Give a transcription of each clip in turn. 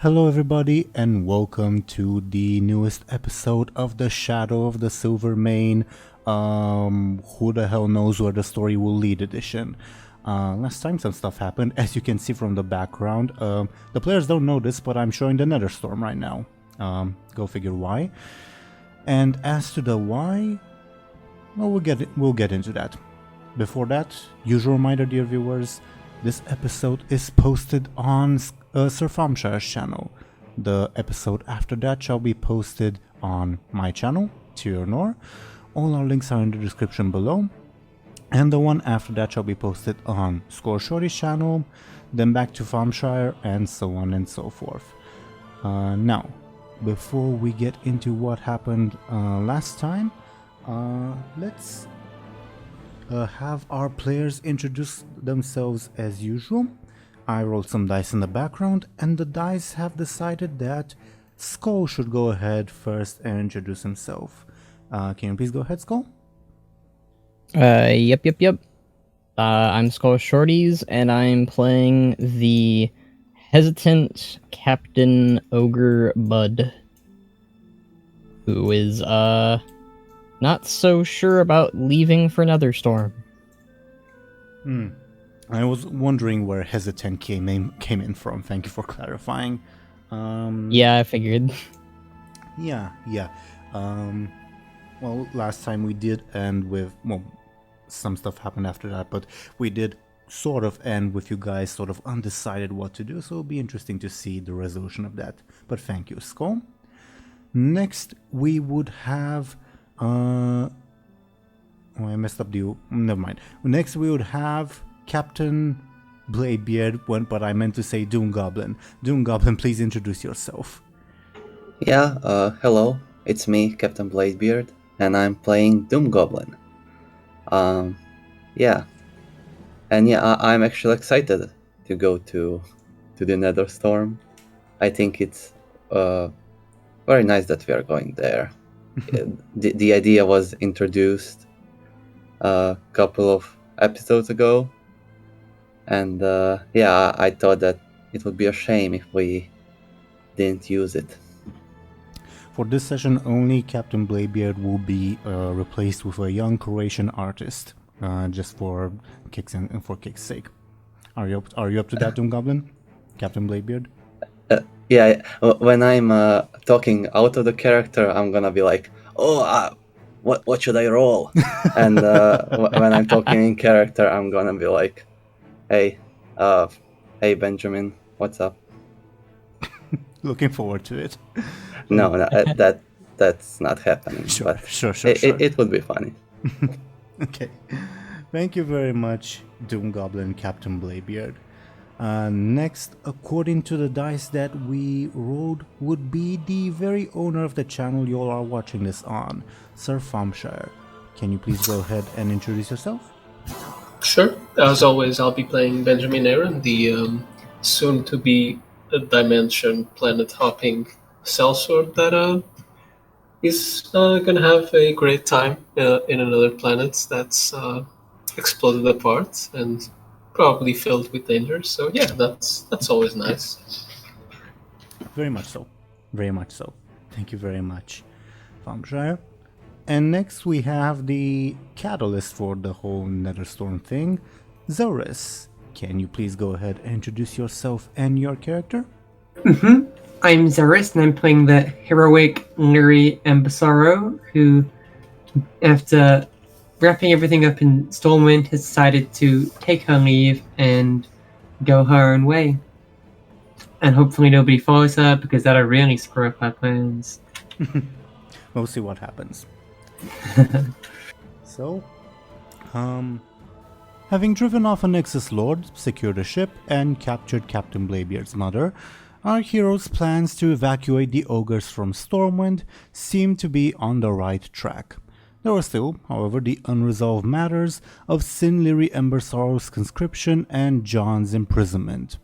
Hello everybody and welcome to the newest episode of the Shadow of the Silver Mane, who the hell knows where the story will lead edition. Last time some stuff happened, as you can see from the background. The players don't know this, but I'm showing the Nether Storm right now. Go figure why. And as to the why, well, we'll get into that. Before that, usual reminder, dear viewers, this episode is posted on Sir Thompshire's channel. The episode after that shall be posted on my channel, Teeironor. All our links are in the description below. And the one after that shall be posted on Skoll Shorties' channel, then back to Thompshire, and so on and so forth. Now, before we get into what happened last time, let's have our players introduce themselves as usual. I rolled some dice in the background, and the dice have decided that Skoll should go ahead first and introduce himself. Can you please go ahead, Skoll? Yep. I'm Skoll Shorties, and I'm playing the hesitant Captain Ogre Buhd, who is, not so sure about leaving for Netherstorm. I was wondering where hesitant came in from. Thank you for clarifying. Yeah, I figured. Yeah. Well, last time we did end with, well, some stuff happened after that, but we did sort of end with you guys sort of undecided what to do, so it'll be interesting to see the resolution of that. But thank you, Skoll. Next, we would have, oh, I messed up the, never mind. Next, we would have Captain Bladebeard, but I meant to say DoomGoblin. DoomGoblin, please introduce yourself. Yeah, hello, it's me, Captain Bladebeard, and I'm playing DoomGoblin. Yeah. And yeah, I'm actually excited to go to the Netherstorm. I think it's very nice that we are going there. The idea was introduced a couple of episodes ago, and yeah, I thought that it would be a shame if we didn't use it. For this session only, Captain Bladebeard will be replaced with a young Croatian artist, just for kicks sake. Are you up to that, DoomGoblin? Captain Bladebeard? Yeah, when I'm talking out of the character, I'm gonna be like, oh, what should I roll? And when I'm talking in character, I'm gonna be like, hey Benjamin, what's up? Looking forward to it. No, that's not happening. Sure. It would be funny. Okay. Thank you very much, DoomGoblin, Captain Bladebeard. Next, according to the dice that we rolled, would be the very owner of the channel you all are watching this on, Sir Thompshire. Can you please go ahead and introduce yourself? Sure. As always, I'll be playing Benjamin Aaran, the soon-to-be dimension planet-hopping sellsword that is gonna have a great time in another planet that's exploded apart and probably filled with danger. So yeah, that's always nice. Very much so. Thank you very much, Thompshire. And next we have the catalyst for the whole Netherstorm thing, Zelris. Can you please go ahead and introduce yourself and your character? I'm Zelris, and I'm playing the heroic Lyri Ambassador, who, after wrapping everything up in Stormwind, has decided to take her leave and go her own way. And hopefully nobody follows her, because that'll really screw up our plans. We'll see what happens. So, having driven off a Nexus Lord, secured a ship, and captured Captain Bladebeard's mother, our heroes' plans to evacuate the ogres from Stormwind seem to be on the right track. There are still, however, the unresolved matters of Sin Lyri Embersorrow's conscription and John's imprisonment.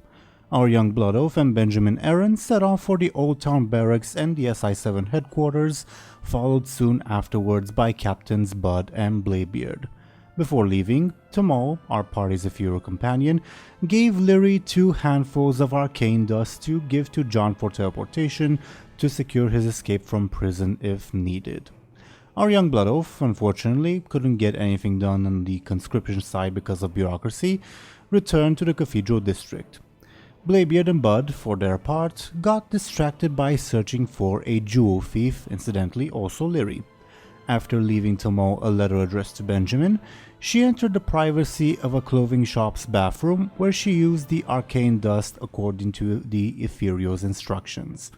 Our young Blood Oath and Benjamin Aaran set off for the Old Town Barracks and the SI-7 headquarters, followed soon afterwards by Captains Buhd and Bladebeard. Before leaving, Tamal, our party's Ephemeral companion, gave Lyri 2 handfuls of arcane dust to give to John for teleportation to secure his escape from prison if needed. Our young blood oaf, unfortunately, couldn't get anything done on the conscription side because of bureaucracy, returned to the Cathedral District. Bladebeard and Buhd, for their part, got distracted by searching for a jewel thief, incidentally also Lyri. After leaving Tamal a letter addressed to Benjamin, she entered the privacy of a clothing shop's bathroom where she used the arcane dust according to the Ethereal's instructions.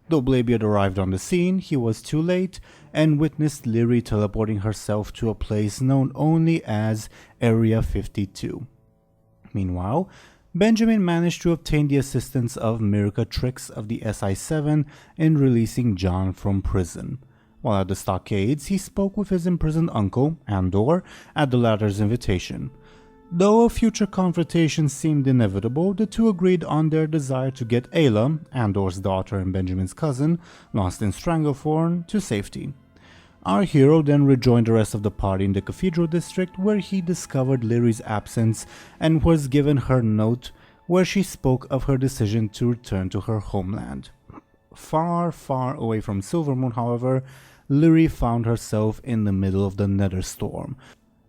Though Bladebeard arrived on the scene, he was too late and witnessed Lyri teleporting herself to a place known only as Area 52. Meanwhile, Benjamin managed to obtain the assistance of Miracatrix of the SI-7 in releasing John from prison. While at the stockades, he spoke with his imprisoned uncle, Andor, at the latter's invitation. Though a future confrontation seemed inevitable, the two agreed on their desire to get Ayla, Andor's daughter and Benjamin's cousin, lost in Stranglethorn, to safety. Our hero then rejoined the rest of the party in the Cathedral District, where he discovered Lyri's absence and was given her note where she spoke of her decision to return to her homeland. Far, far away from Silvermoon, however, Lyri found herself in the middle of the Netherstorm,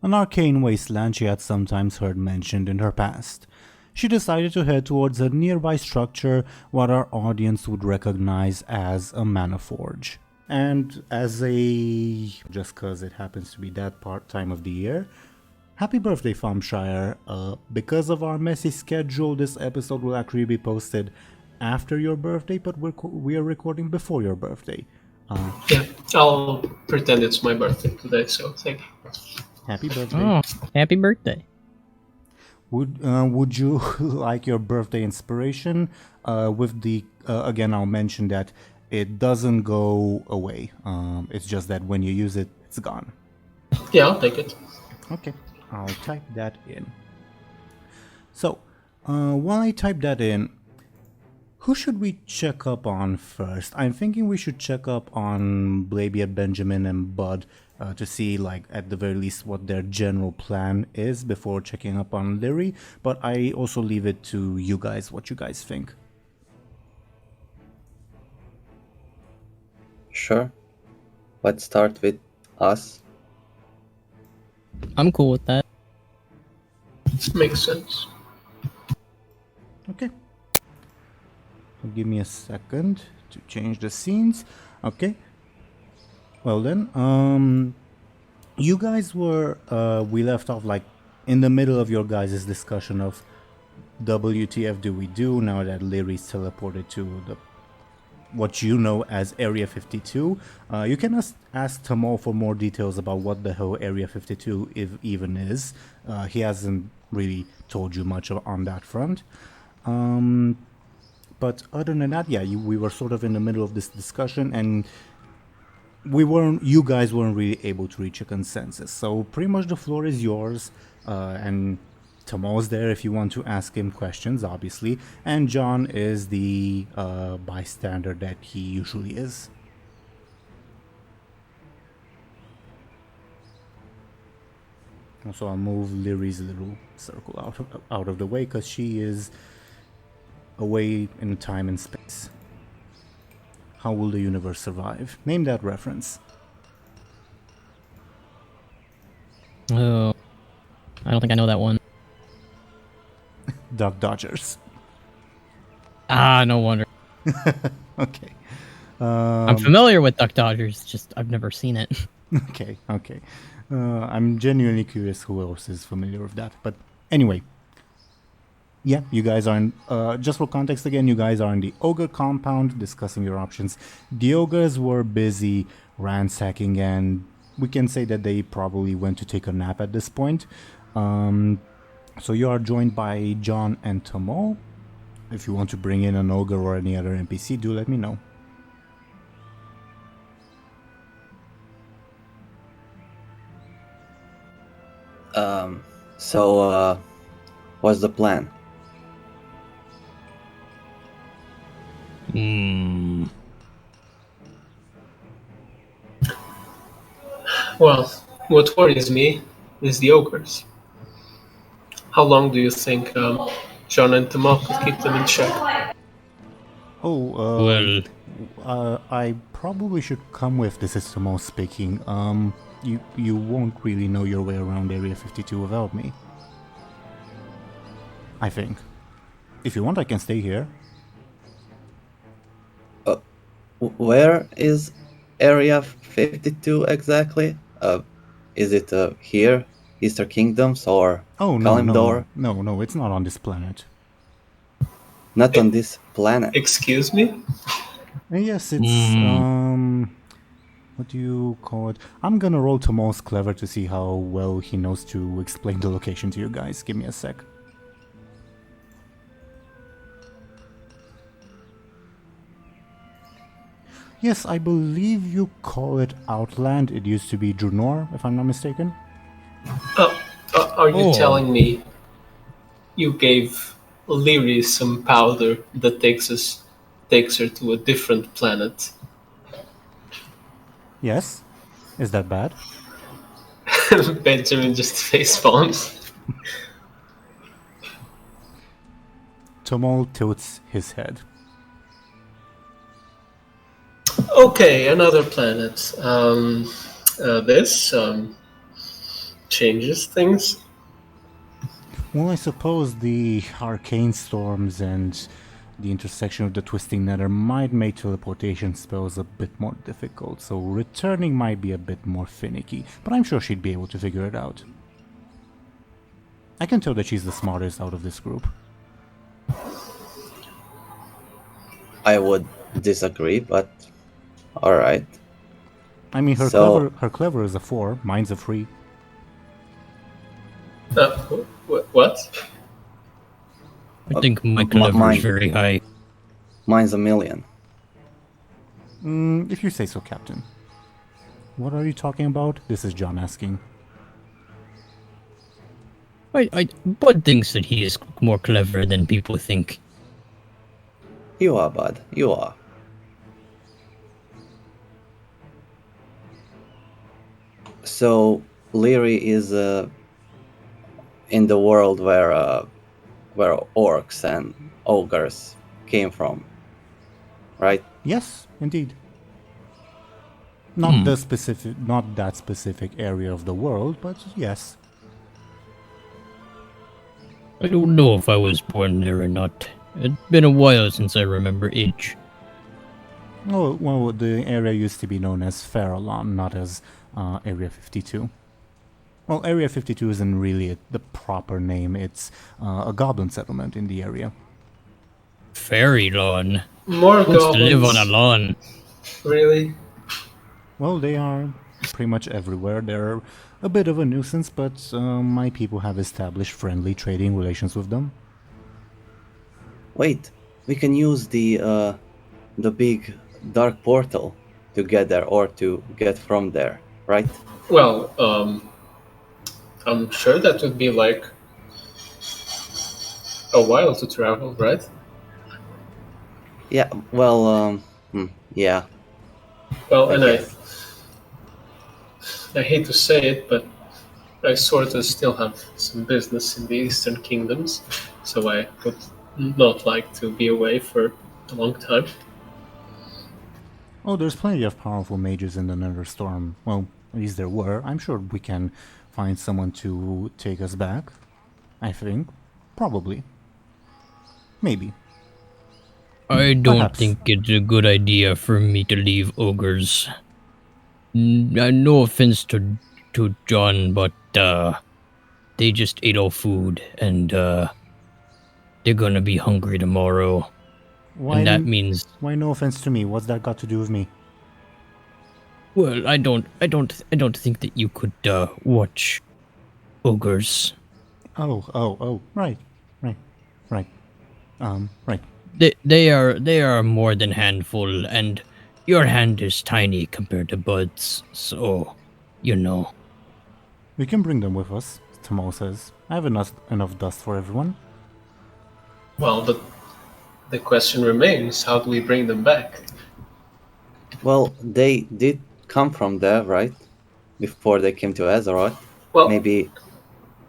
an arcane wasteland she had sometimes heard mentioned in her past. She decided to head towards a nearby structure what our audience would recognize as a Manaforge. And just cause it happens to be that time of the year, happy birthday, Thompshire. Because of our messy schedule, this episode will actually be posted after your birthday, but we are recording before your birthday. Yeah, I'll pretend it's my birthday today, so thank you. Happy birthday. Oh, happy birthday. Would you like your birthday inspiration with the again, I'll mention that it doesn't go away. It's just that when you use it, it's gone. Yeah, I'll take it. Okay, I'll type that in. So, while I type that in, who should we check up on first? I'm thinking we should check up on Bladebeard, Benjamin, and Buhd to see, like, at the very least what their general plan is before checking up on Lyri, but I also leave it to you guys, what you guys think. Sure. Let's start with us. I'm cool with that. Makes sense. Okay. Give me a second to change the scenes. Okay. Well then, you guys were, we left off like in the middle of your guys' discussion of WTF do we do now that Lyri's teleported to the what you know as Area 52. You can ask Tamal for more details about what the hell Area 52 even is. He hasn't really told you much on that front. But other than that, yeah, we were sort of in the middle of this discussion, and you guys weren't really able to reach a consensus. So pretty much the floor is yours, and Tamal's there if you want to ask him questions, obviously, and John is the bystander that he usually is. Also, I'll move Lyri's little circle out of the way because she is away in time and space. How will the universe survive? Name that reference. Oh, I don't think I know that one. Duck Dodgers. Ah, no wonder. Okay. I'm familiar with Duck Dodgers, just I've never seen it. Okay. I'm genuinely curious who else is familiar with that. But anyway, yeah, you guys are in, just for context again, you guys are in the Ogre compound discussing your options. The Ogres were busy ransacking, and we can say that they probably went to take a nap at this point. So you are joined by John and Tamal. If you want to bring in an Ogre or any other NPC, do let me know. So, what's the plan? Well, what worries me is the ogres. How long do you think John and Tamal could keep them in check? Oh, Well, I probably should come with. This is Tomo speaking. You won't really know your way around Area 52 without me. I think. If you want, I can stay here. Where is Area 52 exactly? Is it here, Easter Kingdoms, or Oh, no, Kalimdor? no, it's not on this planet. Not on this planet. Excuse me? Yes, it's, what do you call it? I'm gonna roll to most clever to see how well he knows to explain the location to you guys. Give me a sec. Yes, I believe you call it Outland. It used to be Draenor, if I'm not mistaken. Are you Oh. telling me you gave Lyri some powder that takes her to a different planet? Yes? Is that bad? Benjamin just facepalms. Tomol tilts his head. Okay, another planet. This changes things. Well, I suppose the arcane storms and the intersection of the twisting nether might make teleportation spells a bit more difficult, so returning might be a bit more finicky, but I'm sure she'd be able to figure it out. I can tell that she's the smartest out of this group. I would disagree, but alright. I mean, her So- clever is a 4, mine's a 3. What? I think my clever mine. is very high. Mine's a million. If you say so, Captain. What are you talking about? This is John asking. Bud thinks that he is more clever than people think. You are, bud. You are. So, Lyri is in the world where orcs and ogres came from, right? Yes, indeed. Not that specific area of the world, but yes. I don't know if I was born there or not. It's been a while since I remember age. Oh, well, the area used to be known as Farallon, not as Area 52. Well, Area 52 isn't really the proper name. It's a goblin settlement in the area. Fairy lawn. More Wants to goblins. live on a lawn. Really? Well, they are pretty much everywhere. They're a bit of a nuisance, but my people have established friendly trading relations with them. Wait, we can use the big dark portal to get there or to get from there, right? Well, I'm sure that would be like a while to travel, right? Yeah, well, yeah. Well, and guess. I hate to say it, but I sort of still have some business in the Eastern Kingdoms, so I would not like to be away for a long time. Oh, there's plenty of powerful mages in the Nether Storm. Well, at least there were. I'm sure we can find someone to take us back. I think. Probably. Maybe. I don't Perhaps. think it's a good idea for me to leave ogres. No offense to John, but they just ate all food, and they're gonna be hungry tomorrow. Why, And that means, why no offense to me? What's that got to do with me? well, I don't think that you could watch ogres. Oh, right. Right. They are more than handful, and your hand is tiny compared to Bud's, so you know. We can bring them with us, Tomo says. I have enough dust for everyone. Well, but the question remains, how do we bring them back? Well, they did come from there, right? Before they came to Azeroth. Well, Maybe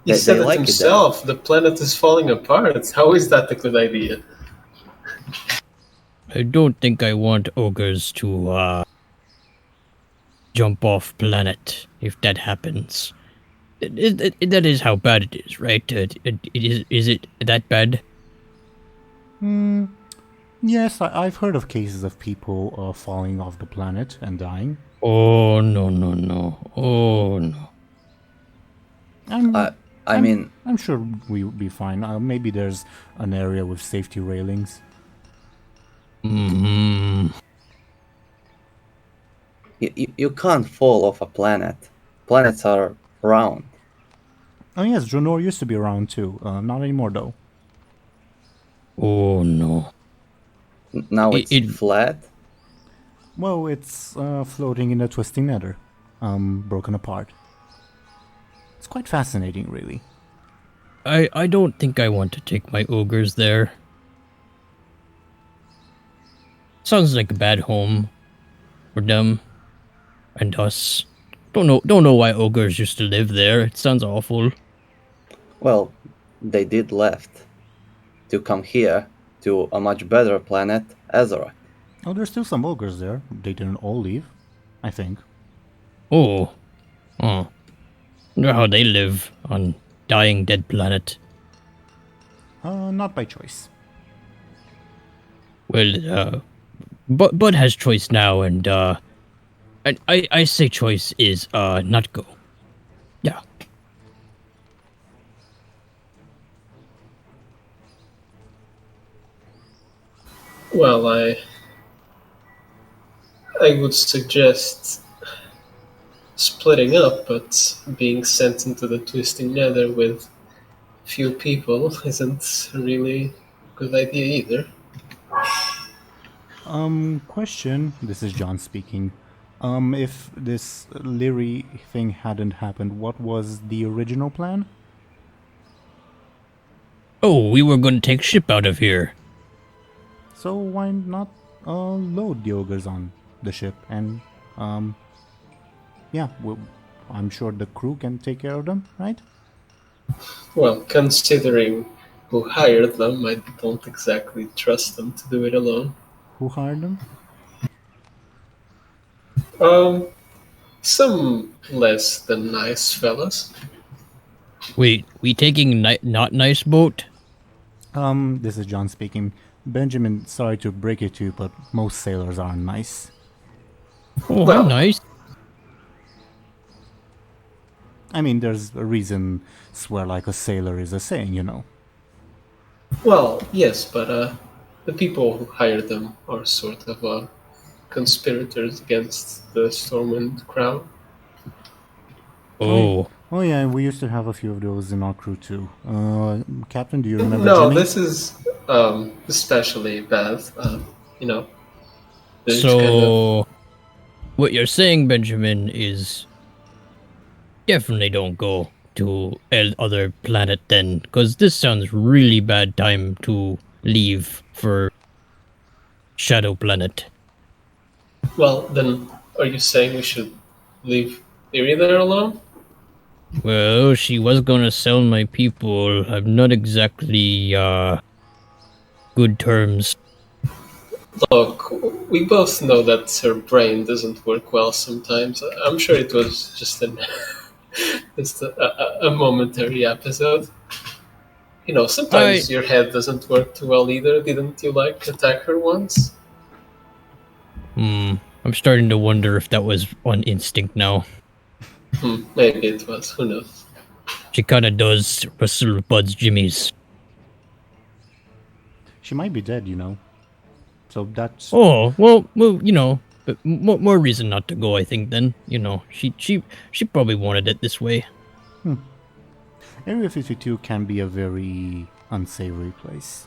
he they said it like it there. himself. The planet is falling apart. How is that a good idea? I don't think I want ogres to jump off planet if that happens. That is how bad it is, right? Is it that bad? Yes, I've heard of cases of people falling off the planet and dying. Oh no. Oh no. I mean, I'm sure we'll be fine. Maybe there's an area with safety railings. Hmm. you can't fall off a planet. Planets are round. Oh yes, Draenor used to be around too. Not anymore though. Oh no. Now it's It- flat. Well, it's floating in a twisting nether, broken apart. It's quite fascinating, really. I don't think I want to take my ogres there. Sounds like a bad home for them and us. Don't know why ogres used to live there. It sounds awful. Well, they did left to come here to a much better planet, Azeroth. Oh, there's still some ogres there. They didn't all leave, I think. Oh. Wonder how they live on dying dead planet. Not by choice. Well, Buhd has choice now, and I say choice is not go. Yeah. Well, I would suggest splitting up, but being sent into the twisting nether with few people isn't really a good idea either. Question. This is John speaking. If this Lyri thing hadn't happened, what was the original plan? Oh, we were going to take ship out of here. So why not load the ogres on the ship and yeah, I'm sure the crew can take care of them, right? Well, considering who hired them, I don't exactly trust them to do it alone. Who hired them? Some less than nice fellas. Wait, we taking not nice boat? This is John speaking. Benjamin, sorry to break it to you, but most sailors aren't nice. Oh, Well- how nice. I mean, there's a reason swear like a sailor is a saying, you know. Well, yes, but the people who hired them are sort of conspirators against the Stormwind crown. Oh, Oh yeah, we used to have a few of those in our crew too. Captain, do you remember No, Jimmy? this is especially bad. You know. It's kind of- so what you're saying, Benjamin, is definitely don't go to other planet then, because this sounds really bad time to leave for Shadow Planet. Well, then, are you saying we should leave Lyri there alone? Well, she was gonna sell my people. I'm not exactly good terms. Look, we both know that her brain doesn't work well sometimes. I'm sure it was just just a momentary episode. You know, sometimes your head doesn't work too well either. Didn't you attack her once? I'm starting to wonder if that was on instinct now. Maybe it was. Who knows? She kinda does wrestle Bud's jimmies. She might be dead, you know. So that's Oh, well, you know, but more reason not to go, I think, then. You know, she probably wanted it this way. Area 52 can be a very unsavory place.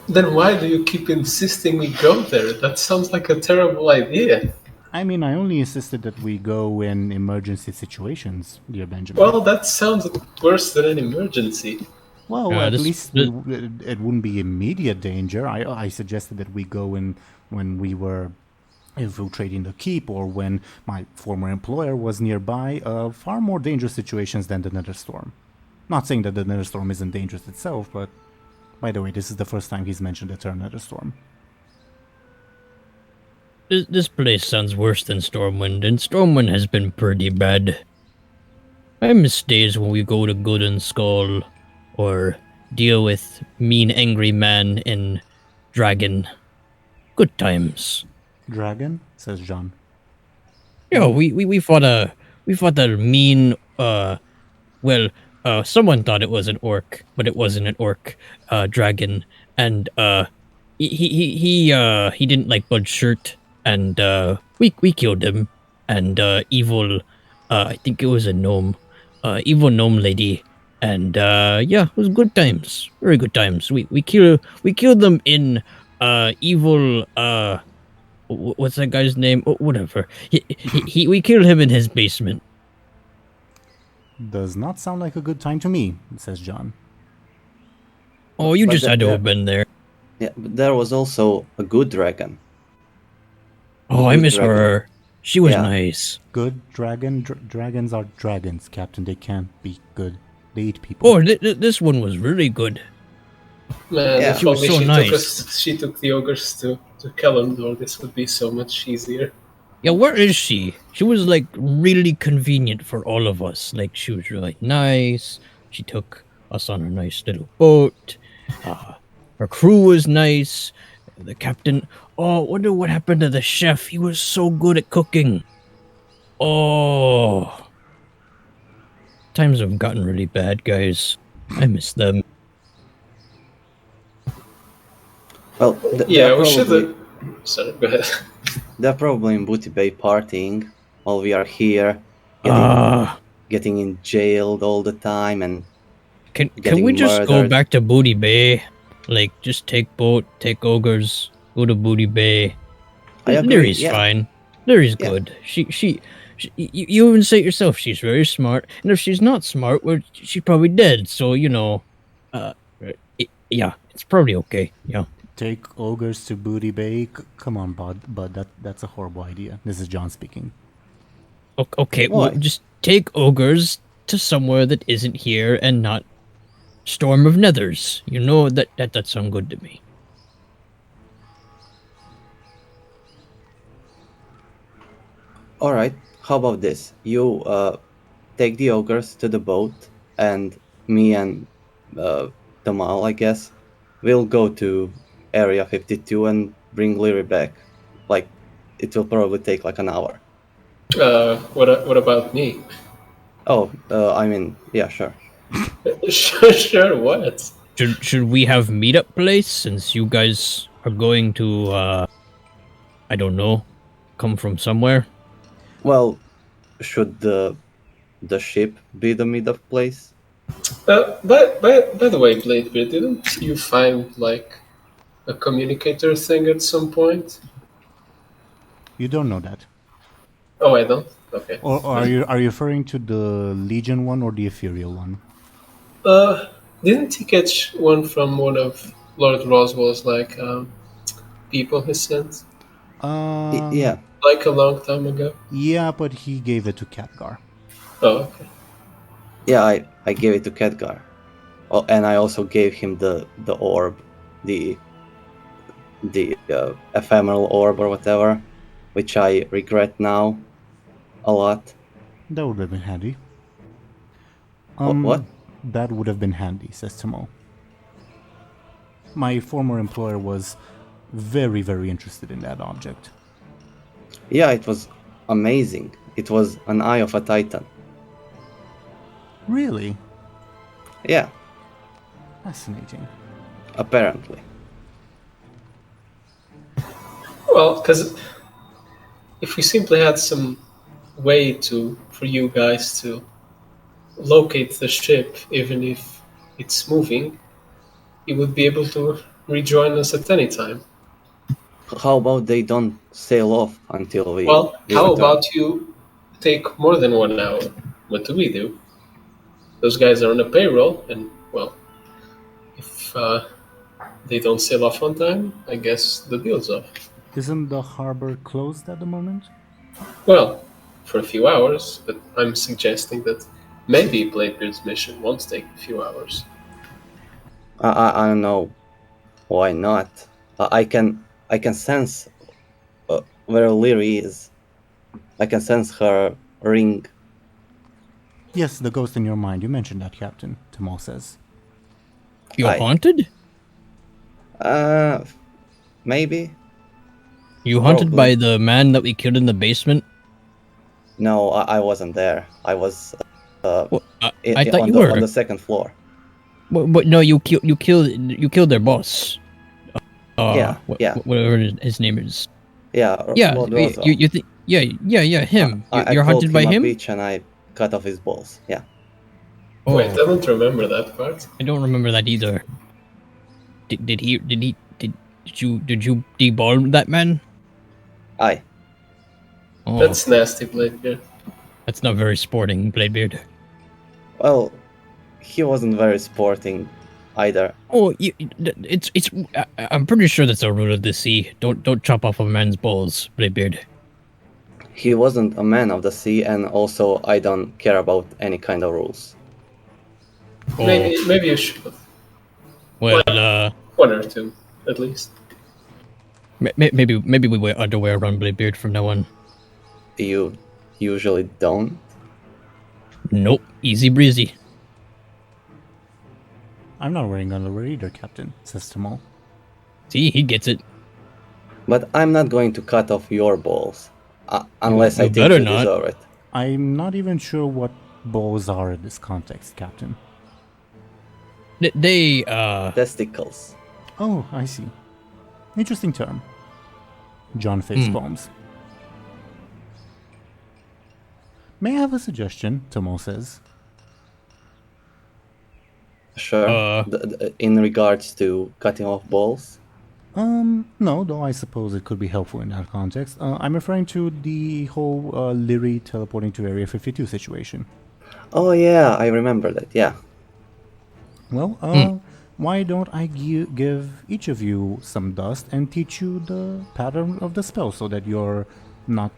Then why do you keep insisting we go there? That sounds like a terrible idea. I mean, I only insisted that we go in emergency situations, dear Benjamin. Well, that sounds worse than an emergency. Well, Yeah, at this- least it wouldn't be immediate danger. I suggested that we go in when we were infiltrating the keep or when my former employer was nearby, far more dangerous situations than the Netherstorm. Not saying that the Netherstorm isn't dangerous itself, but by the way, this is the first time he's mentioned the term Netherstorm. This place sounds worse than Stormwind, and Stormwind has been pretty bad. I miss days when we go to Buhd and Skoll, or deal with mean angry man and dragon. Good times. Dragon? Says John. Yeah, we fought a mean someone thought it was an orc, but it wasn't an orc dragon, and he didn't like Bud's shirt, and we killed him, and evil I think it was a gnome, evil gnome lady, and yeah, it was good times, very good times. We killed them in evil what's that guy's name? Oh, whatever. We killed him in his basement. Does not sound like a good time to me, says John. Oh, you But just had to have been there. Yeah, but there was also a good dragon. Oh, I Good miss dragon. her. She was Yeah. nice. Good dragon? Dragons are dragons, Captain. They can't be good. They eat people. Oh, this one was really good. Man, Yeah. if She was only so she nice. she took the ogres to Kalimdor, this would be so much easier. Yeah, where is she? She was like really convenient for all of us. Like she was really nice. She took us on a nice little boat. Her crew was nice. The captain. Oh, wonder what happened to the chef. He was so good at cooking. Oh, times have gotten really bad, guys. I miss them. Well, Yeah, they're we should probably, have. Sorry, go ahead. they're probably in Booty Bay partying while we are here, getting in jailed all the time, and Can getting we just go murdered. back to Booty Bay? Like, just take boat, take ogres, go to Booty Bay. I agree, Lyri's yeah. fine. Lyri's Yeah. good. She you even say it yourself. She's very smart, and if she's not smart, well, she's probably dead. So you know, yeah, it's probably okay. Yeah. Take ogres to Booty Bay? Come on, Bud. That's a horrible idea. This is John speaking. Okay, well, Why? just take ogres to somewhere that isn't here and not Storm of Nethers. You know that sounds good to me. Alright, how about this? You take the ogres to the boat, and me and Tamal, I guess, will go to Area 52 and bring Lyri back. Like, it will probably take like an hour. What about me? Oh, I mean, yeah, sure. Sure, what? Should we have meetup place since you guys are going to I don't know, come from somewhere? Well, should the ship be the meetup place? By the way, Bladebeard, didn't you find like a communicator thing at some point? You don't know that. Oh, I don't. Okay. Or are you referring to the Legion one or the Ethereal one? Didn't he catch one from one of Lord Roswell's like people he sent Yeah. like a long time ago? Yeah, but he gave it to Khadgar. Oh, okay. Yeah, I gave it to Khadgar. Oh, and I also gave him the orb, the ephemeral orb or whatever, which I regret now a lot. That would have been handy. What? That would have been handy, says Timo. My former employer was very, very interested in that object. Yeah, it was amazing. It was an eye of a titan. Really? Yeah, Fascinating. apparently. Well, because if we simply had some way for you guys to locate the ship, even if it's moving, you would be able to rejoin us at any time. How about they don't sail off until we... Well, we how return? about you take more than 1 hour? What do we do? Those guys are on a payroll, and, well, if they don't sail off on time, I guess the deal's off. Isn't the harbor closed at the moment? Well, for a few hours, but I'm suggesting that maybe Bladebeard's mission won't take a few hours. I don't know why not. I can sense where Lyri is. I can sense her ring. Yes, the ghost in your mind. You mentioned that, Captain, Tamo says. You're Aye. haunted? Maybe. You haunted Probably. by the man that we killed in the basement? No, I wasn't there. I was Well, I thought on you the were. on the second floor. But no, you killed their boss. Yeah, yeah. Whatever his name is. Yeah, Yeah, Lord you, Roseguard. you think? Yeah, him. I You're called haunted by him a him. bitch and I cut off his balls. Yeah. Oh, Wait, I don't remember that part. I don't remember that either. Did you deball that man? Aye. Oh, That's nasty, Bladebeard. that's not very sporting, Bladebeard. Well, he wasn't very sporting either. Oh, it's. I'm pretty sure that's a rule of the sea. Don't chop off a man's balls, Bladebeard. He wasn't a man of the sea, and also I don't care about any kind of rules. Oh, Maybe you should. well, One or two, at least. maybe we wear underwear around Bladebeard from now on. You usually don't. Nope, easy breezy. I'm not wearing underwear either, Captain, says Tamo. See, he gets it. But I'm not going to cut off your balls. Unless I You think better you not. deserve it. I'm not even sure what balls are in this context, Captain. They Testicles. Oh, I see. Interesting term. John facepalms. May I have a suggestion? Tamo says. Sure. In regards to cutting off balls. No, though I suppose it could be helpful in that context. I'm referring to the whole Lyri teleporting to Area 52 situation. Oh yeah, I remember that. Yeah. Well, why don't I give each of you some dust and teach you the pattern of the spell so that you're not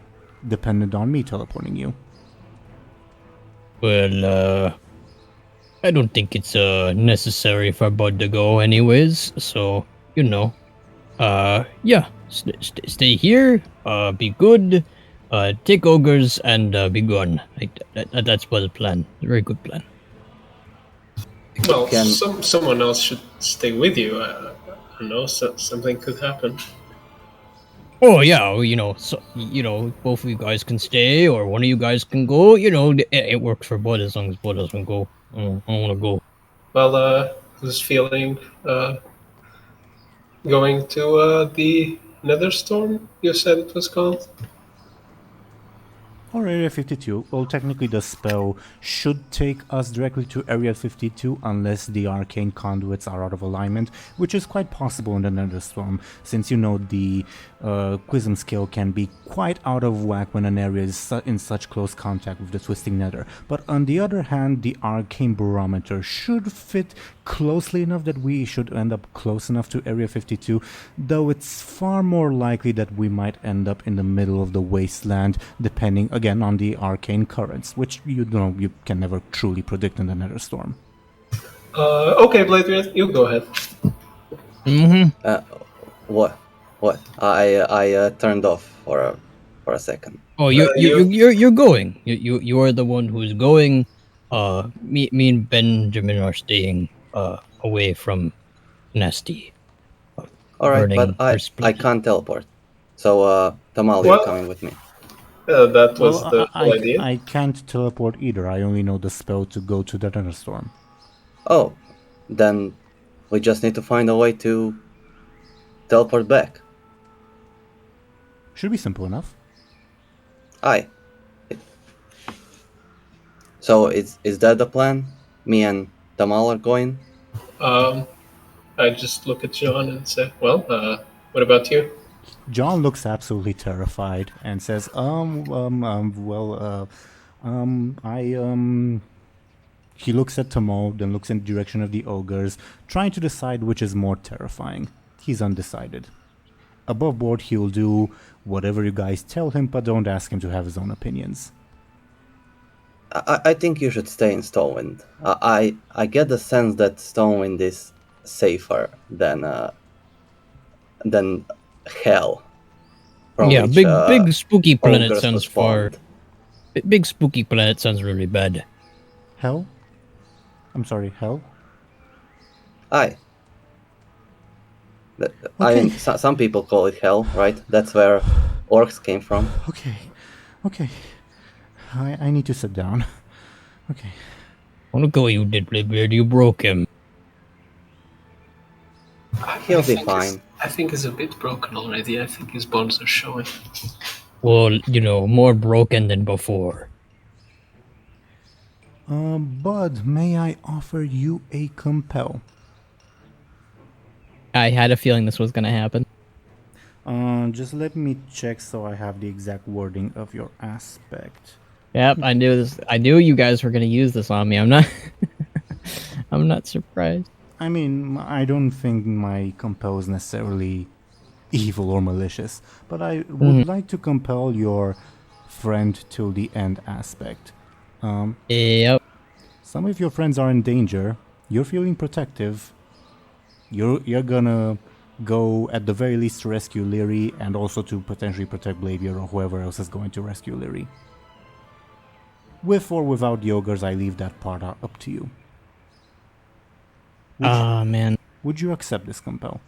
dependent on me teleporting you? well, I don't think it's necessary for Buhd to go anyways. So yeah, stay here. Be good. Take ogres and be gone. That's Buhd's plan. Very good plan. Well, Can- someone else should stay with you. I don't know, something could happen. Oh yeah, well, both of you guys can stay, or one of you guys can go. It works for Buhd as long as Buhd doesn't go. I don't want to go. Well, who's feeling going to the Netherstorm? You said it was called? Or Area 52. Well, technically the spell should take us directly to Area 52 unless the arcane conduits are out of alignment, which is quite possible in the Netherstorm, since the Quism skill can be quite out of whack when an area is in such close contact with the Twisting Nether. But on the other hand, the arcane barometer should fit closely enough that we should end up close enough to Area 52, though it's far more likely that we might end up in the middle of the wasteland, depending again on the arcane currents, which you can never truly predict in the Netherstorm. Okay, Bladebeard, you go ahead. What? I turned off for a second. Oh, you're going. You are the one who's going. Me and Benjamin are staying away from nasty. All right, burning but I perspective. can't teleport. So Tamal, What? you're coming with me. That was Well, the whole idea. I can't teleport either. I only know the spell to go to the Netherstorm. Oh, then we just need to find a way to teleport back. Should be simple enough. Aye. So is that the plan? Me and Tamal are going? I just look at John and say, well, what about you? John looks absolutely terrified and says, He looks at Tamo, then looks in the direction of the ogres, trying to decide which is more terrifying. He's undecided. above board, he'll do whatever you guys tell him, but don't ask him to have his own opinions. I think you should stay in Stormwind. I get the sense that Stormwind is safer than Hell. From Yeah, which, big spooky planet Ogres sounds was far. formed. Big spooky planet sounds really bad. Hell? I'm sorry, hell? Aye. I Okay. mean, some people call it Hell, right? That's where orcs came from. Okay. I need to sit down. Okay. Oh, look what you did, Bladebeard. You broke him. He'll be fine. I think he's a bit broken already. I think his bones are showing. Well, more broken than before. Buhd, may I offer you a compel? I had a feeling this was gonna happen. Just let me check so I have the exact wording of your aspect. Yep, I knew this. I knew you guys were gonna use this on me. I'm not. I'm not surprised. I mean, I don't think my compel is necessarily evil or malicious, but I would like to compel your friend till the end aspect. Yep. Some of your friends are in danger. You're feeling protective. You're gonna go at the very least to rescue Lyri and also to potentially protect Bladebeard or whoever else is going to rescue Lyri. With or without the ogres, I leave that part up to you. Man. Would you accept this compel?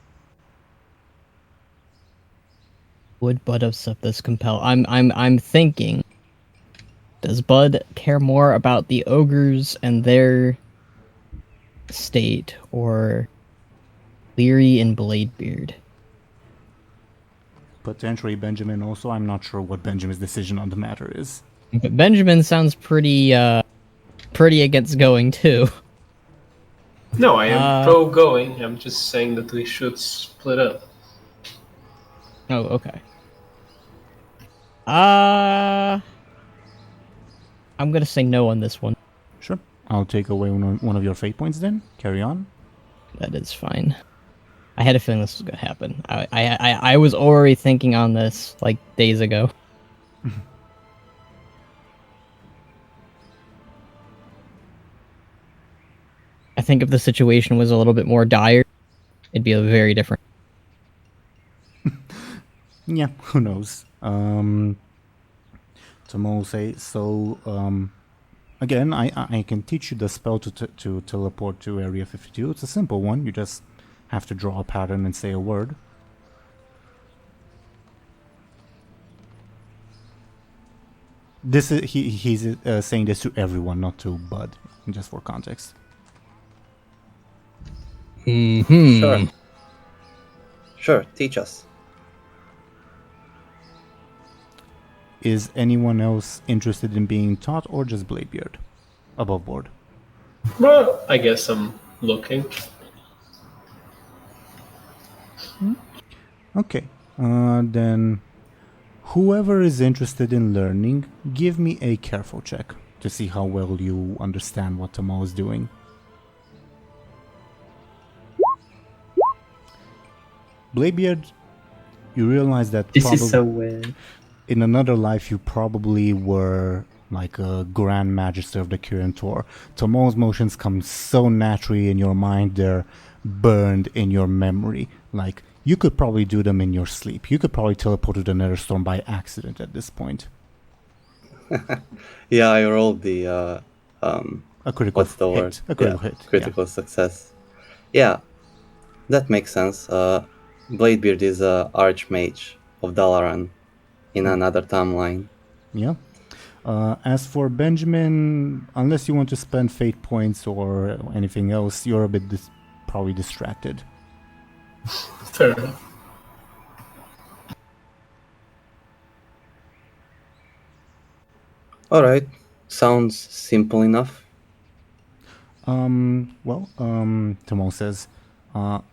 Would Buhd accept this compel? I'm thinking. Does Buhd care more about the ogres and their state, or Lyri and Bladebeard? Potentially Benjamin also. I'm not sure what Benjamin's decision on the matter is. But Benjamin sounds pretty against going too. No, I am pro going. I'm just saying that we should split up. Oh, okay. I'm gonna say no on this one. Sure. I'll take away one of your fate points then. Carry on. That is fine. I had a feeling this was gonna happen. I was already thinking on this like days ago. I think if the situation was a little bit more dire, it'd be a very different. Yeah, who knows? Tomo will say, so, again, I can teach you the spell to teleport to Area 52. It's a simple one. You just have to draw a pattern and say a word. This is he's saying this to everyone, not to Buhd, just for context. Sure, teach us. Is anyone else interested in being taught, or just Bladebeard? Above board. Well, I guess I'm looking. Okay. Then whoever is interested in learning, give me a careful check to see how well you understand what Tomo is doing. Bladebeard, you realize that This is so weird. in another life you probably were like a Grand Magister of the Teeironor. Tomo's motions come so naturally in your mind, they're burned in your memory. Like, you could probably do them in your sleep. You could probably teleport to the Netherstorm by accident at this point. Yeah, I rolled the A critical what's the hit. word? A critical Yeah, hit. critical success. Yeah, that makes sense. Bladebeard is a archmage of Dalaran in another timeline. Yeah. As for Benjamin, unless you want to spend fate points or anything else, you're a bit probably distracted. Fair enough. Alright, sounds simple enough. Tomo says, I'll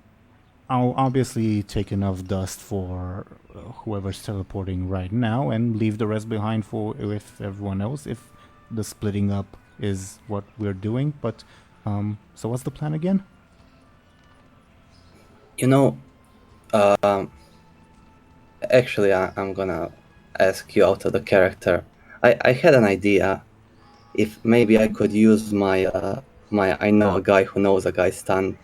obviously take enough dust for whoever's teleporting right now and leave the rest behind with everyone else if the splitting up is what we're doing. But, so what's the plan again? You know, Actually, I'm gonna ask you out of the character. I had an idea. If maybe I could use my I know a guy who knows a guy stunt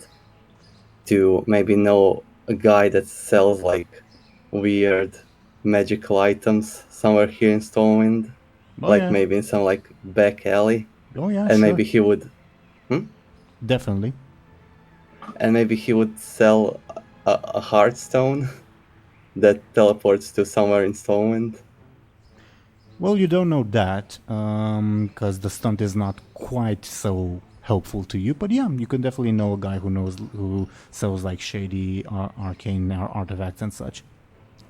to maybe know a guy that sells like weird magical items somewhere here in Stormwind, Oh like yeah. maybe in some like back alley, Oh yeah, and sure. maybe he would, Definitely. and maybe he would sell a heartstone that teleports to somewhere in Stormwind. Well, you don't know that, because the stunt is not quite so helpful to you. But yeah, you can definitely know a guy who sells like shady arcane artifacts and such.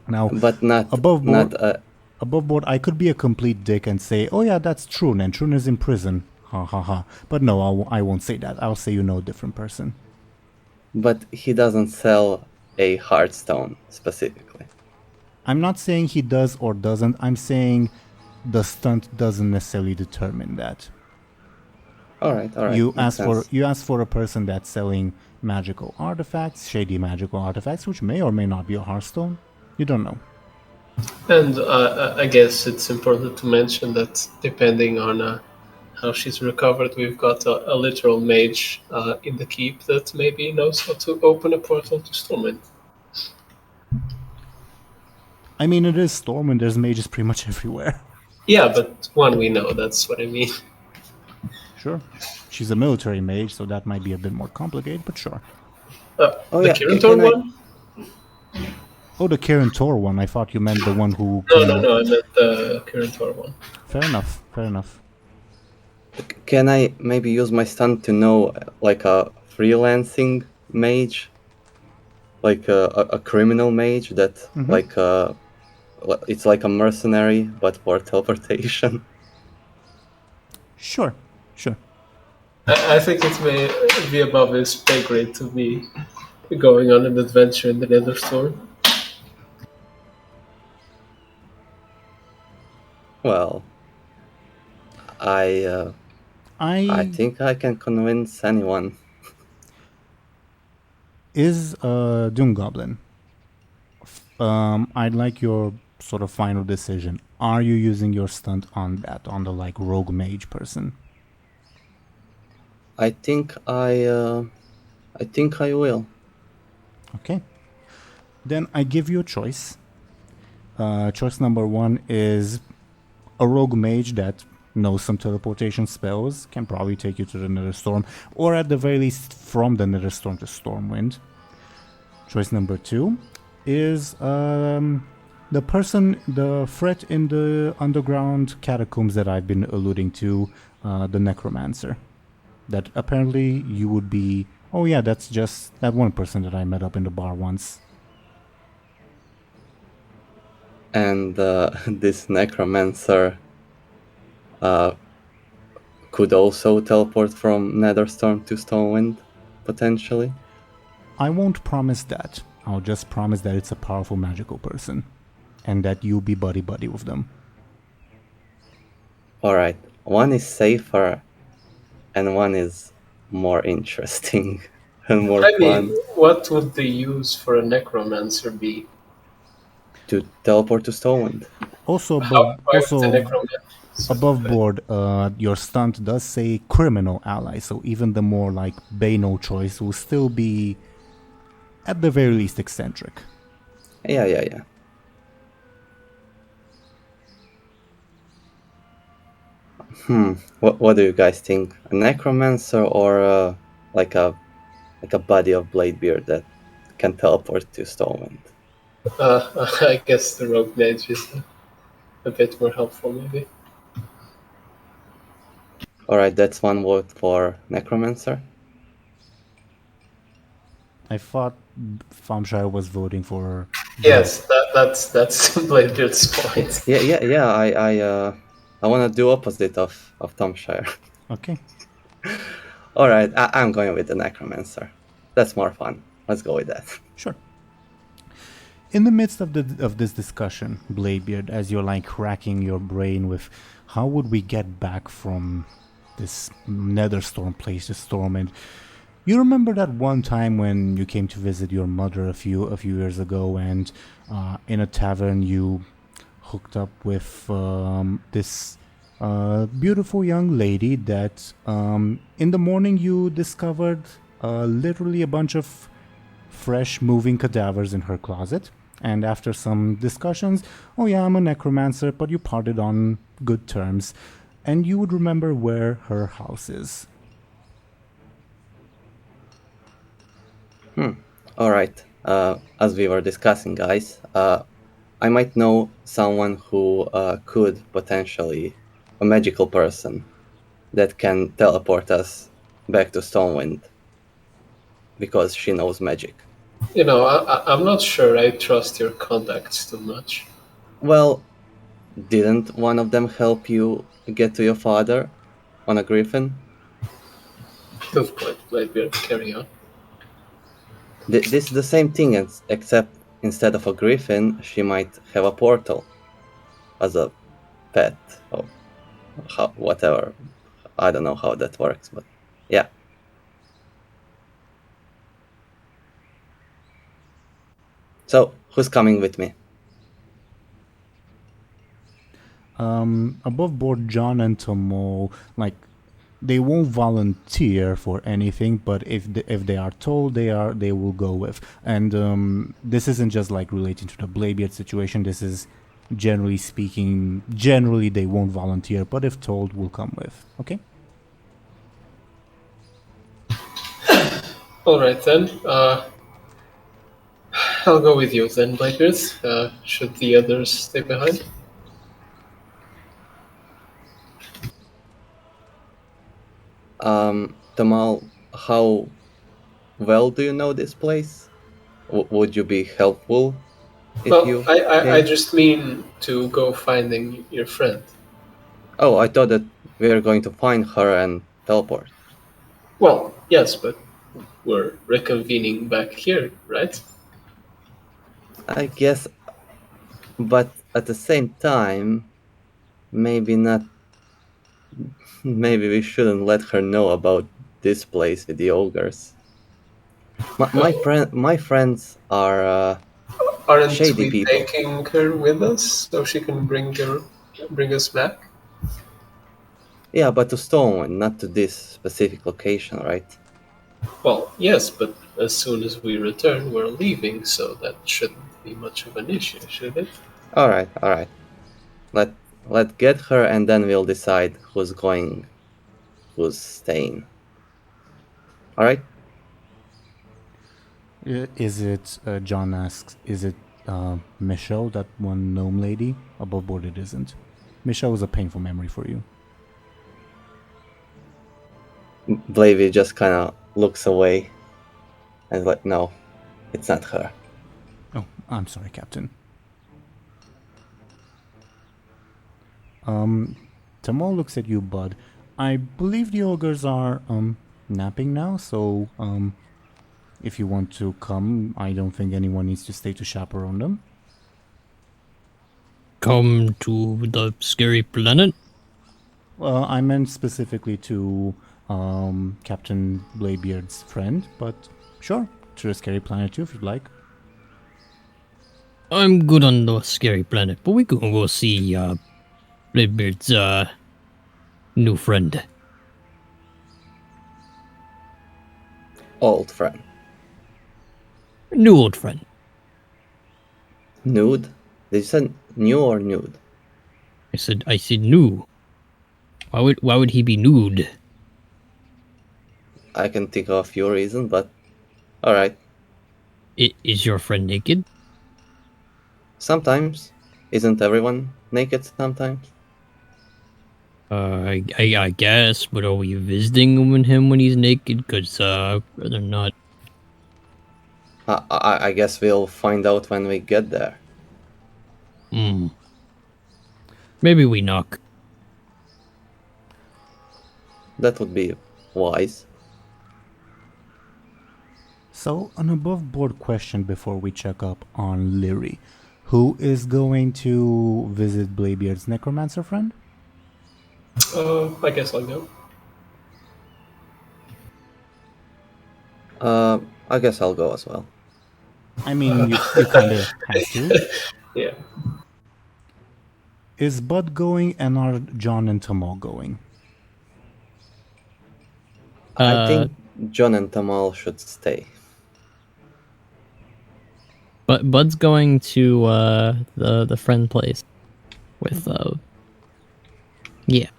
Now, But not above board, not above board, I could be a complete dick and say, "Oh yeah, that's Trun, and Trun is in prison." Ha ha ha. But no, I won't say that. I'll say you know a different person. but he doesn't sell a heartstone specifically. I'm not saying he does or doesn't. I'm saying the stunt doesn't necessarily determine that. All right. You makes sense. ask for a person that's selling magical artifacts, shady magical artifacts, which may or may not be a hearthstone. You don't know. And I guess it's important to mention that depending on how she's recovered, we've got a literal mage in the keep that maybe knows how to open a portal to Stormwind. I mean, it is Storm and there's mages pretty much everywhere. Yeah, but one we know, that's what I mean. Sure. She's a military mage, so that might be a bit more complicated, but sure. The yeah, Kirintor can I- one? Oh, the Kirintor one. I thought you meant the one who... No, I meant the Kirintor one. Fair enough. Can I maybe use my stunt to know like a freelancing mage, like a criminal mage that like it's like a mercenary but for teleportation? Sure. I think it may be above his pay grade to be going on an adventure in the Netherstorm. Well, I think I can convince anyone. Is DoomGoblin. I'd like your sort of final decision. Are you using your stunt on the like rogue mage person? I think I will. Okay. Then I give you a choice. Choice number one is a rogue mage that knows some teleportation spells, can probably take you to the Netherstorm, or at the very least from the Netherstorm to Stormwind. Choice number two is the threat in the underground catacombs that I've been alluding to, the Necromancer. That apparently you would be, oh yeah, that's just that one person that I met up in the bar once. And this necromancer could also teleport from Netherstorm to Stormwind, potentially. I won't promise that. I'll just promise that it's a powerful magical person, and that you'll be buddy-buddy with them. Alright, one is safer, and one is more interesting and more I fun. mean, what would the use for a necromancer be? To teleport to Stormwind. Also, Why would the necromancer? above board, your stunt does say criminal ally, so even the more like Bano choice will still be, at the very least, eccentric. Yeah. What do you guys think? A necromancer or like a buddy of Bladebeard that can teleport to Stormwind? I guess the rogue mage is a bit more helpful, maybe. Alright, that's one vote for necromancer. I thought Thompshire was voting for... Yes, that's Bladebeard's point. Yeah. I want to do opposite of Thompshire. Okay. Alright, I'm going with the necromancer. That's more fun. Let's go with that. Sure. In the midst of this discussion, Bladebeard, as you're like racking your brain with how would we get back from this Netherstorm place to Stormwind, You remember that one time when you came to visit your mother a few years ago, and in a tavern you hooked up with this beautiful young lady that in the morning you discovered literally a bunch of fresh moving cadavers in her closet, and after some discussions, oh yeah, I'm a necromancer, but you parted on good terms, and you would remember where her house is. All right. As we were discussing, guys, I might know someone who could potentially, a magical person that can teleport us back to Stormwind because she knows magic. You know, I'm not sure I trust your contacts too much. Well, didn't one of them help you get to your father on a griffin? Good point, Bladebeard. Carry on. This is the same thing, except instead of a griffin, she might have a portal as a pet or whatever. I don't know how that works, but yeah. So, who's coming with me? Above board, John and Tomo, like, they won't volunteer for anything, but if they are told, they will go with. And this isn't just like relating to the Bladebeard situation. This is generally speaking. Generally, they won't volunteer, but if told, will come with. Okay. All right then. I'll go with you then, Bladebeard. Should the others stay behind? Tamal, how well do you know this place? Would you be helpful if Well, you... I just mean to go finding your friend. Oh, I thought that we were going to find her and teleport. Well, yes, but we're reconvening back here, right? I guess, but at the same time, maybe not. Maybe we shouldn't let her know about this place with the ogres. My friends are Aren't shady we people. taking her with us so she can bring us back? Yeah, but to Stormwind, not to this specific location, right? Well, yes, but as soon as we return, we're leaving, so that shouldn't be much of an issue, should it? All right. Let's get her, and then we'll decide who's going, who's staying. All right. Is it? John asks. Is it Michelle, that one gnome lady? Above board, it isn't. Michelle is a painful memory for you. Blavey just kind of looks away and is like, no, it's not her. Oh, I'm sorry, Captain. Tamal looks at you, Bud. I believe the ogres are napping now, so if you want to come, I don't think anyone needs to stay to chaperone them. Come to the scary planet? Well, I meant specifically to Captain Bladebeard's friend, but sure, to the scary planet too if you'd like. I'm good on the scary planet, but we can go see Bladebeard's new friend. Old friend. New old friend. Nude? Did you say new or nude? I said new. Why would he be nude? I can think of a few reasons, but alright. Is your friend naked? Sometimes. Isn't everyone naked sometimes? I guess, but are we visiting him when he's naked? Cause rather not. I guess we'll find out when we get there. Maybe we knock. That would be wise. So, an above board question before we check up on Lyri. Who is going to visit Bladebeard's necromancer friend? I guess I'll go. I guess I'll go as well. I mean, you kind of have to. Yeah. Is Buhd going and are John and Tamal going? I think John and Tamal should stay. But Bud's going to the friend place with yeah.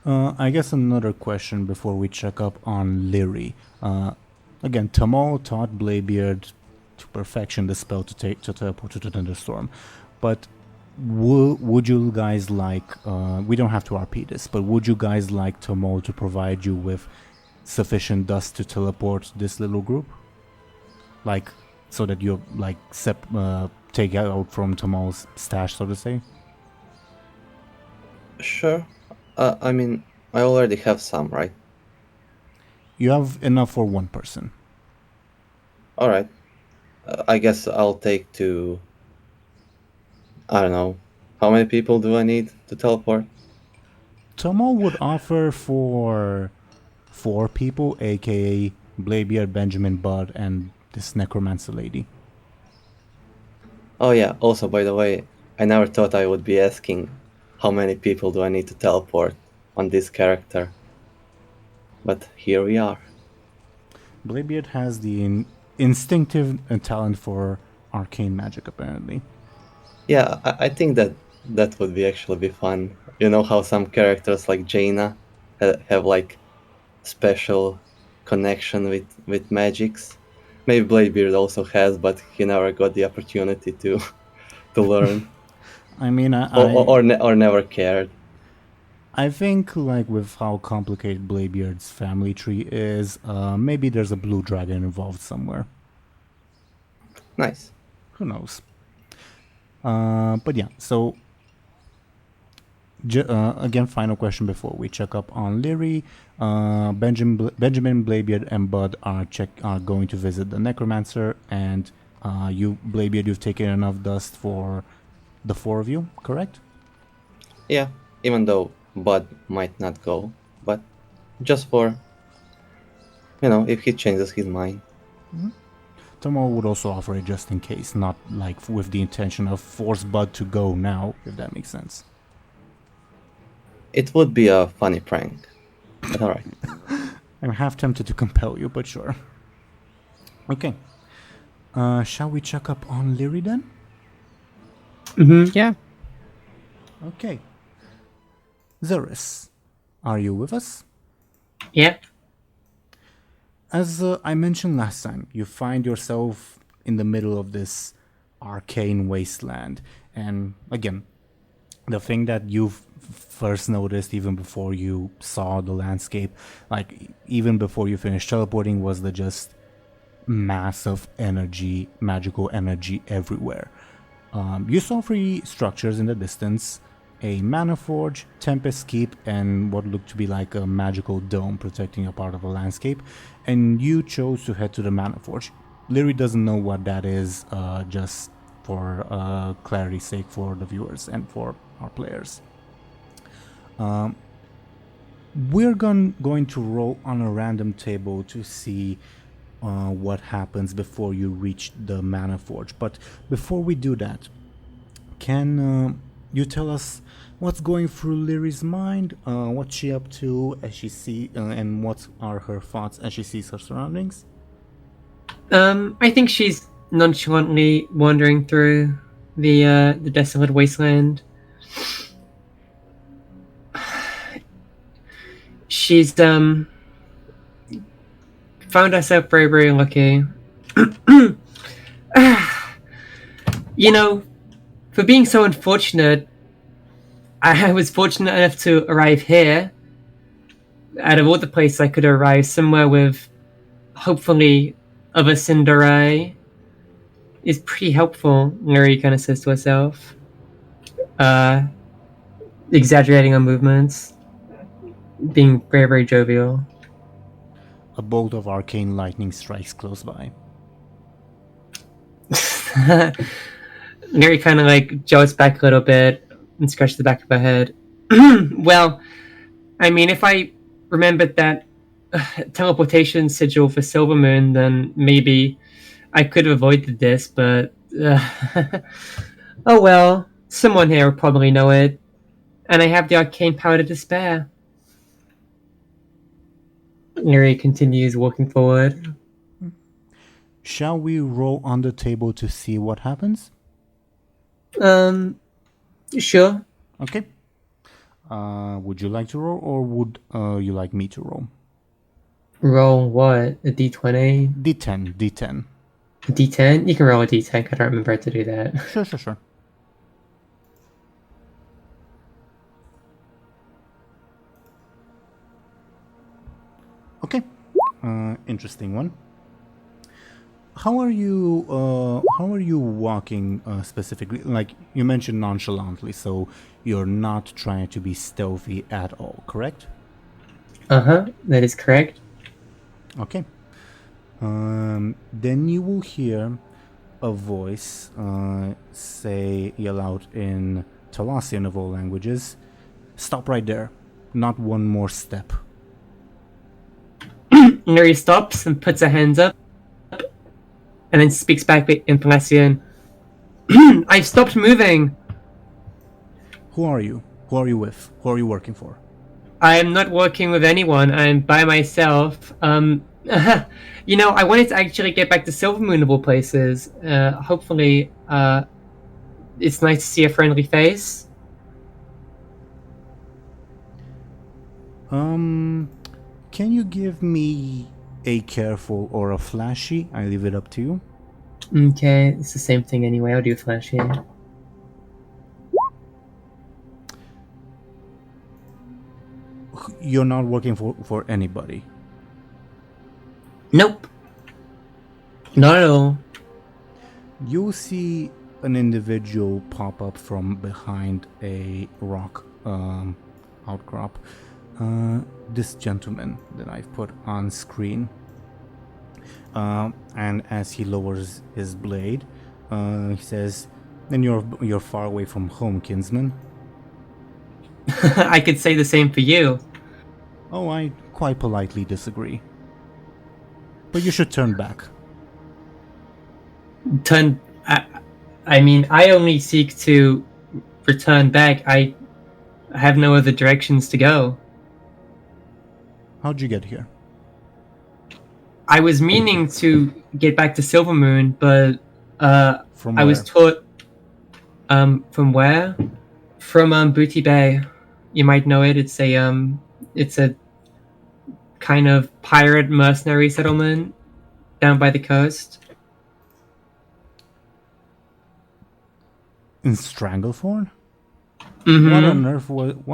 I guess another question before we check up on Lyri. Again, Tamal taught Bladebeard to perfection the spell to teleport to the thunderstorm, but would you guys like? We don't have to RP this, but would you guys like Tamal to provide you with sufficient dust to teleport this little group, like so that you like take out from Tamal's stash, so to say? Sure. I mean, I already have some, right? You have enough for one person. Alright. I guess I'll take to... I don't know. How many people do I need to teleport? Tamal would offer for 4 people, aka Bladebeard, Benjamin, Buhd, and this necromancer lady. Oh yeah, also by the way, I never thought I would be asking how many people do I need to teleport on this character. But here we are. Bladebeard has the instinctive talent for arcane magic, apparently. Yeah, I think that would be actually be fun. You know how some characters like Jaina have like special connection with magics? Maybe Bladebeard also has, but he never got the opportunity to learn. I mean, or never cared. I think, like, with how complicated Bladebeard's family tree is, maybe there's a blue dragon involved somewhere. Nice. Who knows? But yeah, so again, final question before we check up on Lyri. Benjamin, Bladebeard, and Buhd are going to visit the necromancer, and you, Bladebeard, you've taken enough dust for the 4 of you, correct? Yeah, even though Buhd might not go, but just for, if he changes his mind. Tamal would also offer it just in case, not like with the intention of force Buhd to go now, if that makes sense. It would be a funny prank, but alright. I'm half tempted to compel you, but sure. Okay. Shall we check up on Lyri then? Yeah. Okay. Zelris, are you with us? Yep. As I mentioned last time, you find yourself in the middle of this arcane wasteland. And again, the thing that you've first noticed even before you saw the landscape, like even before you finished teleporting, was the just mass of energy, magical energy everywhere. You saw 3 structures in the distance, a mana forge, Tempest Keep, and what looked to be like a magical dome protecting a part of the landscape, and you chose to head to the mana forge. Lyri doesn't know what that is, just for clarity's sake for the viewers and for our players. We're going to roll on a random table to see what happens before you reach the mana forge. But before we do that, can you tell us what's going through Lyri's mind, what's she up to as she sees, and what are her thoughts as she sees her surroundings? I think she's nonchalantly wandering through the desolate wasteland. She's found herself very, very lucky. For being so unfortunate, I was fortunate enough to arrive here. Out of all the places I could arrive, somewhere with hopefully other Cinderai is pretty helpful, Lyri kind of says to herself. Exaggerating on movements. Being very, very jovial. A bolt of arcane lightning strikes close by. Lyri kind of jots back a little bit and scratches the back of her head. Well, I mean, if I remembered that teleportation sigil for Silvermoon, then maybe I could have avoided this, but oh well, someone here will probably know it, and I have the arcane power to spare. Lyri continues walking forward. Shall we roll on the table to see what happens? Sure. Okay. Would you like to roll, or would you like me to roll? Roll what? A d20? D10, D10. A d10? You can roll a d10, I don't remember how to do that. Sure. Okay. Interesting one. How are you walking specifically? Like, you mentioned nonchalantly, so you're not trying to be stealthy at all, correct? That is correct. Okay. Then you will hear a voice yell out in Thalassian of all languages, "Stop right there. Not one more step." Lyri stops and puts her hands up, and then speaks back in Thalassian. I've stopped moving. Who are you? Who are you with? Who are you working for? I am not working with anyone. I'm by myself. You know, I wanted to actually get back to Silvermoon of all places. Hopefully, it's nice to see a friendly face. Can you give me a careful or a flashy? I leave it up to you. Okay, it's the same thing anyway. I'll do flashy. You're not working for anybody. Nope. Not at all. You'll see an individual pop up from behind a rock outcrop. This gentleman that I've put on screen. And as he lowers his blade, he says, "Then you're far away from home, kinsman." I could say the same for you. Oh, I quite politely disagree. But you should turn back. I mean, I only seek to return back. I have no other directions to go. How'd you get here? I was meaning to get back to Silvermoon, but From I where? was taught from where? From Booty Bay. You might know it. It's a kind of pirate mercenary settlement down by the coast. In Stranglethorn? Mm-hmm. What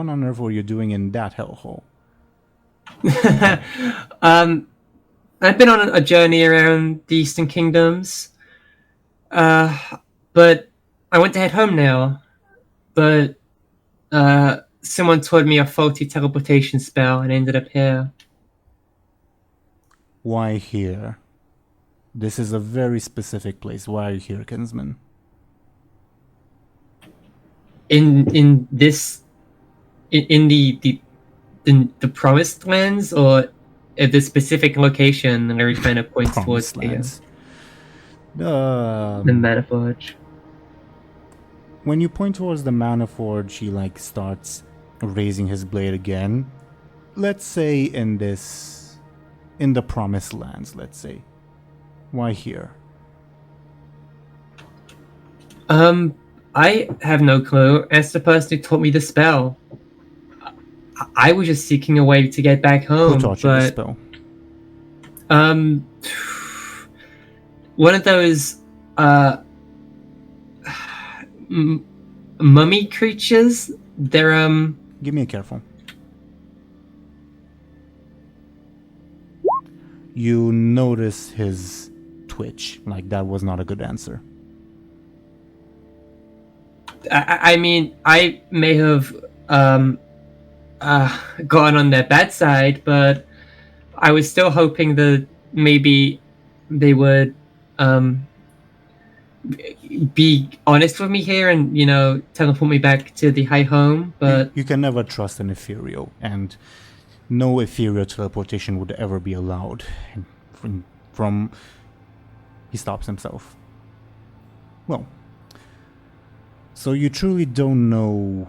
on earth were you doing in that hellhole? I've been on a journey around the Eastern Kingdoms, but I want to head home now. But someone taught me a faulty teleportation spell and ended up here. Why here? This is a very specific place. Why are you here, kinsman? In the promised lands, or at the specific location, and every kind of points towards Promised the lands. Metaforge. When you point towards the Manaforge, he starts raising his blade again. Let's say in the Promised Lands, let's say. Why here? I have no clue. As the person who taught me the spell, I was just seeking a way to get back home. Who taught you the spell? One of those mummy creatures. They're Give me a careful. You notice his twitch. That was not a good answer. I mean, I may have gone on their bad side, but I was still hoping that maybe they would be honest with me here and, teleport me back to the high home. But you can never trust an ethereal, and no ethereal teleportation would ever be allowed. From he stops himself. Well, so you truly don't know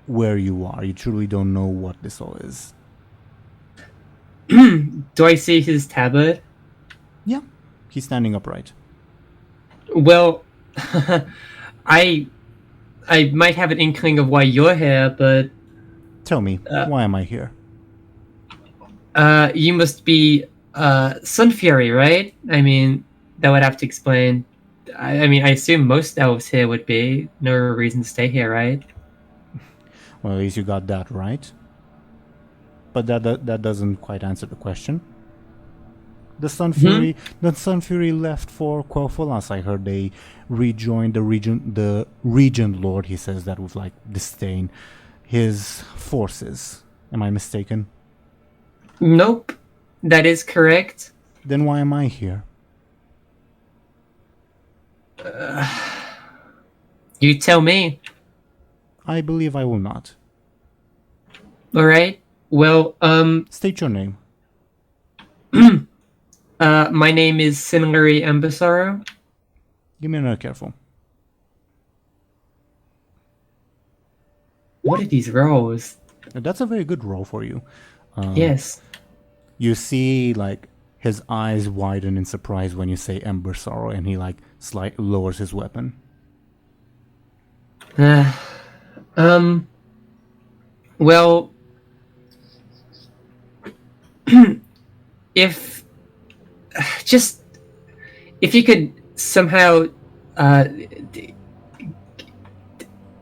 where you are. You truly don't know what this all is. Do I see his tabard? Yeah, he's standing upright. Well, I might have an inkling of why you're here, but Tell me, why am I here? you must be Sun Fury, right? I mean, that would have to explain. I mean, I assume most elves here would be. No reason to stay here, right? Well, at least you got that right. But that doesn't quite answer the question. The Sun Fury left for Quel'Thalas. I heard they rejoined the Regent Lord. He says that with like disdain. His forces. Am I mistaken? Nope, that is correct. Then why am I here? You tell me. I believe I will not. All right. Well, State your name. my name is Lyri Embasaro. Give me another careful. What are these rolls? That's a very good roll for you. Yes. You see, like, his eyes widen in surprise when you say Ember Sorrow, and he, like, lowers his weapon. Well, if you could somehow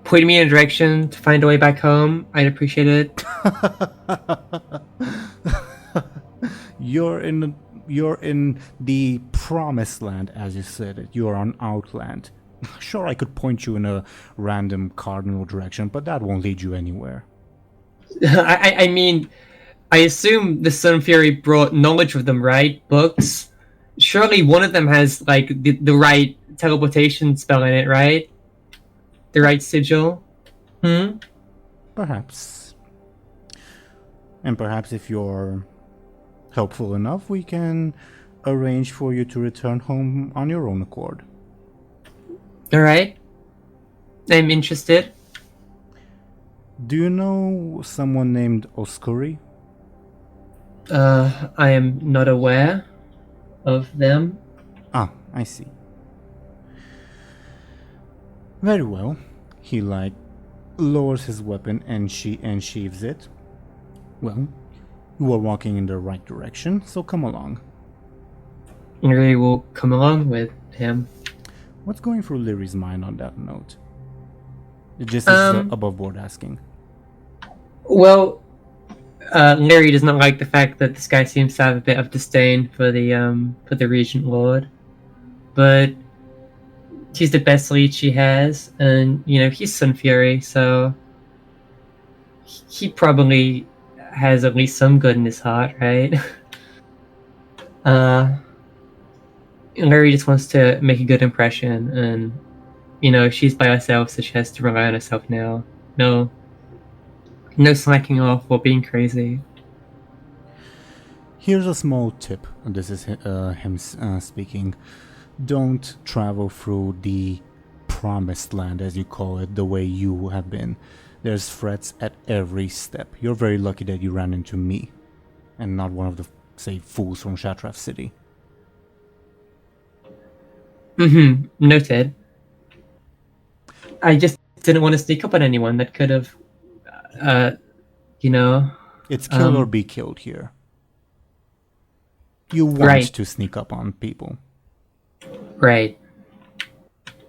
point me in a direction to find a way back home, I'd appreciate it. You're in the promised land, as you said it. You're on Outland. Sure, I could point you in a random cardinal direction, but that won't lead you anywhere. I mean, I assume the Sun Fury brought knowledge with them, right? Books. Surely one of them has like the right teleportation spell in it, right? The right sigil. Perhaps. And perhaps if you're helpful enough, we can arrange for you to return home on your own accord. All right. I'm interested. Do you know someone named Oskuri? I am not aware of them. Ah, I see. Very well. He like lowers his weapon and sheathes it. Well, you are walking in the right direction, so come along. Lyri will come along with him. What's going through Lyri's mind on that note? It just is above board asking. Well, Lyri does not like the fact that this guy seems to have a bit of disdain for the Regent Lord, but he's the best lead she has, and you know he's Sun Fury, so he probably has at least some good in his heart, right? Lyri just wants to make a good impression, and you know she's by herself, so she has to rely on herself now. No slacking off or being crazy. Here's a small tip. This is him speaking. Don't travel through the promised land, as you call it, the way you have been. There's threats at every step. You're very lucky that you ran into me, and not one of the, say, fools from Shatrath City. Noted. I just didn't want to sneak up on anyone that could have, It's kill or be killed here. You want Right. to sneak up on people. Right.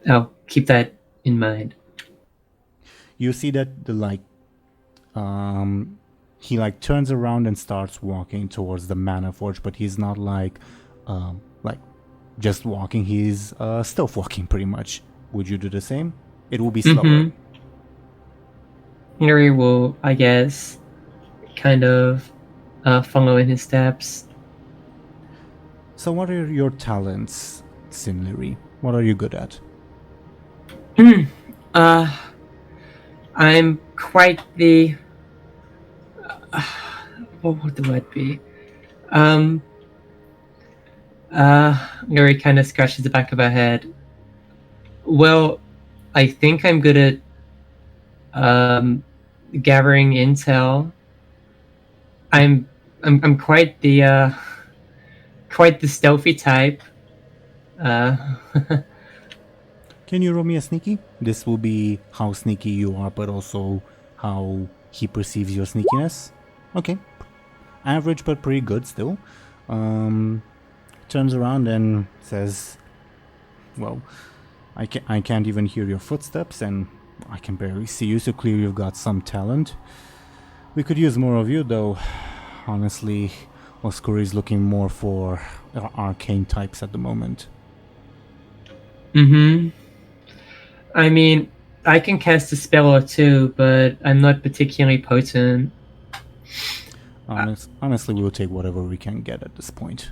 I'll keep that in mind. You see that he turns around and starts walking towards the Mana Forge, but he's not just walking. He's stealth walking pretty much. Would you do the same? It will be slower. Lyri will, I guess, kind of follow in his steps. So what are your talents, Lyri? What are you good at? I'm quite the What would the word be? Lyri kind of scratches the back of her head. Well, I think I'm good at gathering intel. I'm quite the stealthy type. Can you roll me a sneaky? This will be how sneaky you are, but also how he perceives your sneakiness. Okay. Average, but pretty good still. Turns around and says, well, I can't even hear your footsteps, and I can barely see you, so clearly you've got some talent. We could use more of you, though. Honestly, Oscar is looking more for arcane types at the moment. I mean, I can cast a spell or two, but I'm not particularly potent. Honestly, we'll take whatever we can get at this point.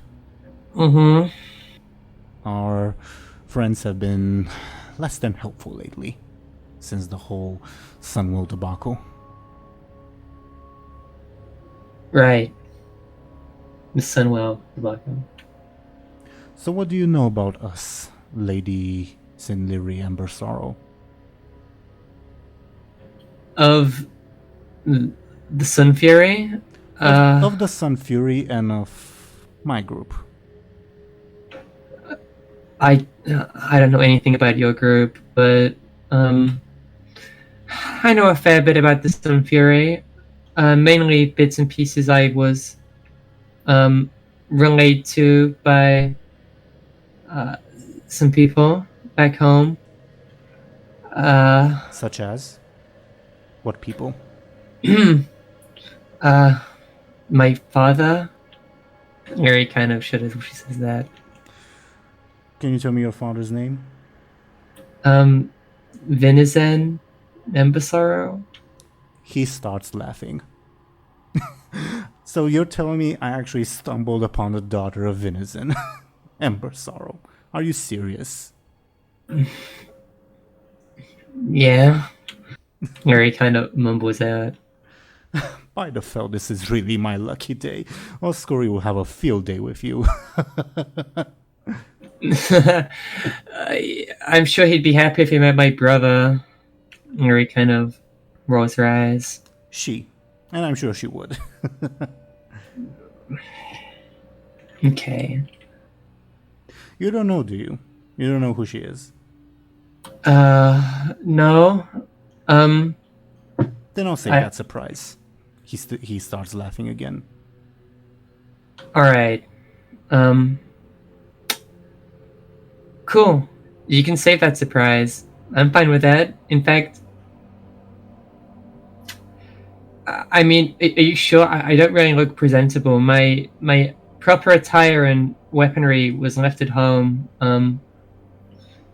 Our friends have been less than helpful lately, since the whole Sunwell debacle. Right. The Sunwell debacle. So what do you know about us, Lady Lyri and Sorrow? Of the Sun Fury? Of the Sun Fury and of my group. I don't know anything about your group, but I know a fair bit about the Sun Fury. Mainly bits and pieces I was relayed to by some people back home. Such as? What people? My father. Lyri kind of shuders when she says that. Can you tell me your father's name? Venison Embasaro. He starts laughing. So you're telling me I actually stumbled upon the daughter of Venison, Ember Sorrow. Are you serious? Yeah. Lyri kind of mumbles out. By the fell, this is really my lucky day. Oscuri will have a field day with you. I'm sure he'd be happy if he met my brother. Lyri kind of rolls her eyes. And I'm sure she would. Okay. You don't know, do you? You don't know who she is? No. Then I'll say that surprise. He starts laughing again. Alright. Cool. You can save that surprise. I'm fine with that. In fact, I mean, are you sure? I don't really look presentable. My proper attire and weaponry was left at home.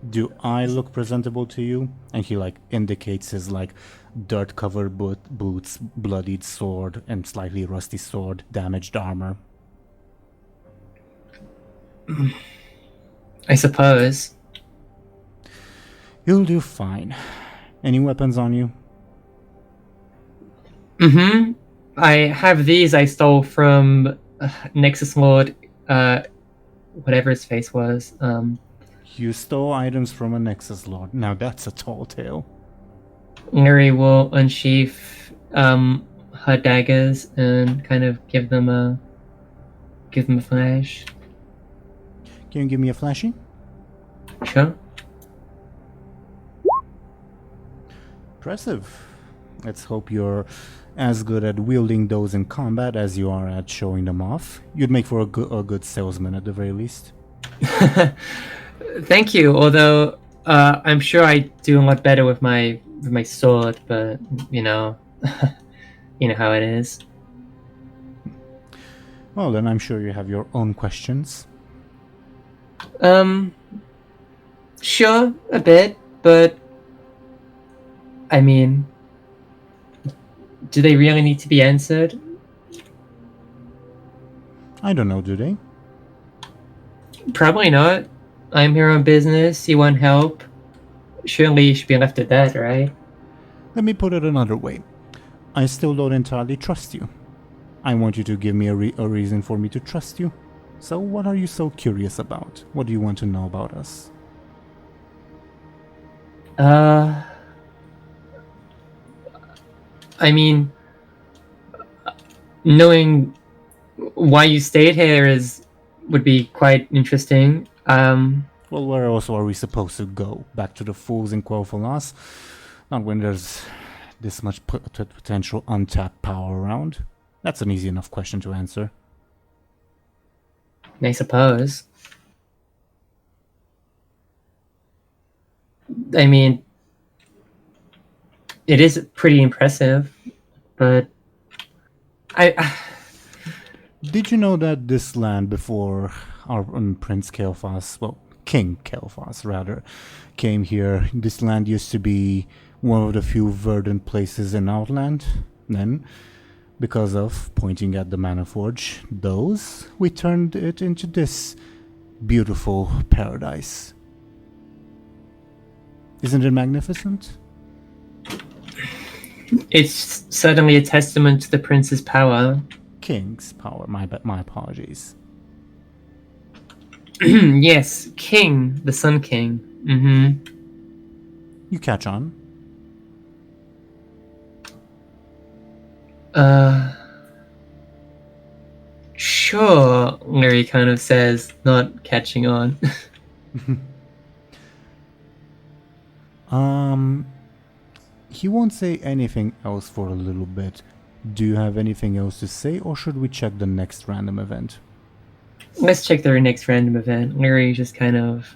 Do I look presentable to you? And he indicates his dirt-covered boots, bloodied sword, and slightly rusty sword, damaged armor. I suppose. You'll do fine. Any weapons on you? I have these I stole from Nexus Lord, whatever his face was. You stole items from a Nexus Lord. Now that's a tall tale. Lyri will unsheath her daggers and kind of give them a flash. Can you give me a flashing? Sure. Impressive. Let's hope you're as good at wielding those in combat as you are at showing them off. You'd make for a good salesman at the very least. Thank you. Although I'm sure I do a lot better with my sword, but you know how it is. Well, then I'm sure you have your own questions. Sure, a bit, but I mean, do they really need to be answered? I don't know, do they? Probably not. I'm here on business. You want help? Surely you should be left at that, right? Let me put it another way. I still don't entirely trust you. I want you to give me a reason for me to trust you. So what are you so curious about? What do you want to know about us? I mean, knowing why you stayed here would be quite interesting. Well, where else are we supposed to go? Back to the fools in Quel'Thalas? Not when there's this much potential untapped power around. That's an easy enough question to answer. I suppose. I mean, it is pretty impressive, but Did you know that this land before our Prince Kael'thas, well, King Kael'thas rather, came here, this land used to be one of the few verdant places in Outland? Then, because of pointing at the Mana Forge, we turned it into this beautiful paradise. Isn't it magnificent? it's certainly a testament to the prince's power. King's power, my apologies. Yes, King, the Sun King. You catch on. Sure, Lyri kind of says, not catching on. He won't say anything else for a little bit. Do you have anything else to say, or should we check the next random event? Let's check the next random event. Lyri just kind of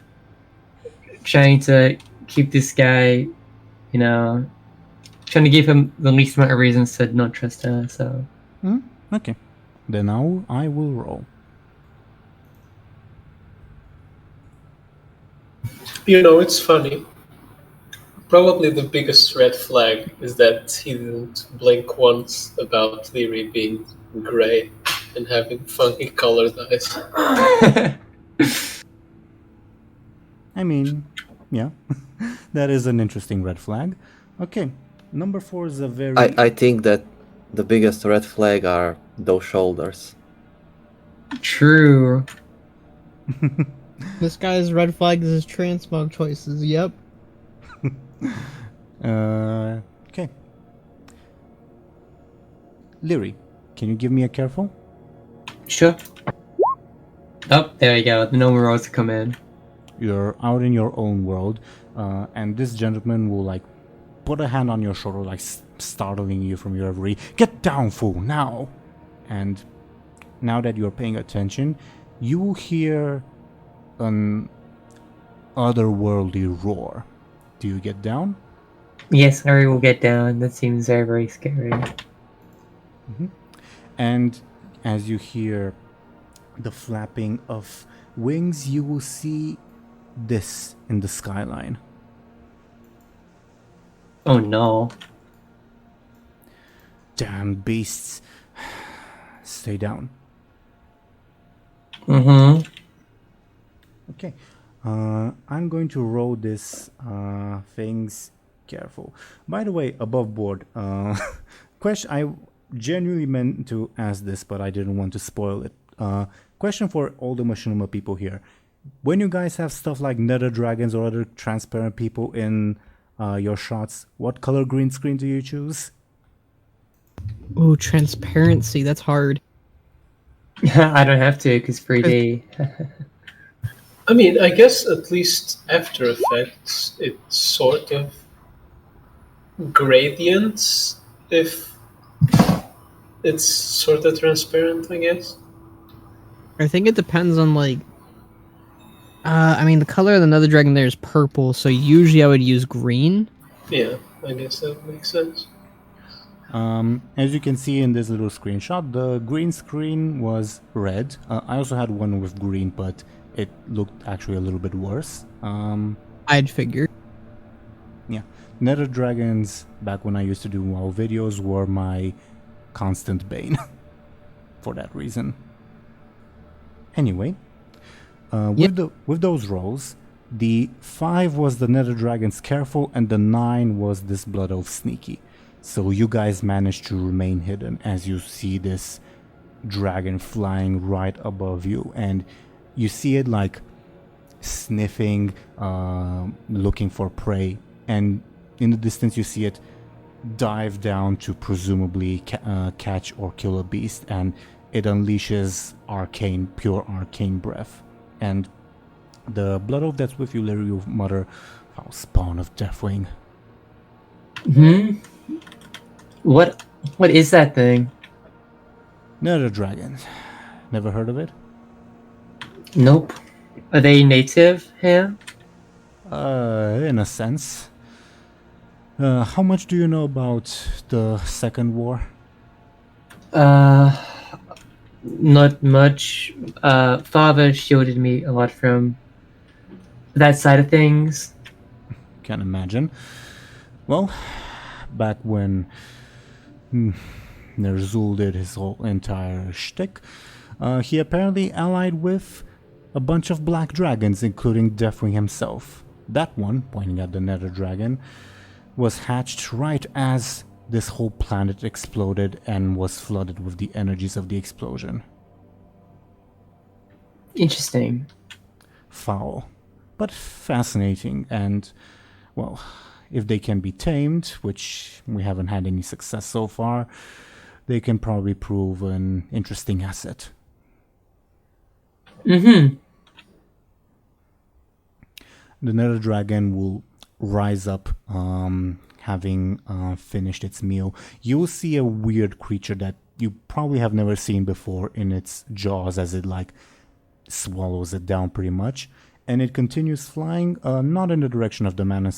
trying to keep this guy, trying to give him the least amount of reasons to not trust her, so... Okay. Then now I will roll. It's funny. Probably the biggest red flag is that he didn't blink once about Lyri being grey and having funky colored eyes. I mean, yeah. That is an interesting red flag. Okay. Number 4 is a very... I think that the biggest red flag are those shoulders. True. This guy's red flag is his transmog choices. Yep. Okay. Lyri, can you give me a careful? Sure. Oh, there you go. The normal rolls come in. You're out in your own world, and this gentleman will put a hand on your shoulder, startling you from your reverie. Get down, fool, now! And now that you're paying attention, you will hear an otherworldly roar. Do you get down? Yes, Lyri will get down. That seems very, very scary. And as you hear the flapping of wings, you will see this in the skyline. Oh no. Damn beasts. Stay down. Okay. I'm going to roll this things careful. By the way, above board, question, I genuinely meant to ask this, but I didn't want to spoil it. Question for all the Machinima people here. When you guys have stuff like nether dragons or other transparent people in your shots, what color green screen do you choose? Ooh, transparency. That's hard. I don't have to, because 3D. I mean, I guess at least After Effects, it's sort of gradients if it's sort of transparent, I guess. I think it depends on the color of the nether dragon there is purple, so usually I would use green. Yeah, I guess that makes sense. As you can see in this little screenshot, the green screen was red. I also had one with green, but it looked actually a little bit worse. I'd figure. Yeah, nether dragons, back when I used to do WoW videos, were my constant bane for that reason. Anyway, with those rolls, the 5 was the nether dragon's careful, and the 9 was this blood oath sneaky. So you guys managed to remain hidden as you see this dragon flying right above you, and you see it like sniffing, looking for prey, and in the distance you see it dive down to presumably catch or kill a beast, and it unleashes pure arcane breath. And the blood oath that's with you, Lyri, you mutter, "Foul spawn of Deathwing." What is that thing? Nether dragons. Never heard of it? Nope. Are they native here? In a sense. How much do you know about the Second War? Not much. Father shielded me a lot from that side of things. Can't imagine. Well, back when Ner'zhul did his whole entire shtick, he apparently allied with a bunch of black dragons, including Deathwing himself. That one, pointing at the Nether Dragon, was hatched right as this whole planet exploded and was flooded with the energies of the explosion. Interesting. Foul, but fascinating, and, well, if they can be tamed, which we haven't had any success so far, they can probably prove an interesting asset. Mm-hmm. The Nether Dragon will rise up, having finished its meal. You will see a weird creature that you probably have never seen before in its jaws as it like swallows it down pretty much, and it continues flying, not in the direction of the mana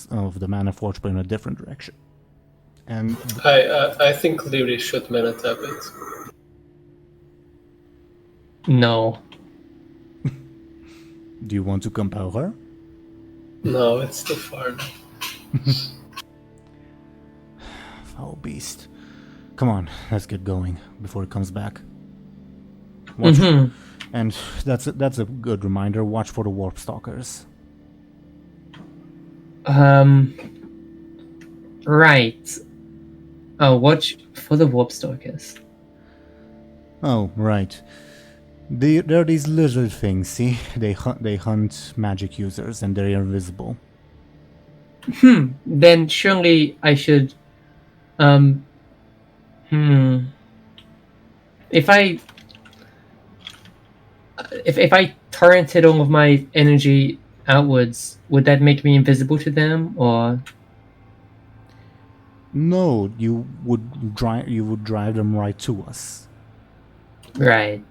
forge, but in a different direction. And I think Lyri should mana tap it. No. do you want to compel her? No, it's too far now. Foul beast. Come on, let's get going before it comes back. Watch, and that's a good reminder. Watch for the warp stalkers. Right. Oh, watch for the warp stalkers. Oh, right. There are these lizard things. See, they hunt magic users, and they're invisible. Then surely I should. If I torrented all of my energy outwards, would that make me invisible to them, or? No, you would drive them right to us. Right.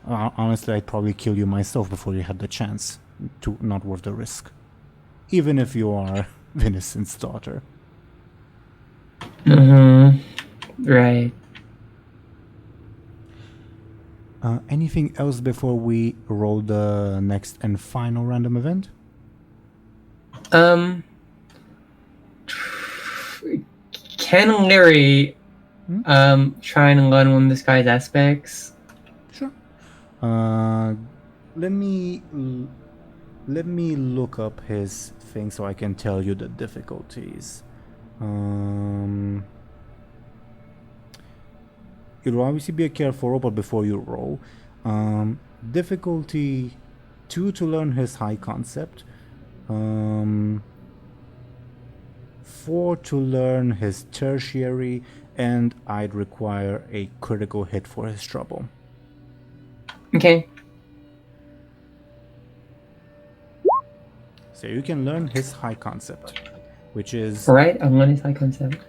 Honestly, I'd probably kill you myself before you had the chance. Not worth the risk. Even if you are Vincent's daughter. Right. Anything else before we roll the next and final random event? Can Lyri try and learn one of this guy's aspects? Sure. Let me look up his thing so I can tell you the difficulties. You'll obviously be a careful roll, but before you roll, difficulty 2 to learn his high concept, 4 to learn his tertiary, and I'd require a critical hit for his trouble. Okay. So you can learn his high concept, which is Alright, I'll learn his high concept.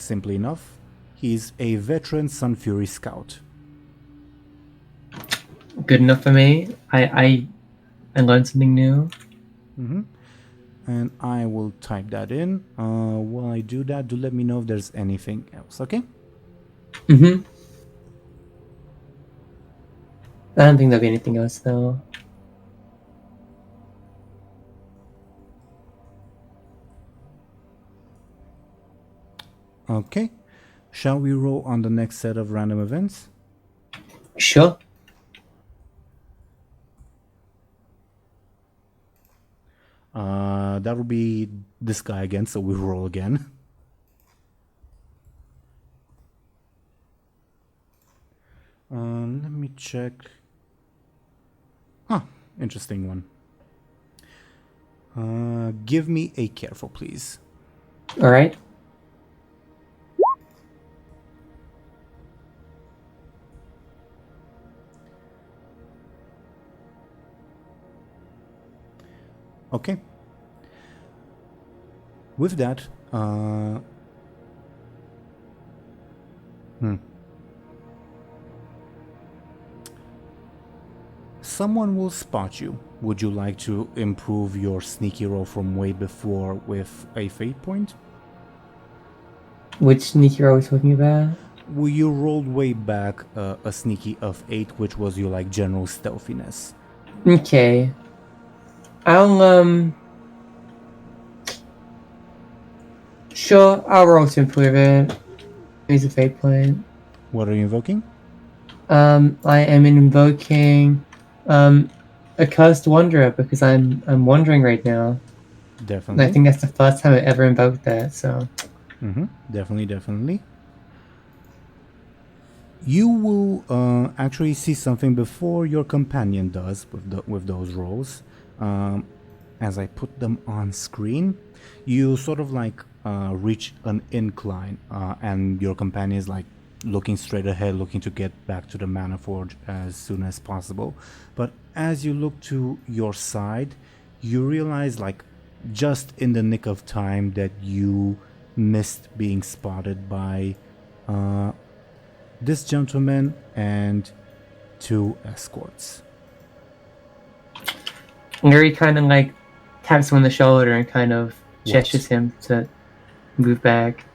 simply enough. He's a veteran Sun Fury scout. Good enough for me. I learned something new. And I will type that in. While I do that, do let me know if there's anything else, okay? I don't think there'll be anything else though. Okay. Shall we roll on the next set of random events? Sure. That will be this guy again, so we roll again. me check. Ah, interesting one. Give me a careful, please. All right. Okay. With that, someone will spot you. Would you like to improve your sneaky roll from way before with a fate point? Which sneaky roll are we talking about? Well, you rolled way back a sneaky of 8, which was your like general stealthiness. Okay. I'll Sure, I'll roll to improve it. Use a fate point. What are you invoking? I am invoking a cursed wanderer because I'm wandering right now. Definitely. And I think that's the first time I ever invoked that, so Definitely. You will actually see something before your companion does with those rolls. As I put them on screen, you sort of like reach an incline, and your companion is like looking straight ahead, looking to get back to the Mana Forge as soon as possible. But as you look to your side, you realize, like, just in the nick of time, that you missed being spotted by this gentleman and 2 escorts. Lyri kind of like taps him on the shoulder and kind of gestures him to move back.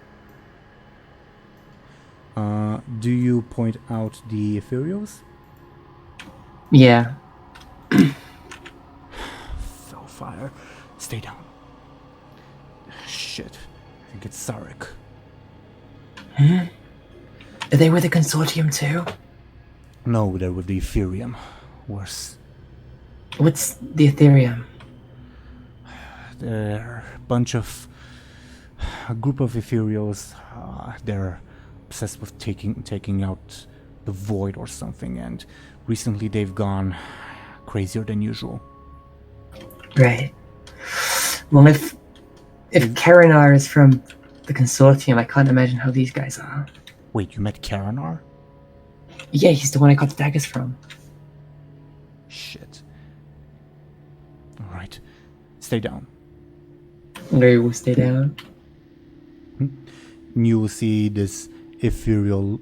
Do you point out the ethereals? Yeah. Fellfire. Stay down. Shit. I think it's Sarek. Are they with the consortium too? No, they're with the Ethereum. Worse. What's the Ethereum? They're a group of ethereals. They're obsessed with taking out the void or something, and recently they've gone crazier than usual. Right. Well, if Teeironor is from the consortium, I can't imagine how these guys are. Wait, you met Teeironor? Yeah, he's the one I got the daggers from. Shit. Alright. Stay down. Lyri will stay down. You will see this ethereal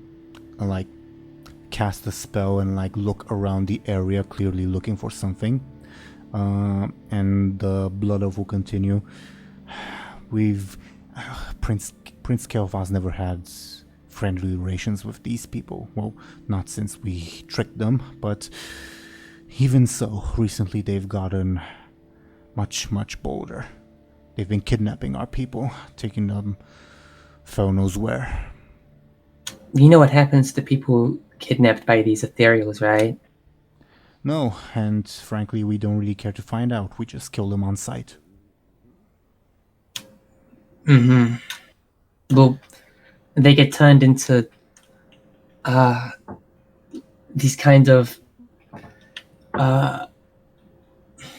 like cast a spell and like look around the area, clearly looking for something. And the blood oath will continue. We've Prince Kel'Thas never had friendly relations with these people. Well, not since we tricked them, but even so, recently they've gotten much bolder. They've been kidnapping our people, taking them phone knows where. You know what happens to people kidnapped by these ethereals, right? No, and frankly, we don't really care to find out. We just kill them on sight. Mm-hmm. Well, they get turned into these kind of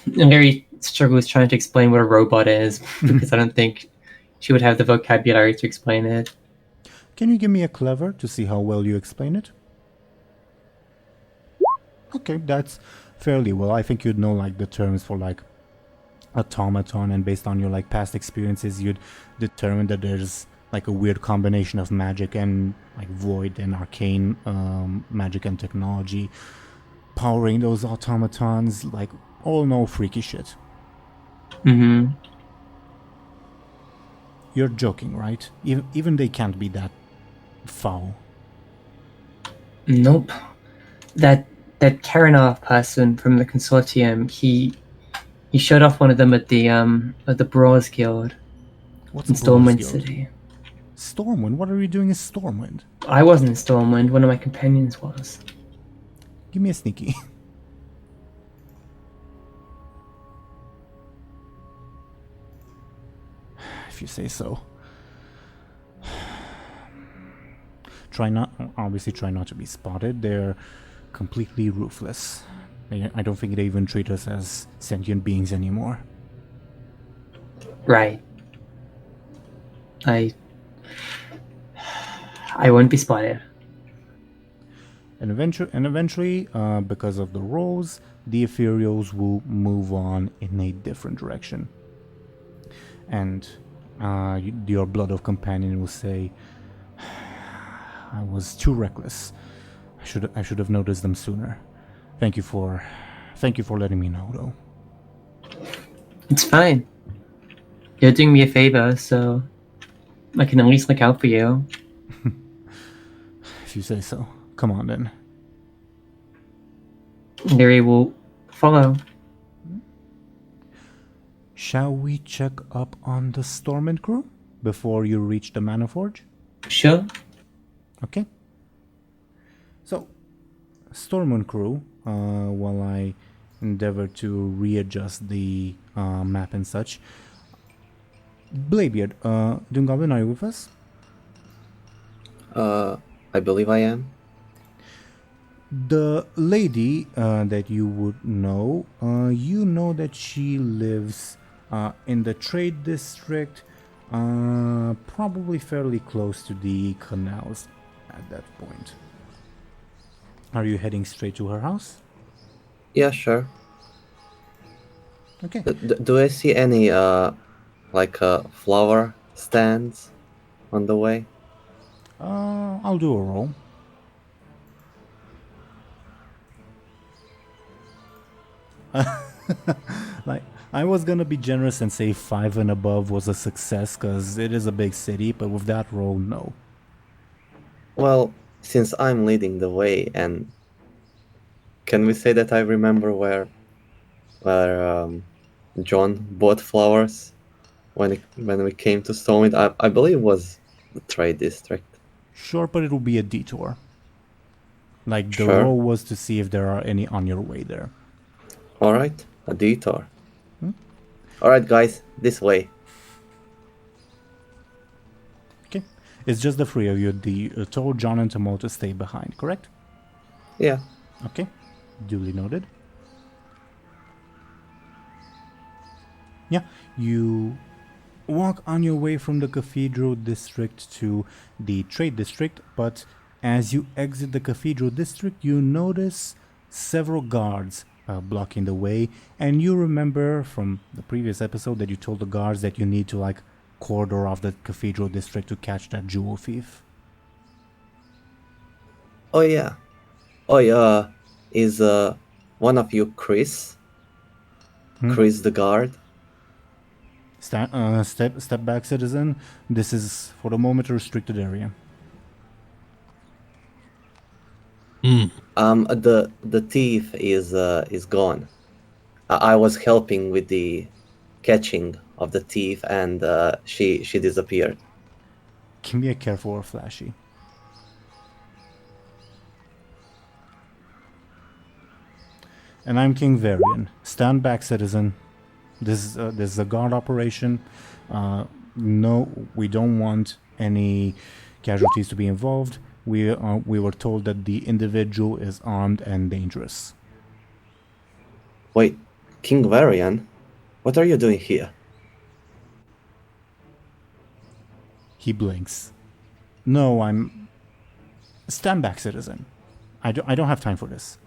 Lyri struggles trying to explain what a robot is because I don't think she would have the vocabulary to explain it. Can you give me a clever to see how well you explain it? Okay, that's fairly well. I think you'd know like the terms for like automaton, and based on your like past experiences, you'd determine that there's like a weird combination of magic and like void and arcane magic and technology powering those automatons. Like all no freaky shit. Mm-hmm. You're joking, right? Even they can't be that foul. Nope. That Teeironor person from the consortium, he showed off one of them at the Brawls Guild What's in a Brawls Stormwind Guild? City. Stormwind? What are you doing in Stormwind? I wasn't in Stormwind, one of my companions was. Give me a sneaky. If you say so. Obviously try not to be spotted. They're completely ruthless. I don't think they even treat us as sentient beings anymore. Right. I won't be spotted. And eventually, because of the rolls, the Ethereals will move on in a different direction. And your Blood of Companion will say, I was too reckless. I should have noticed them sooner. Thank you for letting me know, though. It's fine. You're doing me a favor, so I can at least look out for you. If you say so. Come on, then. Lyri will follow. Shall we check up on the Stormwind crew before you reach the Mana Forge? Sure. Okay. So, Stormwind crew, while I endeavor to readjust the map and such. Bladebeard, DoomGoblin, are you with us? I believe I am. The lady that you would know, you know that she lives in the trade district, probably fairly close to the canals at that point. Are you heading straight to her house? Yeah, sure. Okay. Do I see any flower stands on the way? I'll do a roll. Like, I was gonna be generous and say 5 and above was a success because it is a big city, but with that roll, no. Well, since I'm leading the way, and can we say that I remember where John bought flowers when we came to Stormwind? I believe it was the trade district. Sure, but it will be a detour. Like, the Sure. roll was to see if there are any on your way there. All right, a detour. All right, guys, this way. Okay. It's just the three of you. Told John and Tomo to stay behind, correct? Yeah. Okay. Duly noted. Yeah, you walk on your way from the Cathedral District to the Trade District, but as you exit the Cathedral District, you notice several guards blocking the way, and you remember from the previous episode that you told the guards that you need to corridor off the Cathedral District to catch that jewel thief. Oh yeah. Oh yeah. Is one of you Chris? Chris the guard? Step back, citizen. This is for the moment a restricted area. The thief is gone. I was helping with the catching of the thief, and she disappeared. Give me a careful or flashy. And I'm King Varian. Stand back, citizen. This is a guard operation. No, we don't want any casualties to be involved. We were told that the individual is armed and dangerous. Wait, King Varian? What are you doing here? He blinks. No, I'm... Stand back, citizen. I don't have time for this.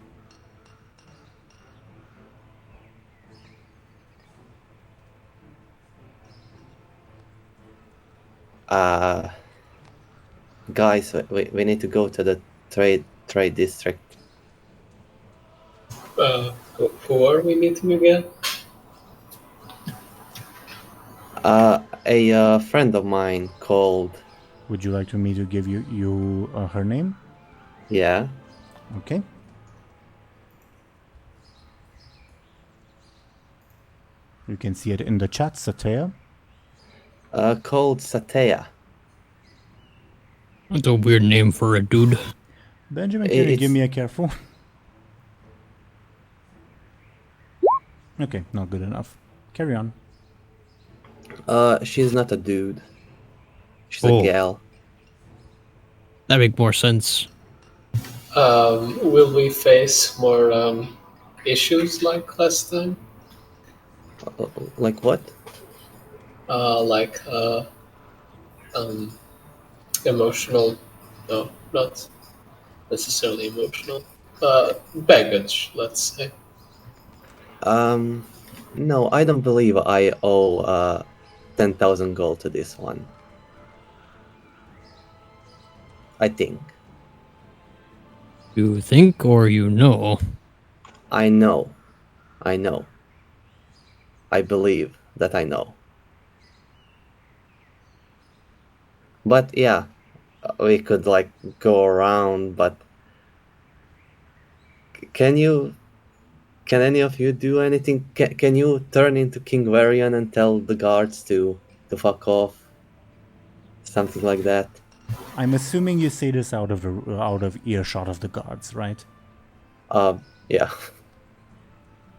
Guys, we need to go to the trade district. Who are we meeting again? A friend of mine called. Would you like me to give you her name? Yeah. Okay. You can see it in the chat, Satea. Called Satea. That's a weird name for a dude. Benjamin, can you give me a careful? Okay, not good enough. Carry on. She's not a dude. She's a gal. That makes more sense. Will we face more issues like last time? Like what? Like emotional? No, not necessarily emotional. Baggage, let's say. No, I don't believe I owe 10,000 gold to this one. I think. You think or you know? I know. I know. I believe that I know. But yeah, we could like go around, but can any of you do anything? Can you turn into King Varian and tell the guards to fuck off? Something like that. I'm assuming you say this out of earshot of the guards, right? Yeah.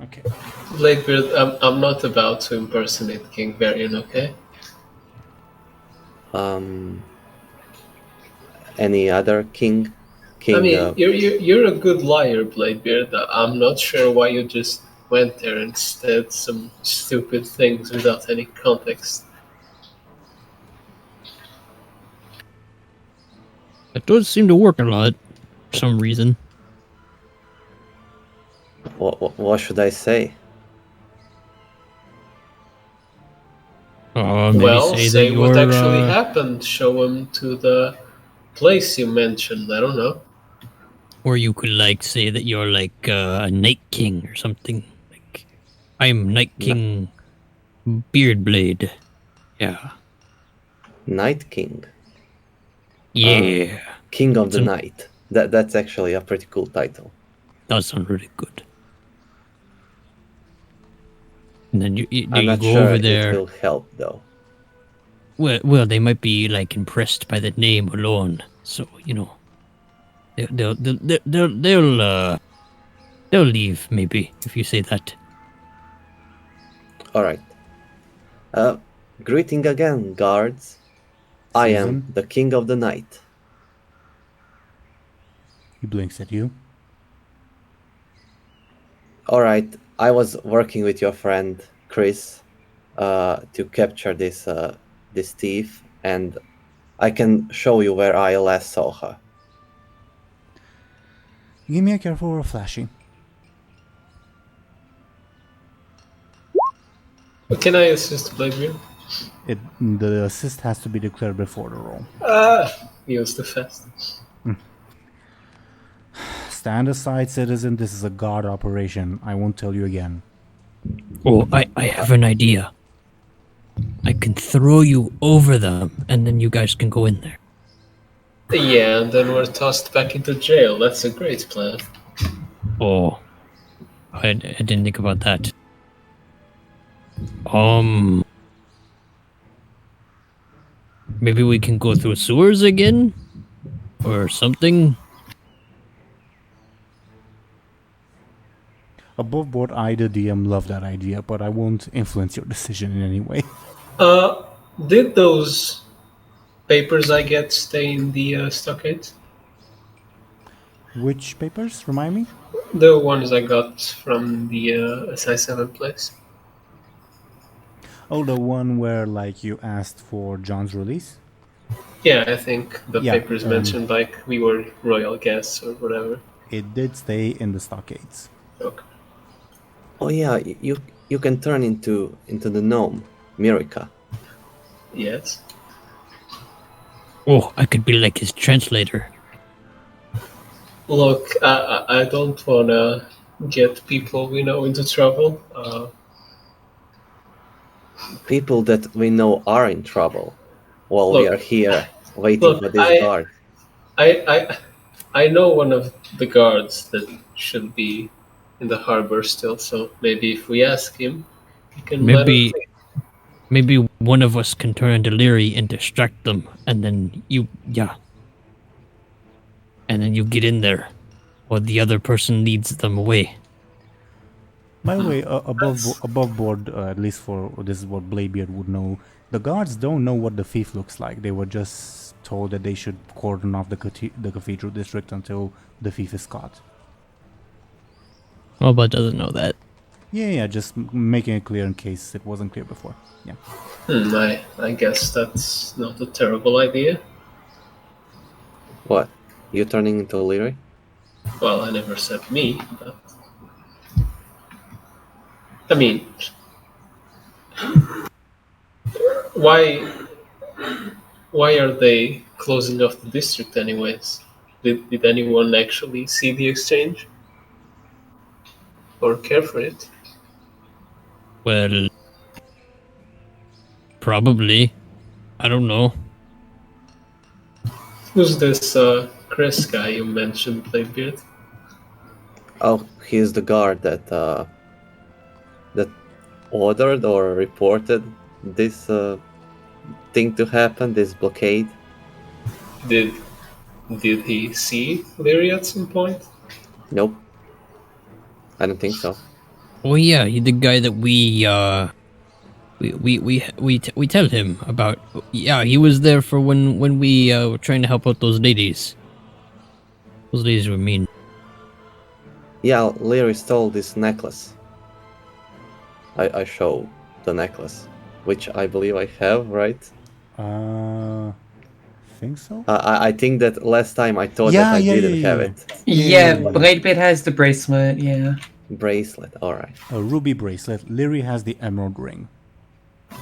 Okay. Bladebeard, I'm not about to impersonate King Varian, okay? Any other king? I mean, you're a good liar, Bladebeard. I'm not sure why you just went there and said some stupid things without any context. It does seem to work a lot, for some reason. What should I say? Maybe Well, say that what you're, actually happened. Show him to the place you mentioned. I don't know. Or you could like say that you're like a Night King or something. Like, I'm Night King Beardblade. Yeah. Night King. Yeah. King of the Night. That's actually a pretty cool title. That sounds really good. And then you I'm not go sure over it there. will help though. Well, they might be like impressed by the name alone. So they'll leave maybe if you say that. All right. Greeting again, guards. I am Susan? the King of the Night. He blinks at you. All right. I was working with your friend Chris to capture this thief, and I can show you where I last saw her. Give me a careful roll, Flashy. Can I assist Bladebeard? The assist has to be declared before the roll. He was the fast. Stand aside, citizen. This is a guard operation. I won't tell you again. Oh, I have an idea. I can throw you over them, and then you guys can go in there. Yeah, and then we're tossed back into jail. That's a great plan. Oh, I didn't think about that. Maybe we can go through sewers again? Or something? Above board, I, the DM, love that idea, but I won't influence your decision in any way. Did those papers I get stay in the stockade? Which papers? Remind me? The ones I got from the SI7 place. Oh, the one where, like, you asked for John's release? Yeah, I think the Yeah, papers mentioned like we were royal guests or whatever. It did stay in the stockades. Okay. Oh yeah, you can turn into the gnome, Mirica. Yes. Oh, I could be like his translator. Look, I don't wanna get people we know into trouble. People that we know are in trouble while we Look, are here waiting for this guard. I know one of the guards that should be in the harbor still, so maybe if we ask him, he can let us in. Maybe one of us can turn into Lyri and distract them, and then and then you get in there, or the other person leads them away. By the way, above board, at least for this is what Bladebeard would know, the guards don't know what the thief looks like. They were just told that they should cordon off the cathedral district until the thief is caught. Oh, but doesn't know that. Yeah, just making it clear in case it wasn't clear before. Yeah. I guess that's not a terrible idea. What? You turning into Lyri? Well, I never said me, but... I mean... Why are they closing off the district anyways? Did anyone actually see the exchange? Or care for it? Well, probably. I don't know. Who's this Chris guy you mentioned, Bladebeard? Oh, he's the guard that ordered or reported this thing to happen, this blockade. Did he see Lyri at some point? Nope. I don't think so. Oh yeah, he's the guy that we tell him about. Yeah, he was there for when we were trying to help out those ladies. Those ladies were mean. Yeah, Lyri stole this necklace. I show the necklace, which I believe I have, right? Think so? I think that last time I thought that I didn't have it. Yeah, Bladebeard has the bracelet, yeah. Bracelet, alright. A ruby bracelet. Lyri has the emerald ring.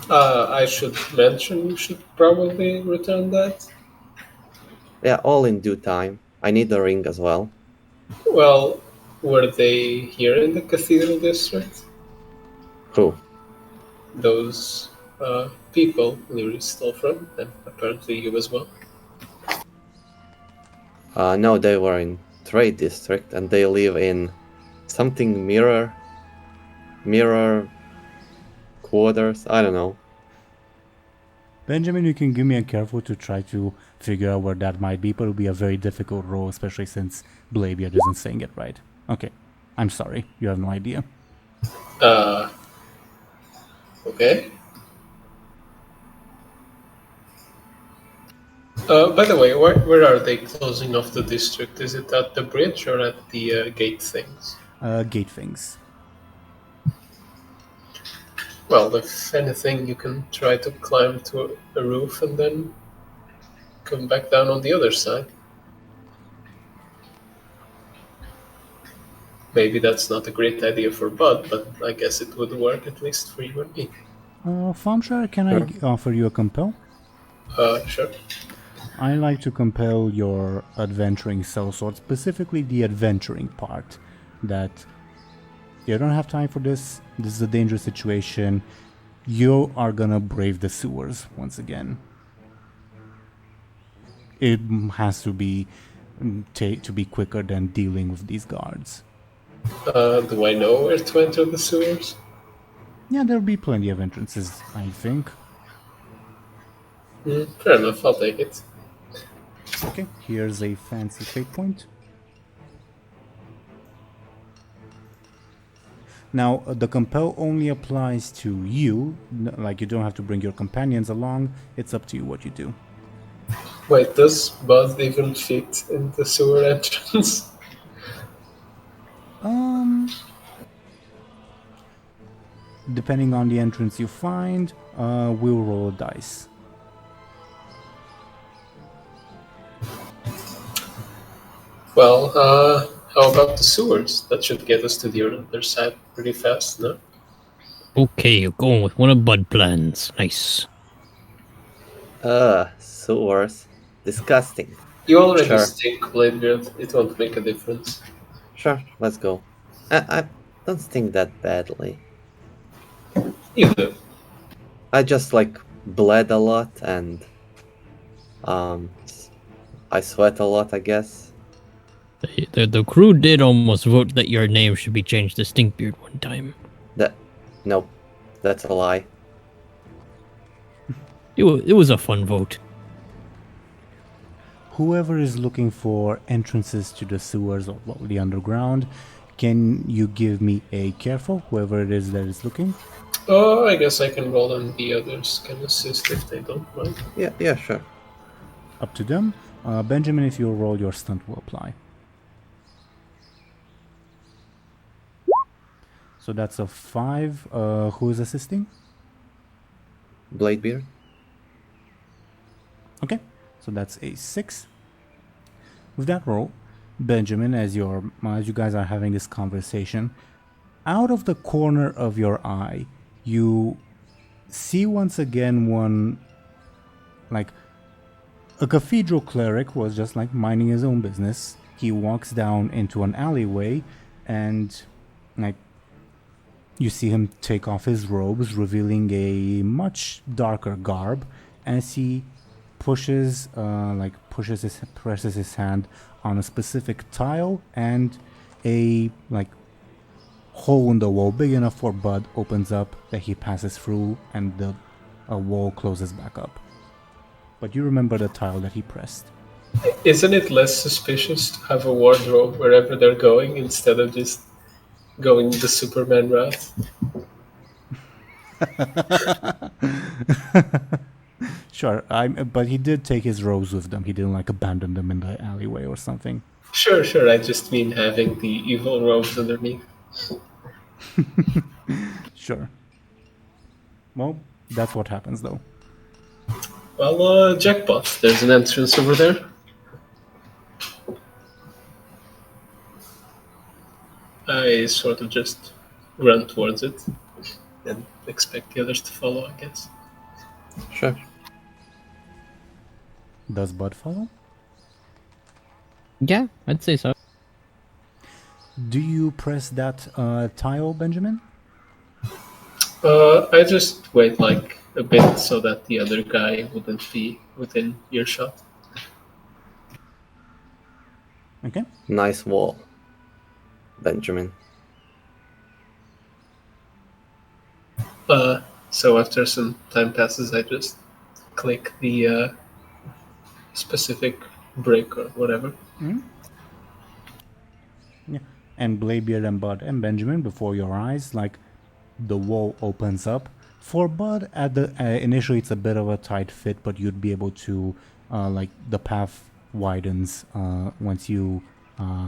I should mention you should probably return that. Yeah, all in due time. I need the ring as well. Well, were they here in the cathedral district? Who? Those people Lyri stole from, and apparently you as well. No, they were in Trade District, and they live in something mirror quarters. I don't know. Benjamin, you can give me a careful to try to figure out where that might be, but it'll be a very difficult role, especially since Bladebeard isn't saying it right. Okay, I'm sorry, you have no idea. Okay. By the way, where are they closing off the district? Is it at the bridge or at the gate things? Gate things. Well, if anything, you can try to climb to a roof and then come back down on the other side. Maybe that's not a great idea for Buhd, but I guess it would work at least for you and me. Thompshire, can I offer you a compel? Sure. I like to compel your adventuring sellsword, specifically the adventuring part. That you don't have time for this. This is a dangerous situation. You are gonna brave the sewers once again. It has to be quicker than dealing with these guards. Do I know where to enter the sewers? Yeah, there'll be plenty of entrances, I think. Fair enough, I'll take it. Okay, here's a fancy fate point. Now, the compel only applies to you, like you don't have to bring your companions along, it's up to you what you do. Wait, does Buhd even fit in the sewer entrance? Depending on the entrance you find, we'll roll a dice. Well, how about the sewers? That should get us to the other side pretty fast, no? Okay, you're going with one of Buhd plans. Nice. Sewers. Disgusting. You already Sure. stink, Bladebeard. It won't make a difference. Sure, let's go. I don't think that badly. You do. I just bled a lot and I sweat a lot, I guess. The crew did almost vote that your name should be changed to Stinkbeard one time. Nope, that's a lie. It was a fun vote. Whoever is looking for entrances to the sewers or the underground, can you give me a careful, whoever it is that is looking? Oh, I guess I can roll and the others can assist if they don't mind. Yeah, sure. up to them. Benjamin, if you roll, your stunt will apply. So that's a 5. Who is assisting? Bladebeard. Okay, so that's a 6. With that roll, Benjamin, as you guys are having this conversation, out of the corner of your eye, you see once again one, like, a cathedral cleric was just like minding his own business. He walks down into an alleyway and, like, you see him take off his robes, revealing a much darker garb, as he presses his hand on a specific tile, and a hole in the wall big enough for Buhd opens up that he passes through, and the wall closes back up. But you remember the tile that he pressed. Isn't it less suspicious to have a wardrobe wherever they're going instead of just going the Superman route? Sure, but he did take his robes with them. He didn't abandon them in the alleyway or something. Sure. I just mean having the evil robes underneath. Sure. Well, that's what happens though. Well, jackpot. There's an entrance over there. I sort of just run towards it and expect the others to follow, I guess. Sure. Does Buhd follow? Yeah, I'd say so. Do you press that tile, Benjamin? I just wait a bit so that the other guy wouldn't be within earshot. Okay. Nice wall, Benjamin. So after some time passes, I just click the specific brick or whatever. Mm-hmm. Yeah. And Bladebeard and Buhd and Benjamin, before your eyes, the wall opens up. For Buhd, initially it's a bit of a tight fit, but you'd be able to, the path widens once you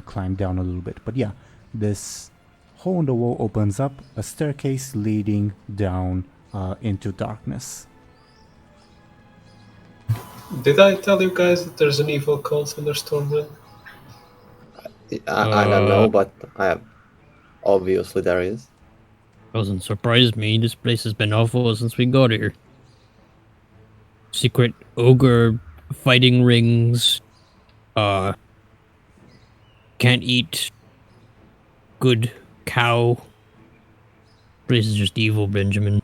climb down a little bit. But yeah, this hole in the wall opens up, a staircase leading down into darkness. Did I tell you guys that there's an evil cult under Stormwind? I don't know, but obviously there is. Doesn't surprise me. This place has been awful since we got here. Secret ogre fighting rings. Can't eat good cow. Place is just evil, Benjamin.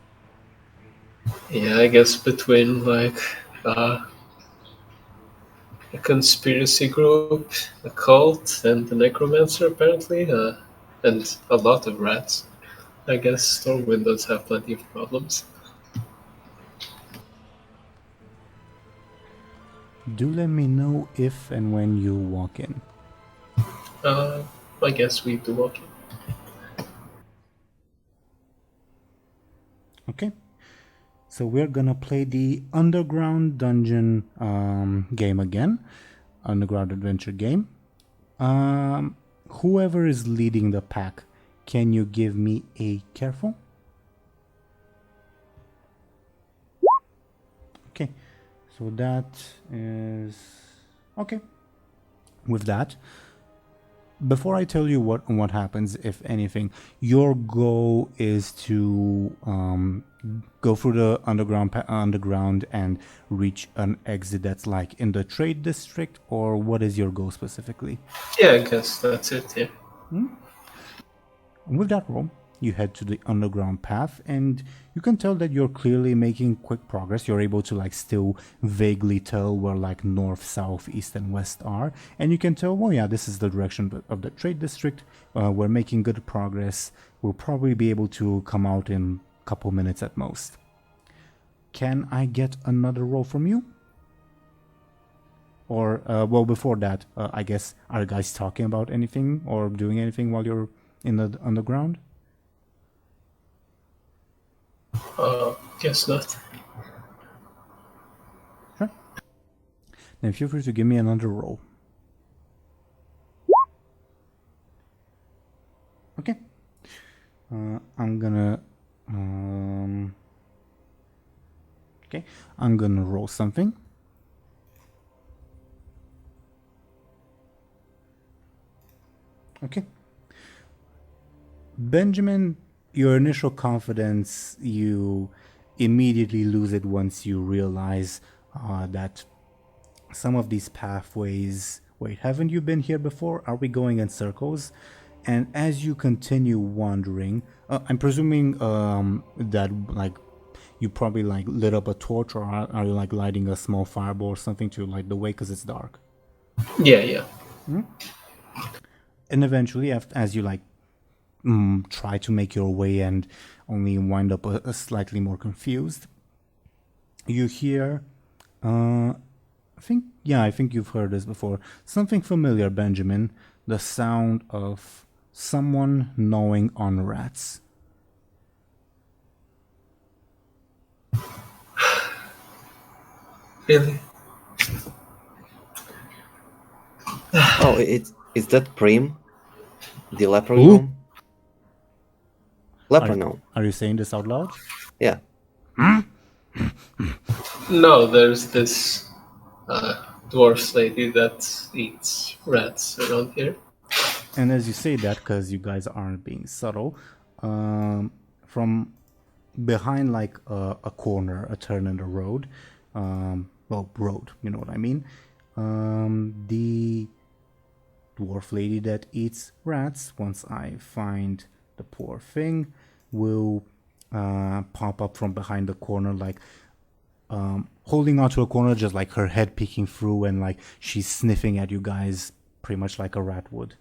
Yeah, I guess between a conspiracy group, a cult, and the necromancer apparently, and a lot of rats. I guess Stormwind does have plenty of problems. Do let me know if and when you walk in. I guess we do walk in. Okay. So we're gonna play the Underground Dungeon game again. Underground Adventure game. Whoever is leading the pack, can you give me a careful? Okay. So that is... Okay. With that, before I tell you what happens, if anything, your goal is to go through the underground and reach an exit that's in the trade district, or what is your goal specifically? Yeah, I guess that's it, yeah. With that roll, you head to the underground path, and you can tell that you're clearly making quick progress. You're able to still vaguely tell where north, south, east, and west are, and you can tell, well, yeah, this is the direction of the trade district. We're making good progress. We'll probably be able to come out in a couple minutes at most. Can I get another roll from you? Or, well, before that, I guess, are you guys talking about anything or doing anything while you're in the underground? Guess not. Sure. then feel free to give me another roll. Okay. I'm gonna roll something. Okay. Benjamin, your initial confidence, you immediately lose it once you realize that some of these pathways... Wait, haven't you been here before? Are we going in circles? And as you continue wandering, I'm presuming that like you probably like lit up a torch, or are you like lighting a small fireball or something to light the way because it's dark? Yeah. And eventually, as you like try to make your way and only wind up a slightly more confused, you hear, I think you've heard this before. Something familiar, Benjamin. The sound of someone gnawing on rats. Really? Oh, is that Prim? The leper gnome? Leper gnome. Are you saying this out loud? Yeah. No, there's this dwarf lady that eats rats around here. And as you say that, because you guys aren't being subtle, from behind like a corner, a turn in the road, road, you know what I mean, the dwarf lady that eats rats, once I find the poor thing, will pop up from behind the corner, like holding onto a corner, just like her head peeking through, and like she's sniffing at you guys pretty much like a rat would.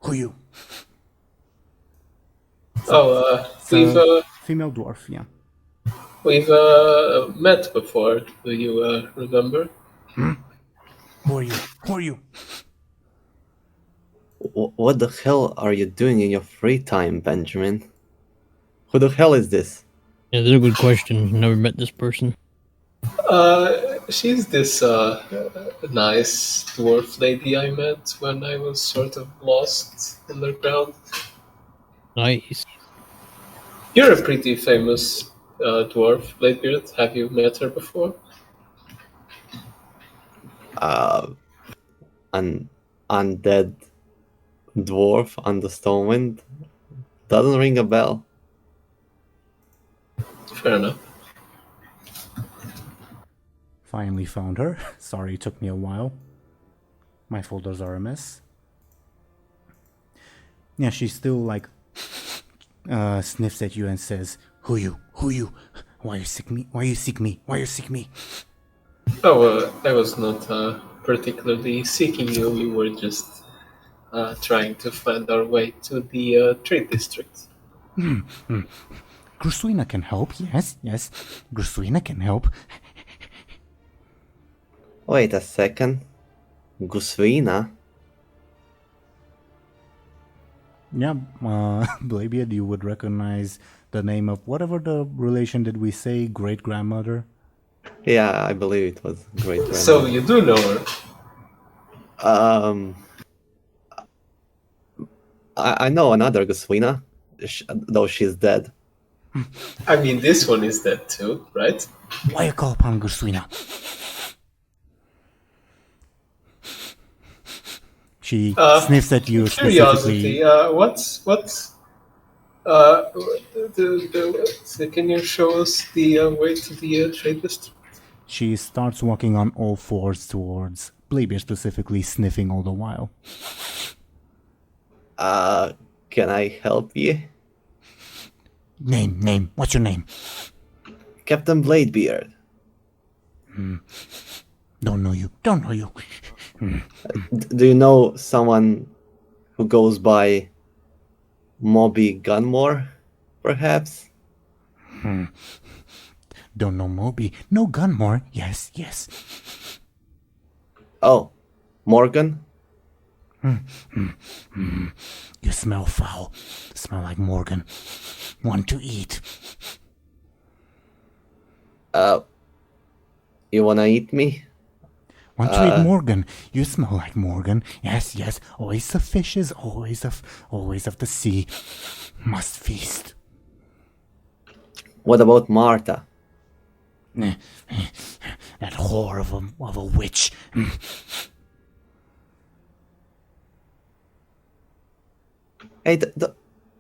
Who you? We've female dwarf, yeah. We've met before. Do you remember? Who are you? What the hell are you doing in your free time, Benjamin? Who the hell is this? Yeah, that's a good question. Never met this person. She's this nice dwarf lady I met when I was sort of lost underground. Nice. You're a pretty famous dwarf, Bladebeard. Have you met her before? An undead dwarf on the Stormwind? Doesn't ring a bell. Fair enough. Finally found her. Sorry, it took me a while. My folders are a mess. Yeah, she still like sniffs at you and says, Who you? Why you seek me? Oh, I was not particularly seeking you. We were just trying to find our way to the trade district. Grusuina can help, yes. Grusuina can help. Wait a second. Gusvina? Yeah, Bladebeard, you would recognize the name of whatever the relation did we say, great-grandmother? Yeah, I believe it was great. So you do know her? I know another Gusvina, though she's dead. I mean, this one is dead too, right? Why you call upon Grusuina? She sniffs at you Curiosity. specifically. Can you show us the way to the trade district? She starts walking on all fours towards Bladebeard, specifically sniffing all the while. Can I help you? Name. What's your name? Captain Bladebeard. Don't know you. Do you know someone who goes by Moby Gunmore, perhaps? Don't know Moby. No Gunmore. Yes. Oh, Morgan? You smell foul. Smell like Morgan. Want to eat. You wanna eat me? Want to eat Morgan? You smell like Morgan. Yes, yes. Always the fishes, always of the sea. Must feast. What about Martha? That whore of a witch. Hey,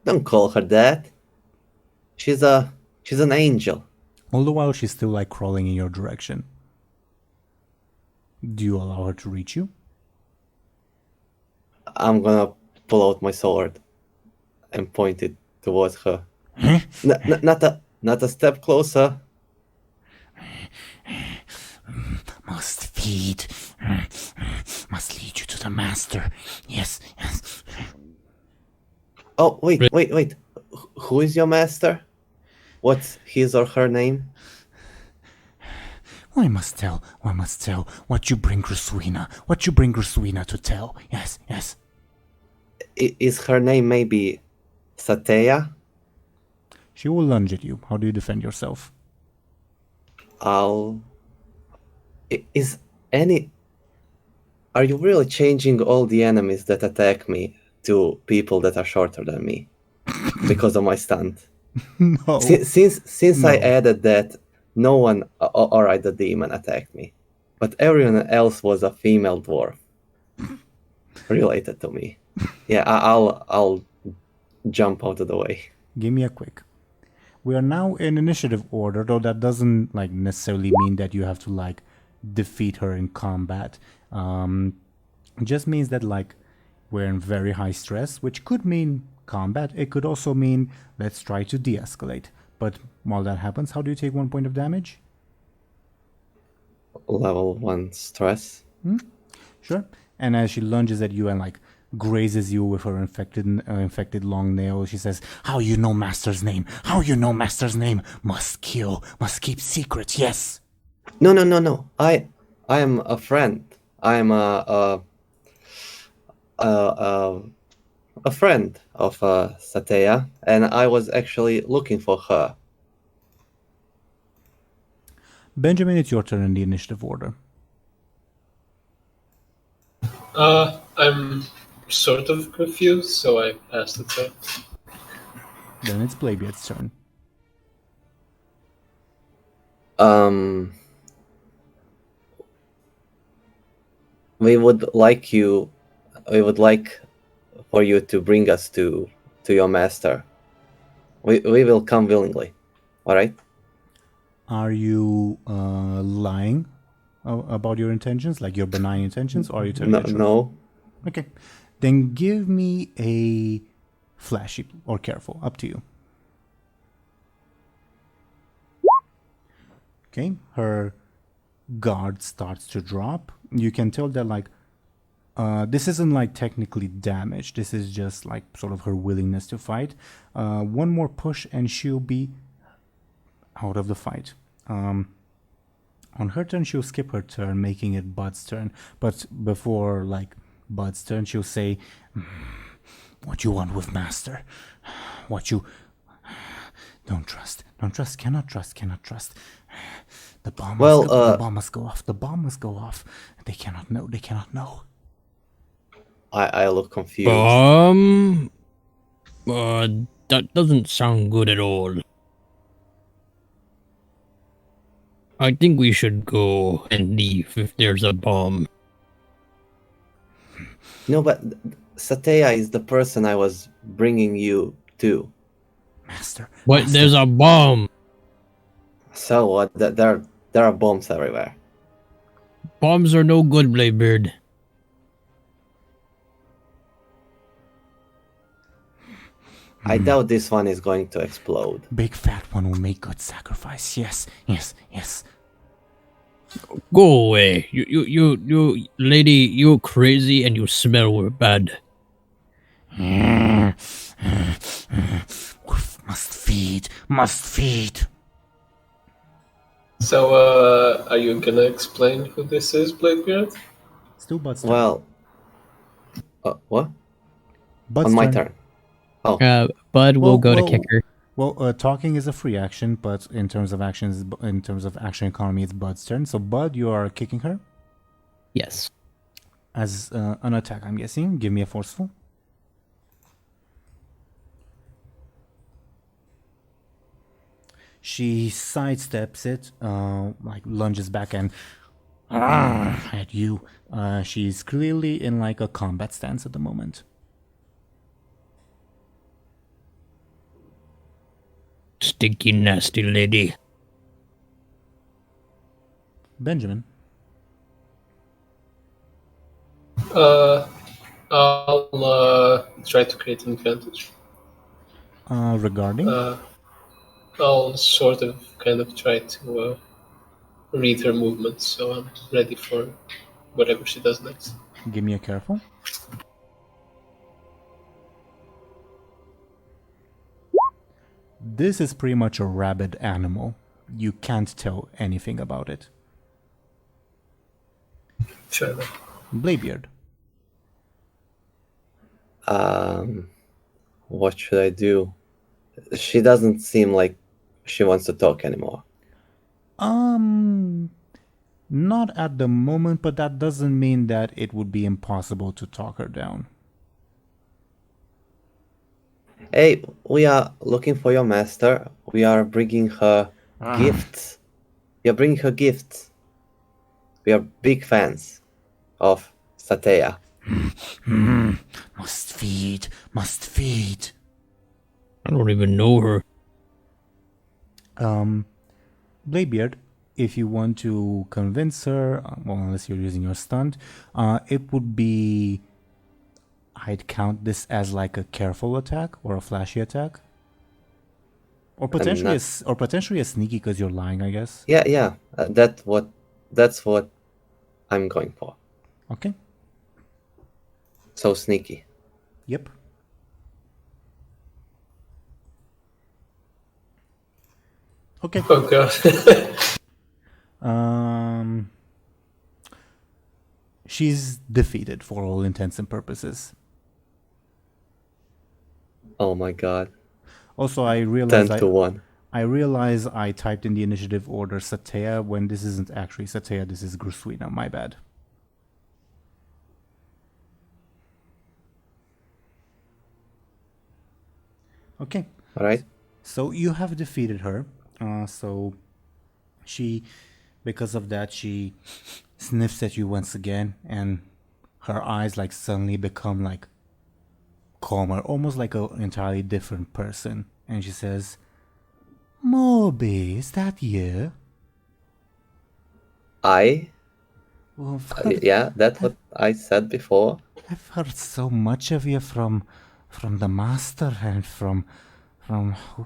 don't call her that. She's an angel. All the while she's still like crawling in your direction. Do you allow her to reach you? I'm gonna pull out my sword and point it towards her. Huh? Not a step closer. Must feed. Must lead you to the master. Yes, yes. Oh, wait. Who is your master? What's his or her name? I must tell. What you bring Gruswina to tell. Yes, yes. Is her name maybe Sateya? She will lunge at you. How do you defend yourself? Are you really changing all the enemies that attack me to people that are shorter than me because of my stunt? No. Since No. I added that, no one, alright, the demon attacked me, but everyone else was a female dwarf related to me. Yeah, I'll jump out of the way. Give me a quick. We are now in initiative order, though that doesn't like necessarily mean that you have to like defeat her in combat. It just means that like we're in very high stress, which could mean combat. It could also mean let's try to de-escalate. But while that happens, how do you take 1 point of damage? Level 1 stress. Sure. And as she lunges at you and like grazes you with her infected long nail, she says, "How you know Master's name? How you know Master's name? Must kill, must keep secret. Yes." No. I am a friend. I am a friend of Sateya, and I was actually looking for her. Benjamin, it's your turn in the initiative order. I'm sort of confused, so I passed the turn. Then it's Bladebeard's turn. We would like for you to bring us to your master. We will come willingly. All right. Are you lying about your intentions, like your benign intentions, or are you telling the truth? No. Okay. Then give me a flashy or careful, up to you. Okay, her guard starts to drop. You can tell that like this isn't like technically damage. This is just like sort of her willingness to fight. One more push and she'll be out of the fight. On her turn, she'll skip her turn, making it Buhd's turn. But before like Buhd's turn, she'll say, "What you want with Master? What you don't trust, cannot trust. The bomb must go off. The bomb must go off. They cannot know. I look confused. That doesn't sound good at all. I think we should go and leave if there's a bomb. No, but Sateya is the person I was bringing you to. Master. But there's a bomb. So what? There are bombs everywhere. Bombs are no good, Bladebeard. I doubt this one is going to explode. Big fat one will make good sacrifice. Yes. Go away. You lady, you're crazy and you smell bad. Must feed. So, are you gonna explain who this is, Bladebeard? Still Buhd's turn. Well, what? Buhd's On my turn. Oh, Buhd will go to kick her. Well, talking is a free action, but in terms of action economy, it's Bud's turn. So, Bud, you are kicking her Yes. as an attack, I'm guessing. Give me a forceful. She sidesteps it, like lunges back and at you. She's clearly in like a combat stance at the moment. Stinky, nasty lady. Benjamin. I'll try to create an advantage. Regarding? I'll sort of kind of try to read her movements, so I'm ready for whatever she does next. Give me a careful. This is pretty much a rabid animal. You can't tell anything about it. Sure. Bladebeard. What should I do? She doesn't seem like she wants to talk anymore. Not at the moment, but that doesn't mean that it would be impossible to talk her down. Hey, we are looking for your master. We are bringing her gifts. We are bringing her gifts. We are big fans of Satea. Must feed, must feed. I don't even know her. Bladebeard, if you want to convince her, well, unless you're using your stunt, it would be... I'd count this as like a careful attack or a flashy attack. Or potentially a sneaky because you're lying, I guess. Yeah. That's what I'm going for. Okay. So sneaky. Yep. Okay. Oh god. She's defeated for all intents and purposes. Oh my god. Also, I 10 realized to 1. I realize I typed in the initiative order Satea when this isn't actually Satea, this is Gruswina, my bad. Okay. Alright. So you have defeated her. So she, because of that, she sniffs at you once again, and her eyes like suddenly become like calmer, almost like an entirely different person. And she says, "Moby, is that you?" Well, Yeah, that's what I said before. I've heard so much of you from the master and from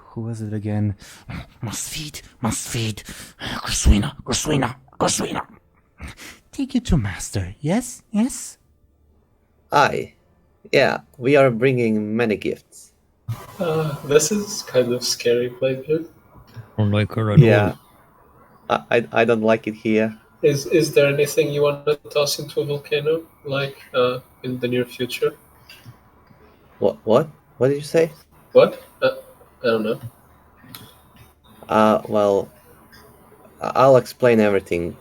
who was it again? Must feed. Gruswina. Take you to master. Yes. Yeah, we are bringing many gifts. This is kind of scary, Bladebeard. I don't like her at Yeah. all. I don't like it here. Is there anything you want to toss into a volcano, like in the near future? What? What did you say? What? I don't know. Well, I'll explain everything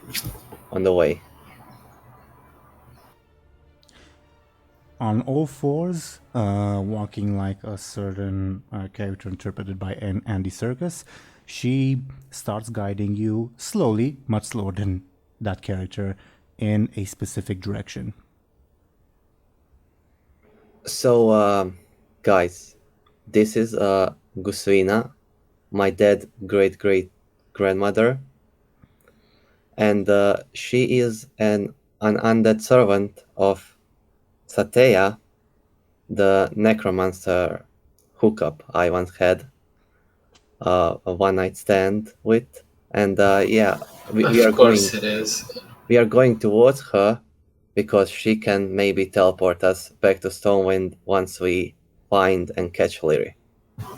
on the way. On all fours, walking like a certain character interpreted by Andy Serkis, she starts guiding you slowly, much slower than that character, in a specific direction. So, guys, this is Guswina, my dead great-great-grandmother, and she is an undead servant of Satea, the necromancer hookup I once had a one-night stand with, and we are going towards her because she can maybe teleport us back to Stormwind once we find and catch Lyri.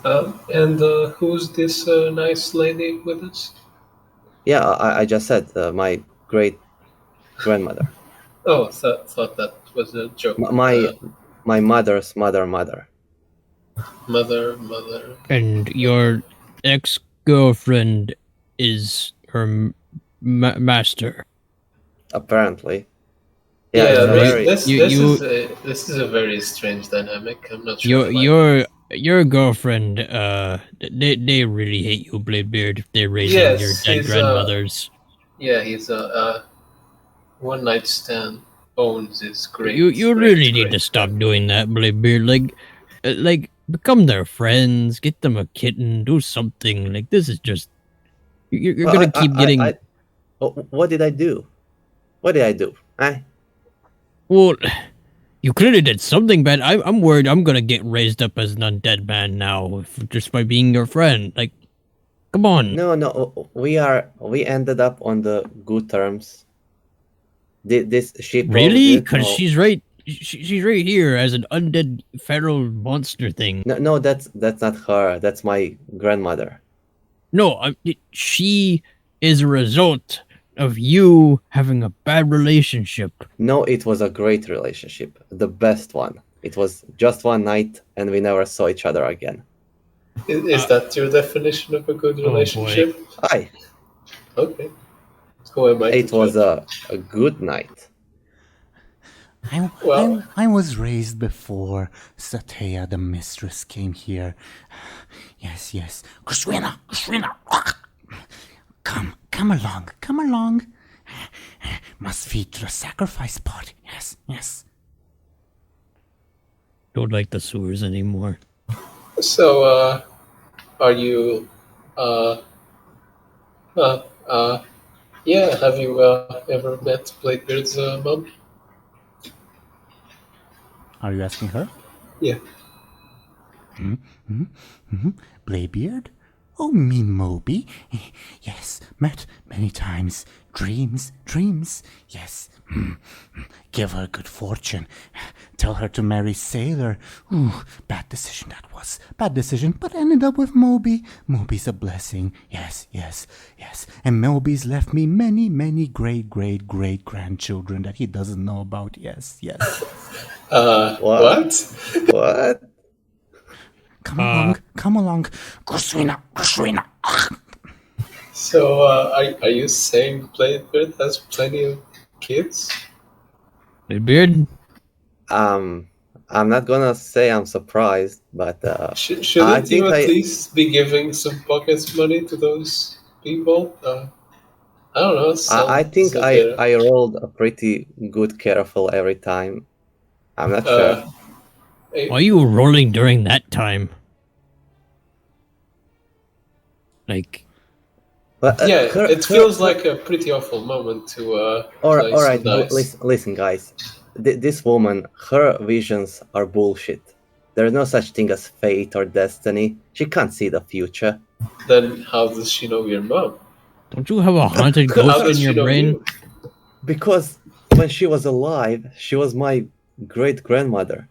And who's this nice lady with us? Yeah, I just said my great grandmother. Oh, thought that was a joke. My mother's mother. Mother. And your ex-girlfriend is her master. Apparently. Yeah, Yeah, it's a right. very. this is a very strange dynamic. I'm not sure. Your girlfriend, they really hate you, Bladebeard. They're raising Yes, your dead he's, grandmothers. Yeah, he's a one night stand. Owns his great. You really need to stop doing that, Bladebeard. Like become their friends, get them a kitten, do something. Like this is just you're Well, gonna keep getting. What did I do? What did I do? Well, you clearly did something bad. I'm worried I'm gonna get raised up as an undead man now just by being your friend. Like, come on. No. We ended up on the good terms. This she Really? Because she's right. She's right here as an undead feral monster thing. No, that's not her. That's my grandmother. No, she is a result of you having a bad relationship. No, it was a great relationship. The best one. It was just one night and we never saw each other again. Is that your definition of a good relationship? Aye. Okay. Who am I? It was a good night. I was raised before Satea the mistress came here. Yes. Kushrina. Come along. Must feed to the sacrifice pot. Yes. Don't like the sewers anymore. So, are you, yeah, have you, ever met Bladebeard's, mom? Are you asking her? Yeah. Bladebeard? Oh, me Moby. Yes, met many times. Dreams. Yes. Give her good fortune. Tell her to marry Sailor. Ooh, bad decision that was. Bad decision, but ended up with Moby. Moby's a blessing. Yes. And Moby's left me many great grandchildren that he doesn't know about. Yes. What? Come along. Kushrina. So, are you saying Bladebeard has plenty of kids? Bladebeard? I'm not gonna say I'm surprised, but Shouldn't you at least be giving some pocket money to those people? I don't know. I think I rolled a pretty good careful every time. I'm not sure. Why are you rolling during that time? Like... it feels like a pretty awful moment to... Alright, listen guys. This woman, her visions are bullshit. There's no such thing as fate or destiny. She can't see the future. Then how does she know your mom? Don't you have a haunted ghost in your brain? Because when she was alive, she was my great-grandmother.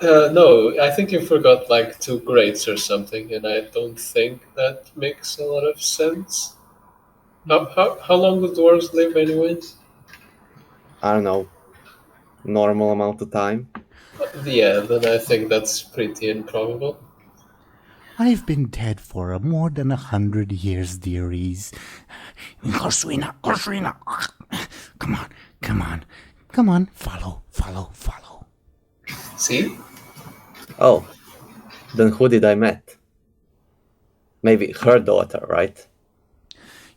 No, I think you forgot like 2 greats or something, and I don't think that makes a lot of sense. How long do dwarves live anyways? I don't know. Normal amount of time. Yeah, then I think that's pretty improbable. I've been dead for more than 100 years, dearies. Kushrina. Come on. Follow. See? Oh, then who did I met? Maybe her daughter, right?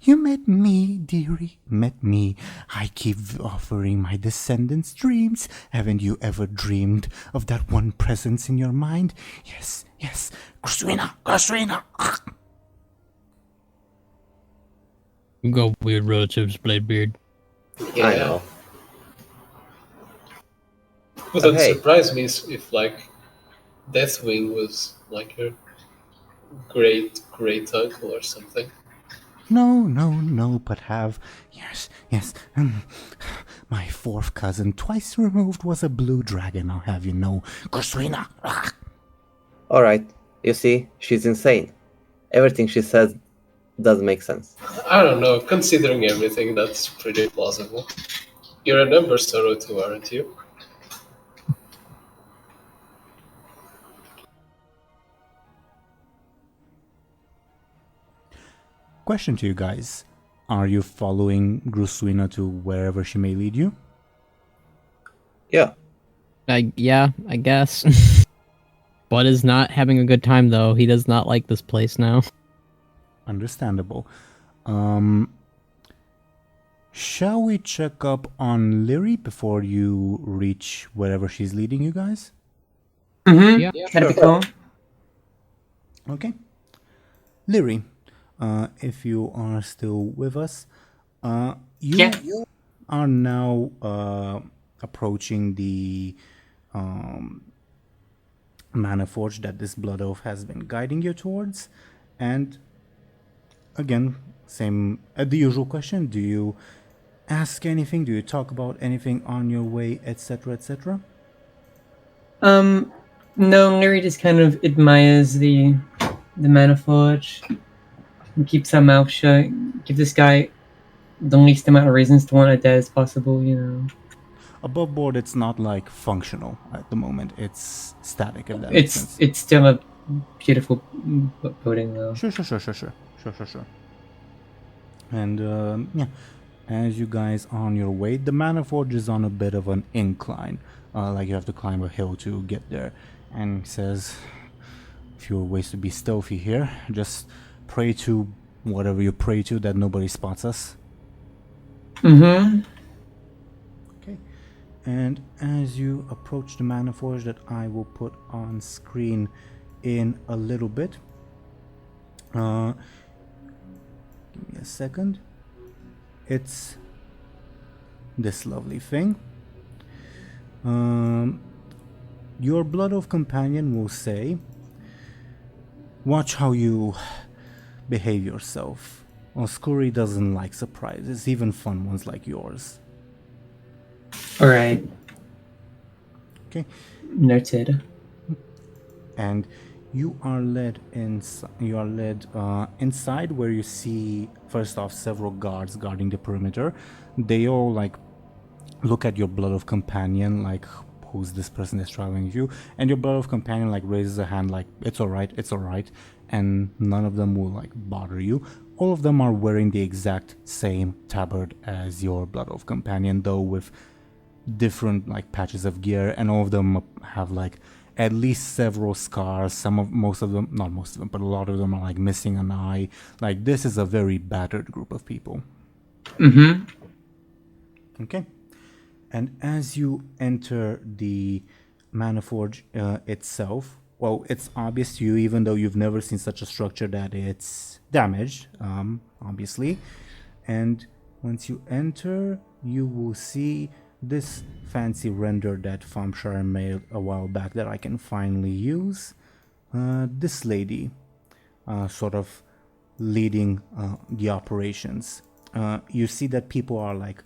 You met me, dearie, met me. I keep offering my descendants dreams. Haven't you ever dreamed of that one presence in your mind? Yes. Kushrina. You got weird relatives, Bladebeard. Yeah. I know. Wouldn't surprise me if like Deathwing was like your great uncle or something. No, but have. Yes. My 4th cousin, twice removed, was a blue dragon, I'll have you know. Kushrina. Alright, you see, she's insane. Everything she says doesn't make sense. I don't know, considering everything, that's pretty plausible. You're a number sorrow too, aren't you? question to you guys. Are you following Grusuina to wherever she may lead you? Yeah. Yeah, I guess. Bud is not having a good time though. He does not like this place now. Understandable. Shall we check up on Lyri before you reach wherever she's leading you guys? Mm-hmm. Yeah. That'd be cool. Okay. Lyri, if you are still with us, you are now approaching the mana forge that this blood oath has been guiding you towards, and again, same the usual question: do you ask anything? Do you talk about anything on your way, etc., etc.? No, Lyri just kind of admires the mana forge and keeps her mouth shut. Give this guy the least amount of reasons to want it dead as possible, you know. Above board, it's not like functional at the moment. It's static, if that makes sense. It's still a beautiful building, though. Sure. And yeah, as you guys are on your way, the mana forge is on a bit of an incline. Like you have to climb a hill to get there. And he says, fewer ways to be stealthy here. Just pray to whatever you pray to that nobody spots us. Mm-hmm. Okay. And as you approach the mana forge that I will put on screen in a little bit, give me a second. It's this lovely thing. Your Blood Oath companion will say, watch how you behave yourself. Oscuri doesn't like surprises, even fun ones like yours. Alright. Okay. Noted. And you are led inside where you see first off several guards guarding the perimeter. They all like look at your Blood Oath companion like, who's this person that's traveling with you? And your Blood Oath companion like raises a hand like, it's alright, and none of them will like bother you. All of them are wearing the exact same tabard as your Blood Oath companion, though with different like patches of gear, and all of them have like at least several scars. Most of them, not most of them, but a lot of them are like missing an eye. Like this is a very battered group of people. Mm-hmm. Okay. And as you enter the mana forge itself, well, it's obvious to you, even though you've never seen such a structure, that it's damaged, obviously. And once you enter, you will see this fancy render that Thompshire made a while back that I can finally use. This lady sort of leading the operations. You see that people are like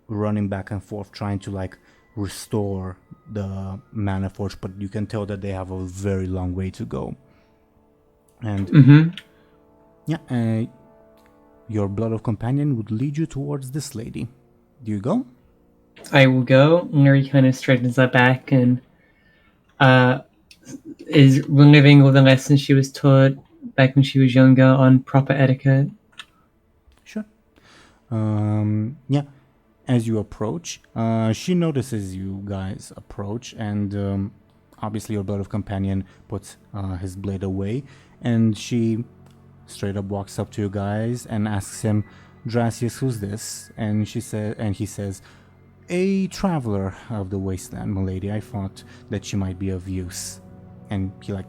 running back and forth trying to like restore the mana forge, but you can tell that they have a very long way to go. And yeah, your Blood Oath companion would lead you towards this lady. Do you go? I will go. Lyri kind of straightens her back and is reliving all the lessons she was taught back when she was younger on proper etiquette. Sure. Yeah. As you approach, she notices you guys approach, and obviously your Blood Oath companion puts his blade away, and she straight up walks up to you guys and asks him, Dracius, who's this? And he says, a traveler of the wasteland, milady. I thought that she might be of use. And he like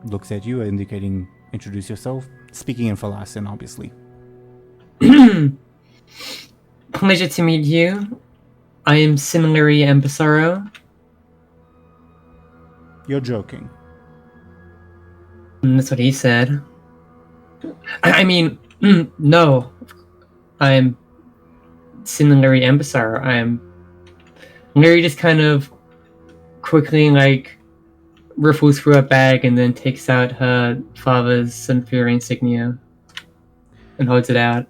looks at you, indicating introduce yourself, speaking in Phalassin, obviously. Pleasure to meet you. I am Lyri Embasaro. You're joking. That's what he said. I mean, no. I'm Lyri Embasaro. Lyri just kind of quickly like riffles through a bag and then takes out her father's Sunfury insignia and holds it out.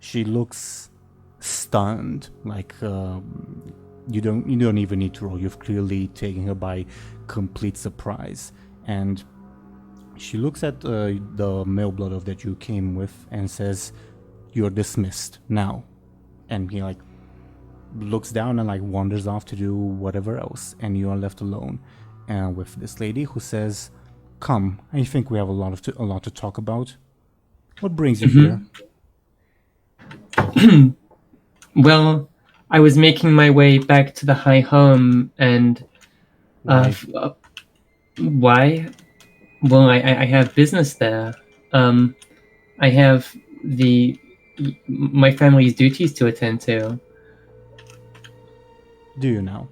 She looks stunned, like you don't even need to roll. You've clearly taken her by complete surprise, and She looks at the male blood oath that you came with and says, "You're dismissed now." And he like looks down and like wanders off to do whatever else, and you are left alone with this lady who says, "Come, I think we have a lot to talk about. What brings you here?" Well, I was making my way back to the high home, and Why? why? Well, I have business there. I have my family's duties to attend to. Do you now?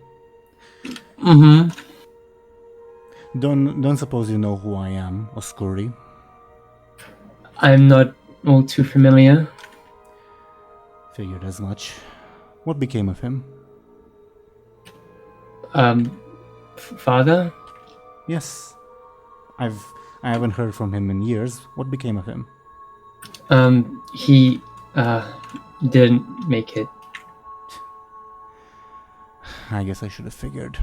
Mm-hmm. Don't suppose you know who I am, Oscuri? I'm not all too familiar. Figured as much. What became of him? Father? Yes. I haven't heard from him in years. What became of him? He didn't make it. I guess I should have figured.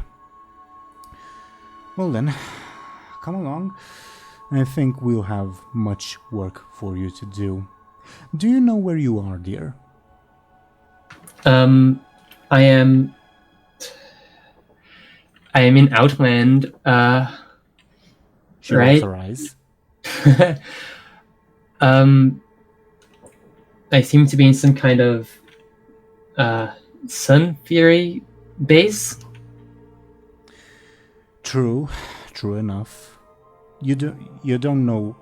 Well then, come along. I think we'll have much work for you to do. Do you know where you are, dear? I am in Outland, She right? rolls her eyes. I seem to be in some kind of Sun Fury base. True enough. You don't know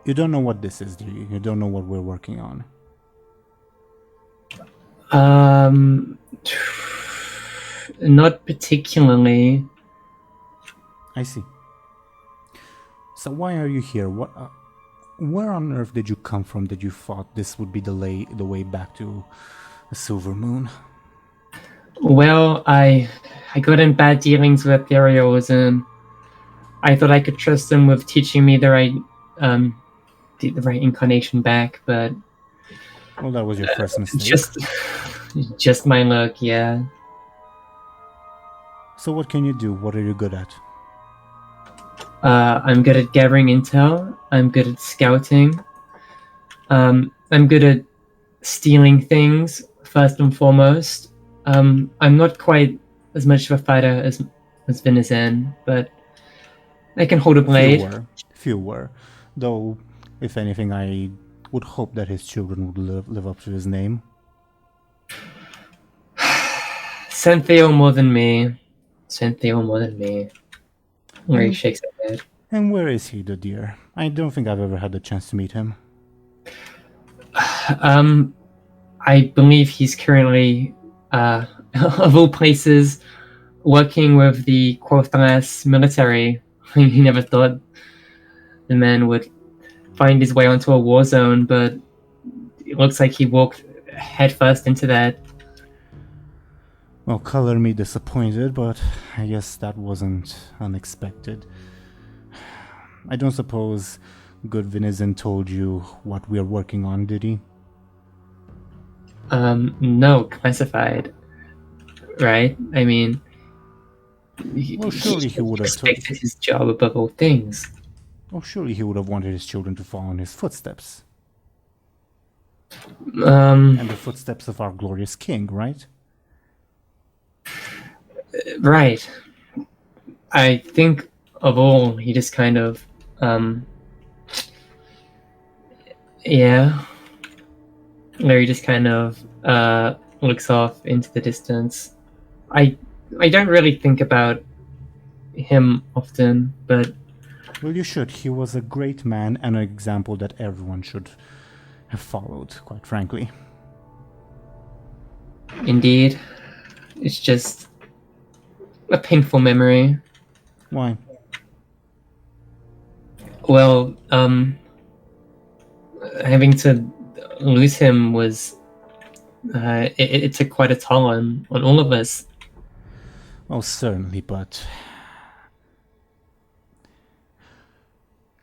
what this is, do you? You don't know what we're working on. Not particularly. I see. So why are you here? Where on earth did you come from that you thought this would be the way back to the Silver Moon? Well, I got in bad dealings with Ethereals, and I thought I could trust them with teaching me the right incarnation back, but Well, that was your first mistake. just my luck, yeah. So what can you do? What are you good at? I'm good at gathering intel. I'm good at scouting. I'm good at stealing things, first and foremost. I'm not quite as much of a fighter as Vinizen, but I can hold a blade. Few were. Though, if anything, I would hope that his children would live up to his name. Cynthia more than me. Lyri shakes her head. And where is he, the dear? I don't think I've ever had the chance to meet him. I believe he's currently, of all places, working with the Quothlas military. He never thought the man would find his way onto a war zone, but it looks like he walked headfirst into that. Well, color me disappointed, but I guess that wasn't unexpected. I don't suppose good Vinizen told you what we're working on, did he? No, classified. Right? I mean, Well, surely he would have respected his job above all things. Oh, surely he would have wanted his children to follow in his footsteps. And the footsteps of our glorious king, right? Right. I think of all, he just kind of, yeah. Larry just kind of looks off into the distance. I don't really think about him often, but... Well, you should. He was a great man and an example that everyone should have followed, quite frankly. Indeed. It's just a painful memory. Why? Well, having to lose him was... it took quite a toll on all of us. Oh, certainly, but...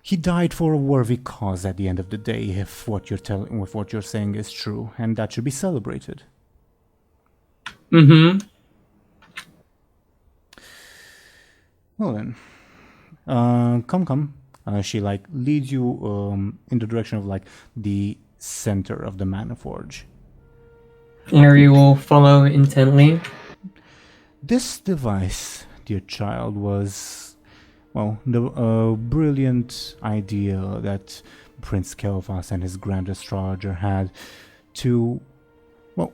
He died for a worthy cause at the end of the day, if what you're saying is true, and that should be celebrated. Mm-hmm. Well then, come. She like leads you in the direction of like the center of the Mana Forge. Lyri will follow intently. This device, dear child, was, well, the brilliant idea that Prince Kel'Thas and his Grand Astrologer had to, well,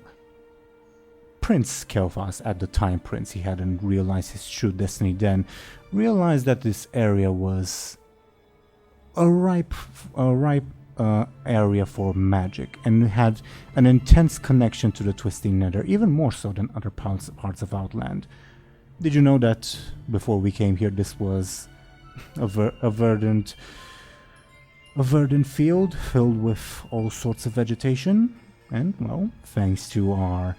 Prince Kel'Thas, at the time Prince, he hadn't realized his true destiny then, realized that this area was a ripe area for magic, and had an intense connection to the Twisting Nether, even more so than other parts of Outland. Did you know that before we came here, this was a verdant field filled with all sorts of vegetation? And, well, thanks to our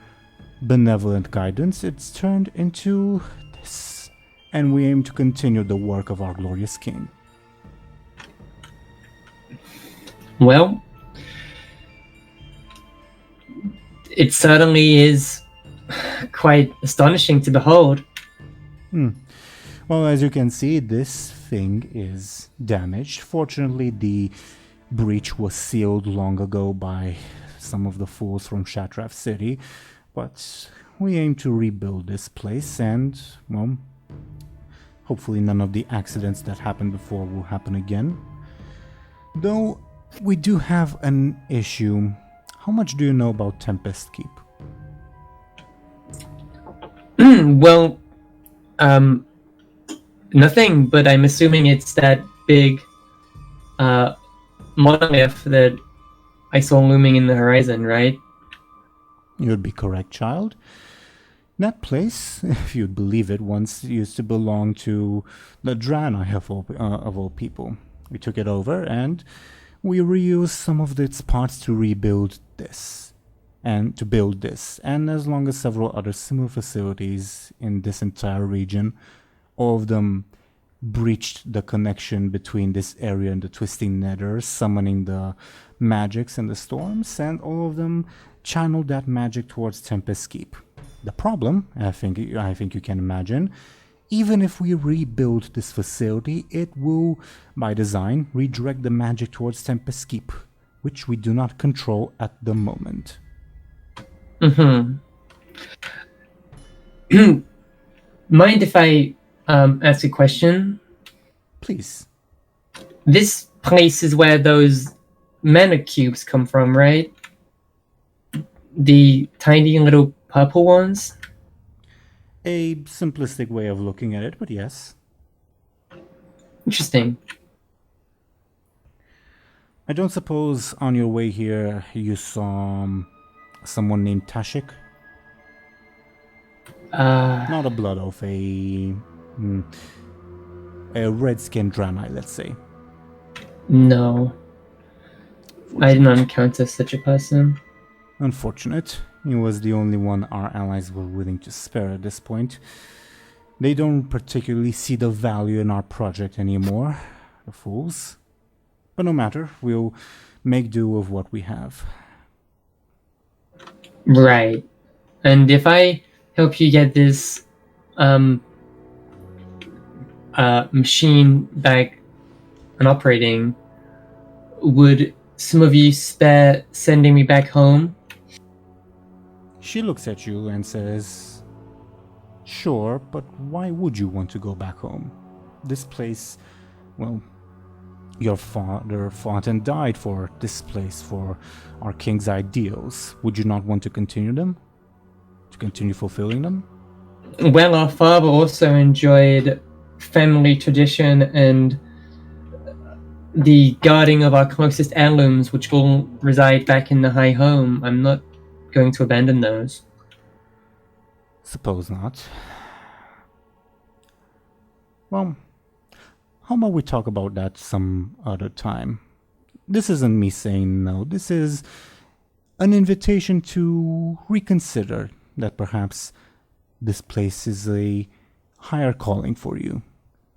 benevolent guidance, it's turned into this. And we aim to continue the work of our glorious king. Well, it certainly is quite astonishing to behold. Well, as you can see, this thing is damaged. Fortunately, the breach was sealed long ago by some of the fools from Shatrath City, but we aim to rebuild this place and, well, hopefully none of the accidents that happened before will happen again. Though, we do have an issue. How much do you know about Tempest Keep? Well, nothing, but I'm assuming it's that big monolith that I saw looming in the horizon, right? You'd be correct, child. That place, if you'd believe it, once used to belong to the Draenei of all people. We took it over and we reused some of its parts to rebuild this. And to build this. And as long as several other similar facilities in this entire region, all of them breached the connection between this area and the Twisting Nether, summoning the magics and the storms, and all of them channeled that magic towards Tempest Keep. The problem, I think you can imagine, even if we rebuild this facility, it will, by design, redirect the magic towards Tempest Keep, which we do not control at the moment. Mind if I ask a question? Please. This place is where those mana cubes come from, right? The tiny little purple ones? A simplistic way of looking at it, but yes. Interesting. I don't suppose on your way here you saw someone named Tashik? Not a blood oath, a red-skinned Draenei, let's say. No. I did not encounter such a person. Unfortunate. He was the only one our allies were willing to spare at this point. They don't particularly see the value in our project anymore, the fools. But no matter, we'll make do with what we have. Right. And if I help you get this machine back and operating, would some of you spare sending me back home? She looks at you and says, "Sure, but why would you want to go back home? This place, well, your father fought and died for this place, for our king's ideals. Would you not want to continue them? To continue fulfilling them?" Well, our father also enjoyed family tradition and the guarding of our closest heirlooms, which will reside back in the High Home. I'm not going to abandon those. Suppose not. Well, how about we talk about that some other time? This isn't me saying no. This is an invitation to reconsider that perhaps this place is a higher calling for you.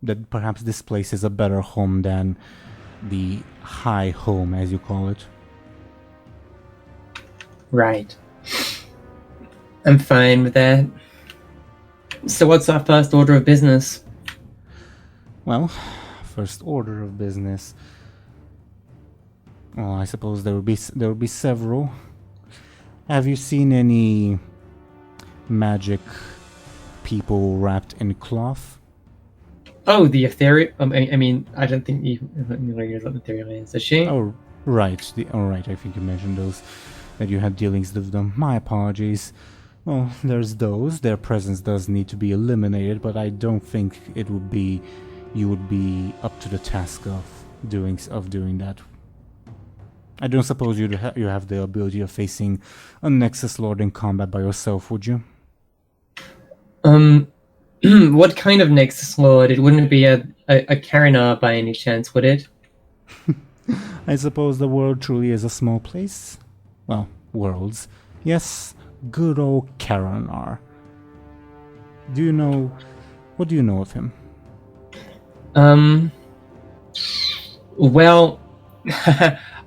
That perhaps this place is a better home than the High Home, as you call it. Right. I'm fine with that. So what's our first order of business? Well, first order of business. Well, I suppose there will be several. Have you seen any magic people wrapped in cloth? Oh, the Ethereal. I mean, I don't think you know what Ethereal is. Is she? Oh, right. Right. I think you mentioned those, that you had dealings with them. My apologies. Well, there's those. Their presence does need to be eliminated, but I don't think it would be. You would be up to the task of doing that. I don't suppose you have the ability of facing a Nexus Lord in combat by yourself, would you? What kind of Nexus Lord? It wouldn't be a Teeironor by any chance, would it? I suppose the world truly is a small place. Well, worlds. Yes, good old Teeironor. What do you know of him? Well,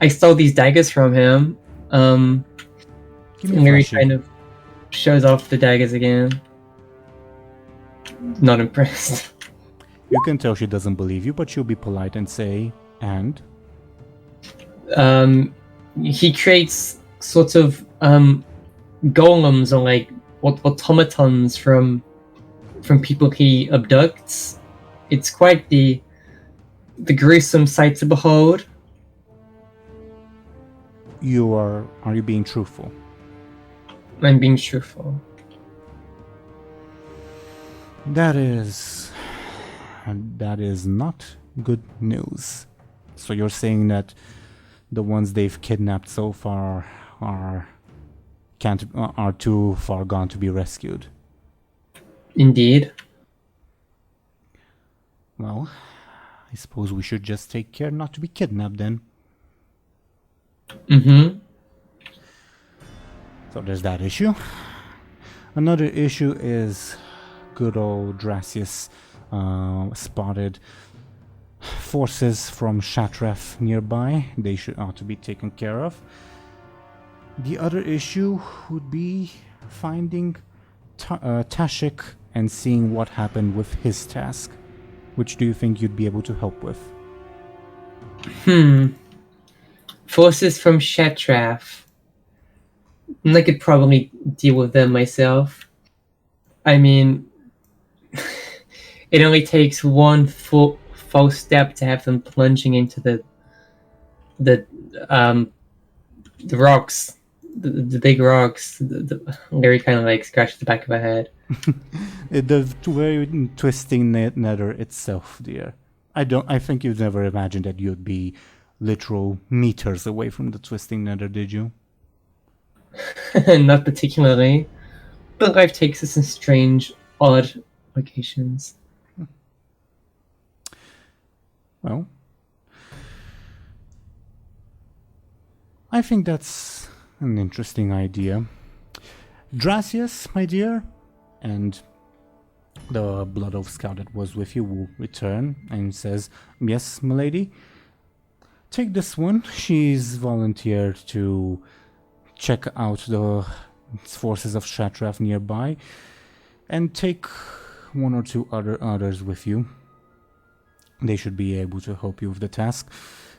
I stole these daggers from him. Lyri kind of shows off the daggers again. Not impressed. You can tell she doesn't believe you, but she'll be polite and say, and? He creates sort of golems, or like automatons from people he abducts. It's quite the gruesome sight to behold. Are you being truthful? I'm being truthful. That is not good news. So you're saying that the ones they've kidnapped so far are too far gone to be rescued? Indeed. Well, I suppose we should just take care not to be kidnapped then. Mm-hmm. So there's that issue. Another issue is good old Dracius spotted forces from Shatref nearby. They ought to be taken care of. The other issue would be finding Tashik and seeing what happened with his task. Which do you think you'd be able to help with? Forces from Shatref. I could probably deal with them myself. I mean, it only takes one false step to have them plunging into the rocks, the big rocks. Lyri kind of like scratched the back of her head. The very twisting nether itself, dear. I think you've never imagined that you'd be literal meters away from the twisting nether, did you? Not particularly, but life takes us in strange, odd locations. Well, I think that's an interesting idea. Dracius, my dear, and the Blood Oath Scout that was with you will return and says, "Yes, milady, take this one." She's volunteered to check out the forces of Shatref nearby, and take one or two others with you. They should be able to help you with the task.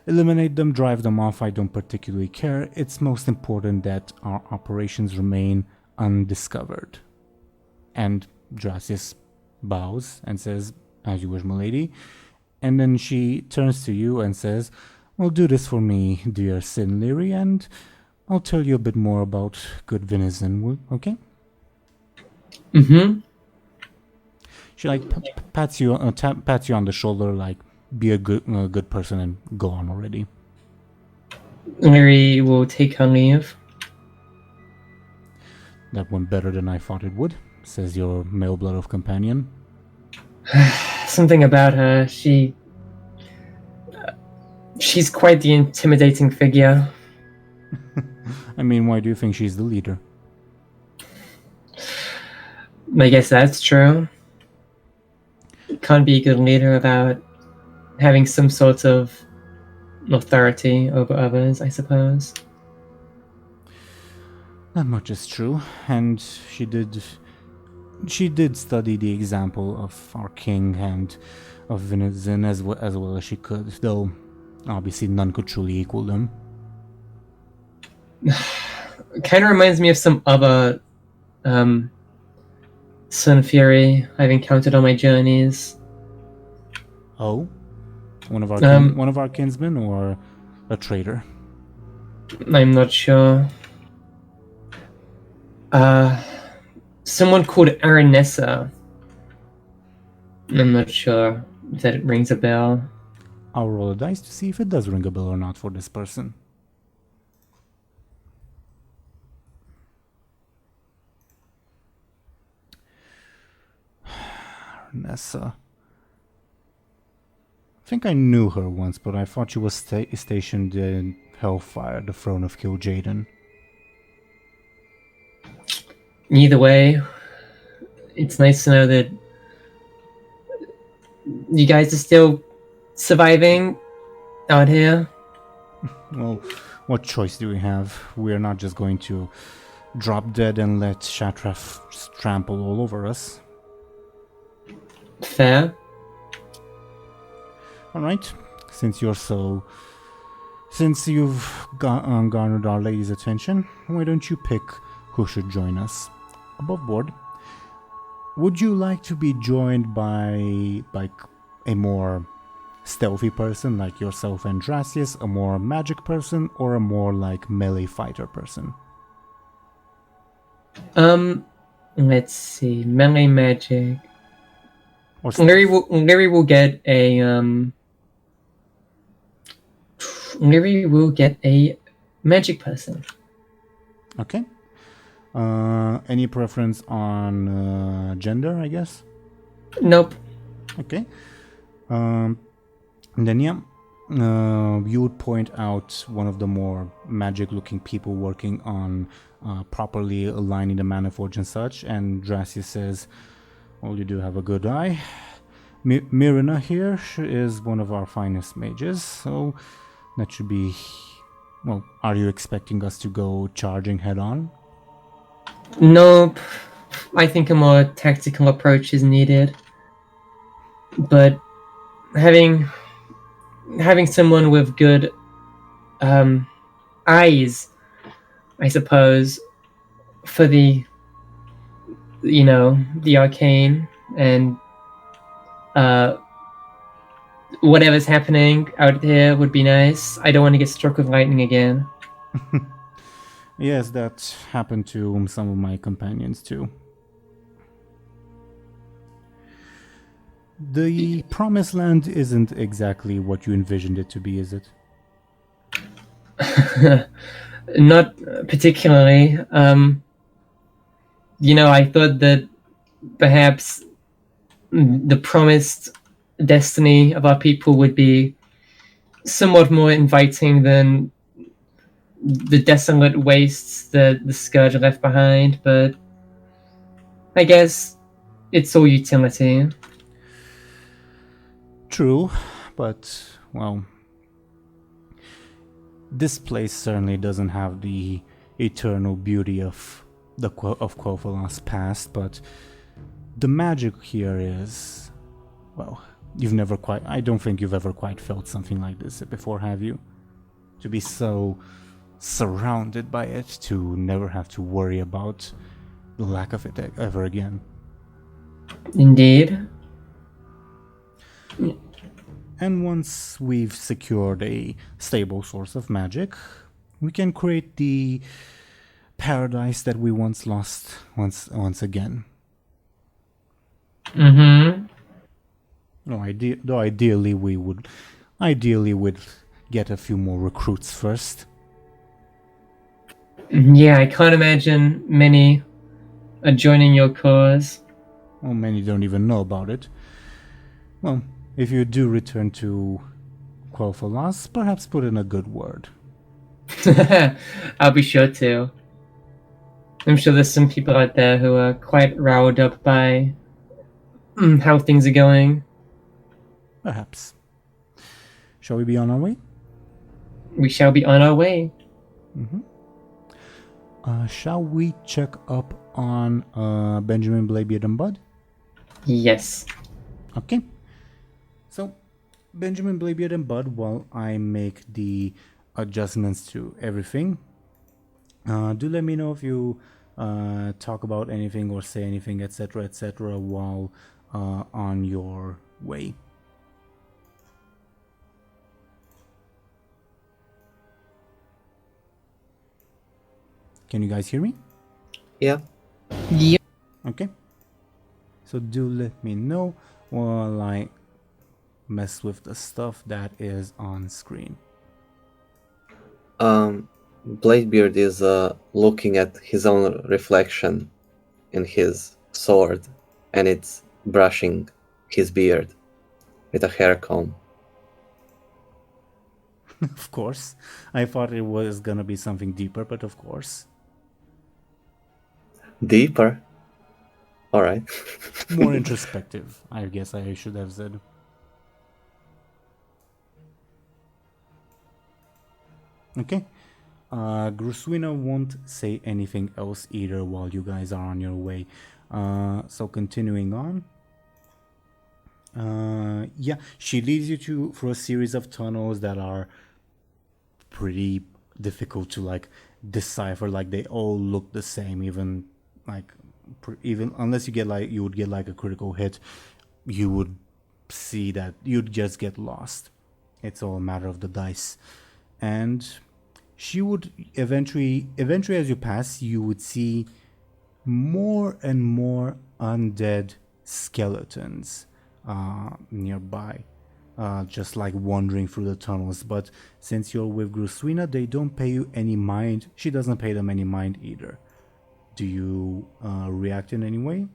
Eliminate them, drive them off, I don't particularly care. It's most important that our operations remain undiscovered. And Dracius bows and says, "As you wish, milady." And then she turns to you and says, "Well, do this for me, dear Sin Lyri, and I'll tell you a bit more about good venison, okay?" Mm-hmm. She like pats you on the shoulder, like, "Be a good person and go on already." Lyri will take her leave. "That went better than I thought it would," says your male blood of companion. Something about her. She's quite the intimidating figure. I mean, why do you think she's the leader? I guess that's true. Can't be a good leader without having some sort of authority over others, I suppose. That much is true, and she did study the example of our king and venison as well as she could, though obviously none could truly equal them. Kind of reminds me of some other Sun Fury I've encountered on my journeys. Oh, one of our kinsmen or a traitor? I'm not sure. Someone called Aaran. I'm not sure if that rings a bell. I'll roll a dice to see if it does ring a bell or not for this person. Nessa. I think I knew her once, but I thought she was stationed in Hellfire, the throne of Kil'jaeden. Either way, it's nice to know that you guys are still surviving out here. Well, what choice do we have? We're not just going to drop dead and let Shatraf trample all over us. Fair. Alright, since you've garnered Our Lady's attention, why don't you pick who should join us? Above board, would you like to be joined by, like, a more stealthy person like yourself and Dracius, a more magic person, or a more, like, melee fighter person? Let's see. Melee magic. Or Lyri will get a Lyri will get a magic person. Okay. Any preference on gender, I guess? Nope. Okay. And then, yeah, you would point out one of the more magic-looking people working on properly aligning the Maniforge and such, and Dracius says, well, you do have a good eye. Mirina here is one of our finest mages, so that should be... Well, are you expecting us to go charging head-on? Nope. I think a more tactical approach is needed. But having someone with good eyes, I suppose, for the arcane and whatever's happening out here would be nice. I don't want to get struck with lightning again. Yes, that happened to some of my companions too. The Promised Land isn't exactly what you envisioned it to be, is it? Not particularly. I thought that perhaps the promised destiny of our people would be somewhat more inviting than the desolate wastes that the Scourge left behind, but I guess it's all utility. True, but, well, this place certainly doesn't have the eternal beauty of Quel'Thas past, but the magic here is, well, I don't think you've ever quite felt something like this before, have you? To be so surrounded by it, to never have to worry about the lack of it ever again. Indeed. And once we've secured a stable source of magic, we can create the paradise that we once lost once again. Mm-hmm. Though ideally we'd get a few more recruits first. Yeah, I can't imagine many are joining your cause. Well, many don't even know about it. Well, if you do return to Quel'Thas, perhaps put in a good word. I'll be sure to. I'm sure there's some people out there who are quite riled up by how things are going. Perhaps. Shall we be on our way? We shall be on our way. Mm-hmm. Shall we check up on Benjamin, Bladebeard, and Buhd? Yes. Okay. Benjamin, Bladebeard, and Buhd, while I make the adjustments to everything, do let me know if you talk about anything or say anything, etc., while on your way. Can you guys hear me? Yeah. Yep. Okay. So do let me know while I mess with the stuff that is on screen. Bladebeard is looking at his own reflection in his sword, and it's brushing his beard with a hair comb. Of course. I thought it was gonna be something deeper, but of course. Deeper? Alright. More introspective, I guess I should have said. Okay. Gruswina won't say anything else either while you guys are on your way. So continuing on. Yeah, she leads you through a series of tunnels that are pretty difficult to like decipher. Like they all look the same, even unless you would get like a critical hit, you would see that you'd just get lost. It's all a matter of the dice. And she would eventually as you pass, you would see more and more undead skeletons nearby, just like wandering through the tunnels. But since you're with Gruswina, they don't pay you any mind. She doesn't pay them any mind either. Do you react in any way?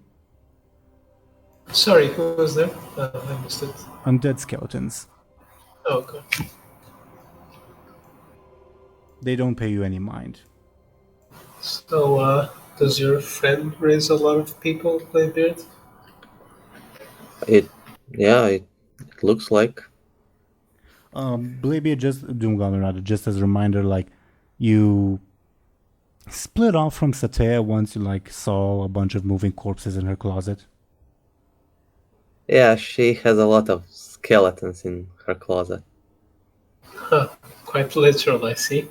Sorry, who was there? I missed it. Undead skeletons. Oh, okay. They don't pay you any mind. So, does your friend raise a lot of people, Bladebeard? It looks like. Bladebeard, just DoomGoblin rather, just as a reminder, like you split off from Satea once you like saw a bunch of moving corpses in her closet. Yeah, she has a lot of skeletons in her closet. Huh, quite literal, I see.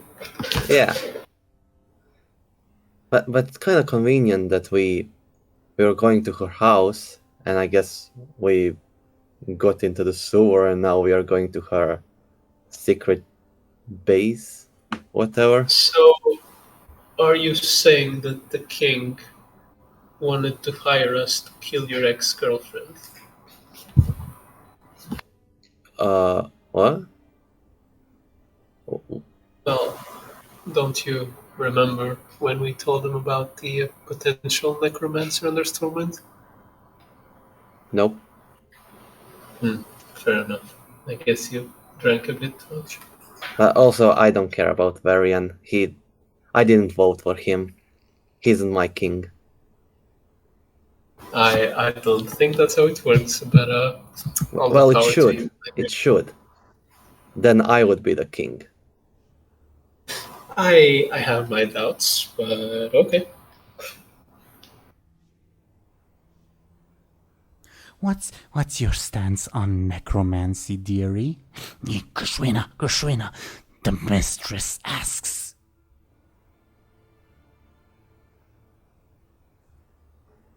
Yeah. But it's kind of convenient that we were going to her house, and I guess we got into the sewer, and now we are going to her secret base, whatever. So, are you saying that the king wanted to hire us to kill your ex-girlfriend? What? Well, don't you remember when we told him about the potential necromancer under Stormwind? Nope. Fair enough. I guess you drank a bit too much. Also, I don't care about Varian. I didn't vote for him. He isn't my king. I don't think that's how it works, but all Well, the it power to should. you. It should. Then I would be the king. I have my doubts, but okay. What's your stance on necromancy, dearie? Gershwina, the mistress asks.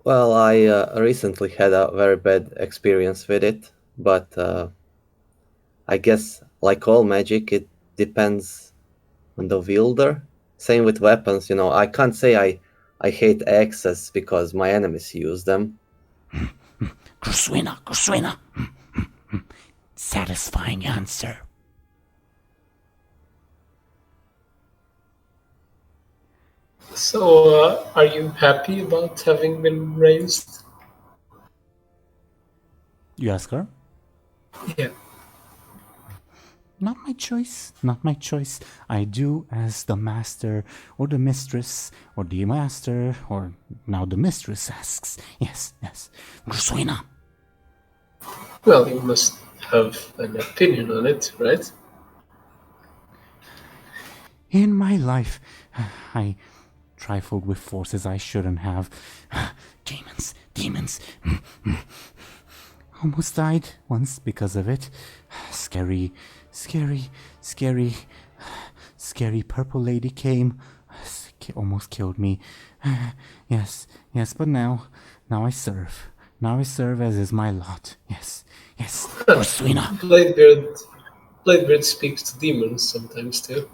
Well, I recently had a very bad experience with it, but I guess, like all magic, it depends on the wielder. Same with weapons, I can't say I hate axes because my enemies use them. Gershwina. Satisfying answer. So, are you happy about having been raised? You ask her? Yeah. Not my choice. I do as the master or the mistress or the master or now the mistress asks. Yes. Gershwina. Well, you must have an opinion on it, right? In my life, I trifled with forces I shouldn't have. Demons. almost died once because of it. Scary, scary, scary, scary purple lady came. Almost killed me. Yes, but now I serve. Now I serve as is my lot. Yes. Roswina. Bladebeard speaks to demons sometimes too.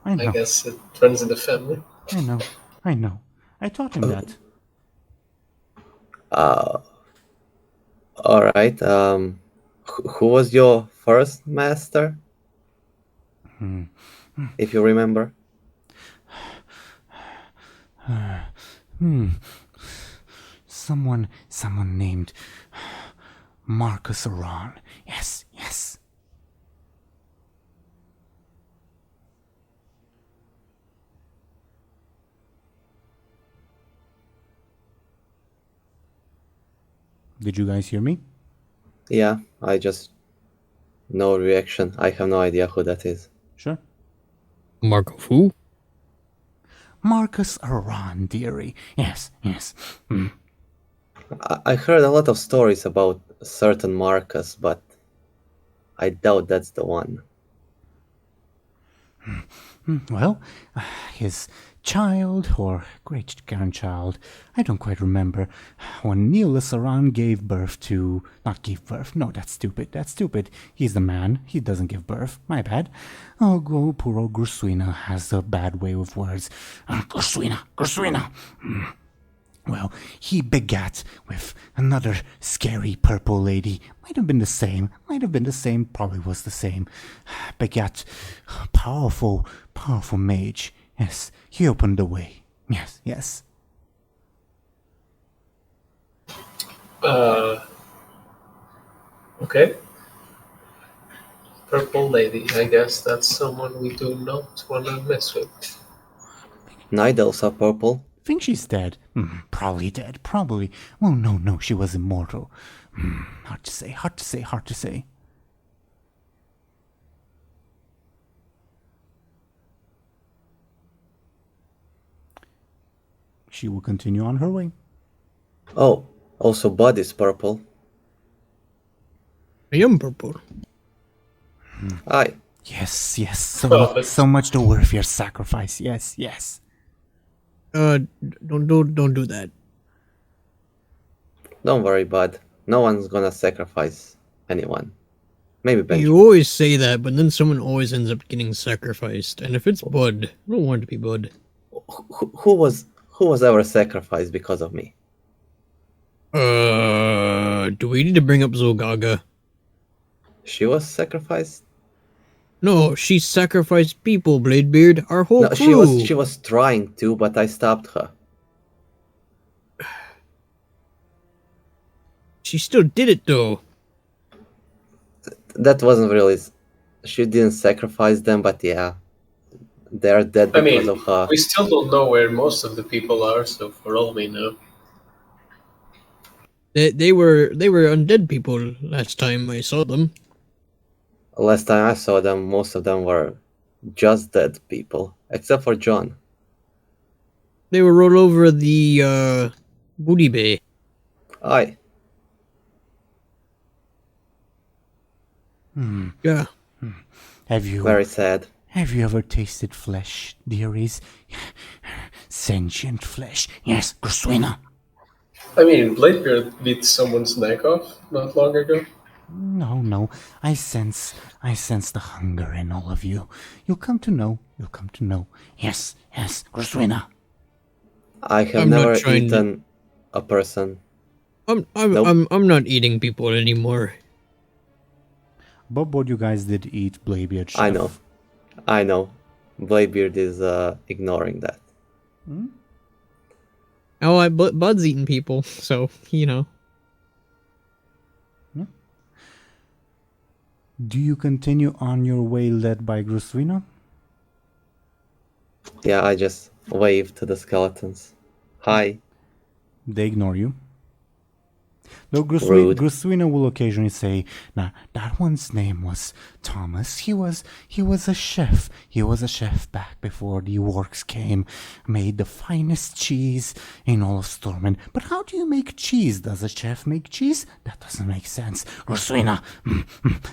I know. I guess it runs in the family. I know. I taught him that. All right. Who was your first master? If you remember. Someone named Marcus Aaran. Yes. Did you guys hear me? Yeah, I just no reaction. I have no idea who that is. Sure. Mark of who? Marcus Aaran, dearie. Yes. I heard a lot of stories about a certain Marcus, but I doubt that's the one. Well, his child or great-grandchild, I don't quite remember, when Neelis Aaran gave birth to... Not gave birth, no, that's stupid. He's the man, he doesn't give birth, my bad. Oh, poor old Gruswina has a bad way with words. Gruswina. Well, he begat with another scary purple lady. Might have been the same, probably was the same. Begat powerful mage. Yes, he opened the way. Yes. Okay. Purple lady. I guess that's someone we do not want to mess with. Night elves are purple. Think she's dead. Probably dead. Well, no, she was immortal. Hard to say. She will continue on her way. Oh, also Buhd is purple. I am purple. Aye. Yes. So much the worth your sacrifice. Yes. Don't do that. Don't worry, Buhd. No one's gonna sacrifice anyone. Maybe Benjamin. You always say that, but then someone always ends up getting sacrificed. And if it's Buhd, I don't want it to be Buhd. Who was ever sacrificed because of me? Do we need to bring up Zolgaga? She was sacrificed? No, she sacrificed people, Bladebeard. Our whole No, crew. she was trying to, but I stopped her. She still did it, though. That wasn't really... She didn't sacrifice them, but yeah. They're dead because of her. We still don't know where most of the people are, so for all we know. They were undead people last time I saw them. Last time I saw them, most of them were just dead people, except for John. They were rolled over the booty bay. Aye. Yeah. Very sad. Have you ever tasted flesh, dearies? Sentient flesh. Yes, Gruswina. I mean, Bladebeard beat someone's neck off not long ago. No. I sense the hunger in all of you. You'll come to know. Yes, Gruswina. I have I'm never not trying eaten a person. I'm Nope. I'm not eating people anymore. But what you guys did eat Bladebeard chef. I know. Bladebeard is ignoring that. Oh, Bud's eating people, so you know. Do you continue on your way led by Gruswina? Yeah, I just wave to the skeletons. Hi. They ignore you. Though Rude. Gruswina will occasionally say, "Now that one's name was Thomas. He was a chef. He was a chef back before the orcs came. Made the finest cheese in all of Stormwind. But how do you make cheese? Does a chef make cheese? That doesn't make sense. Gruswina,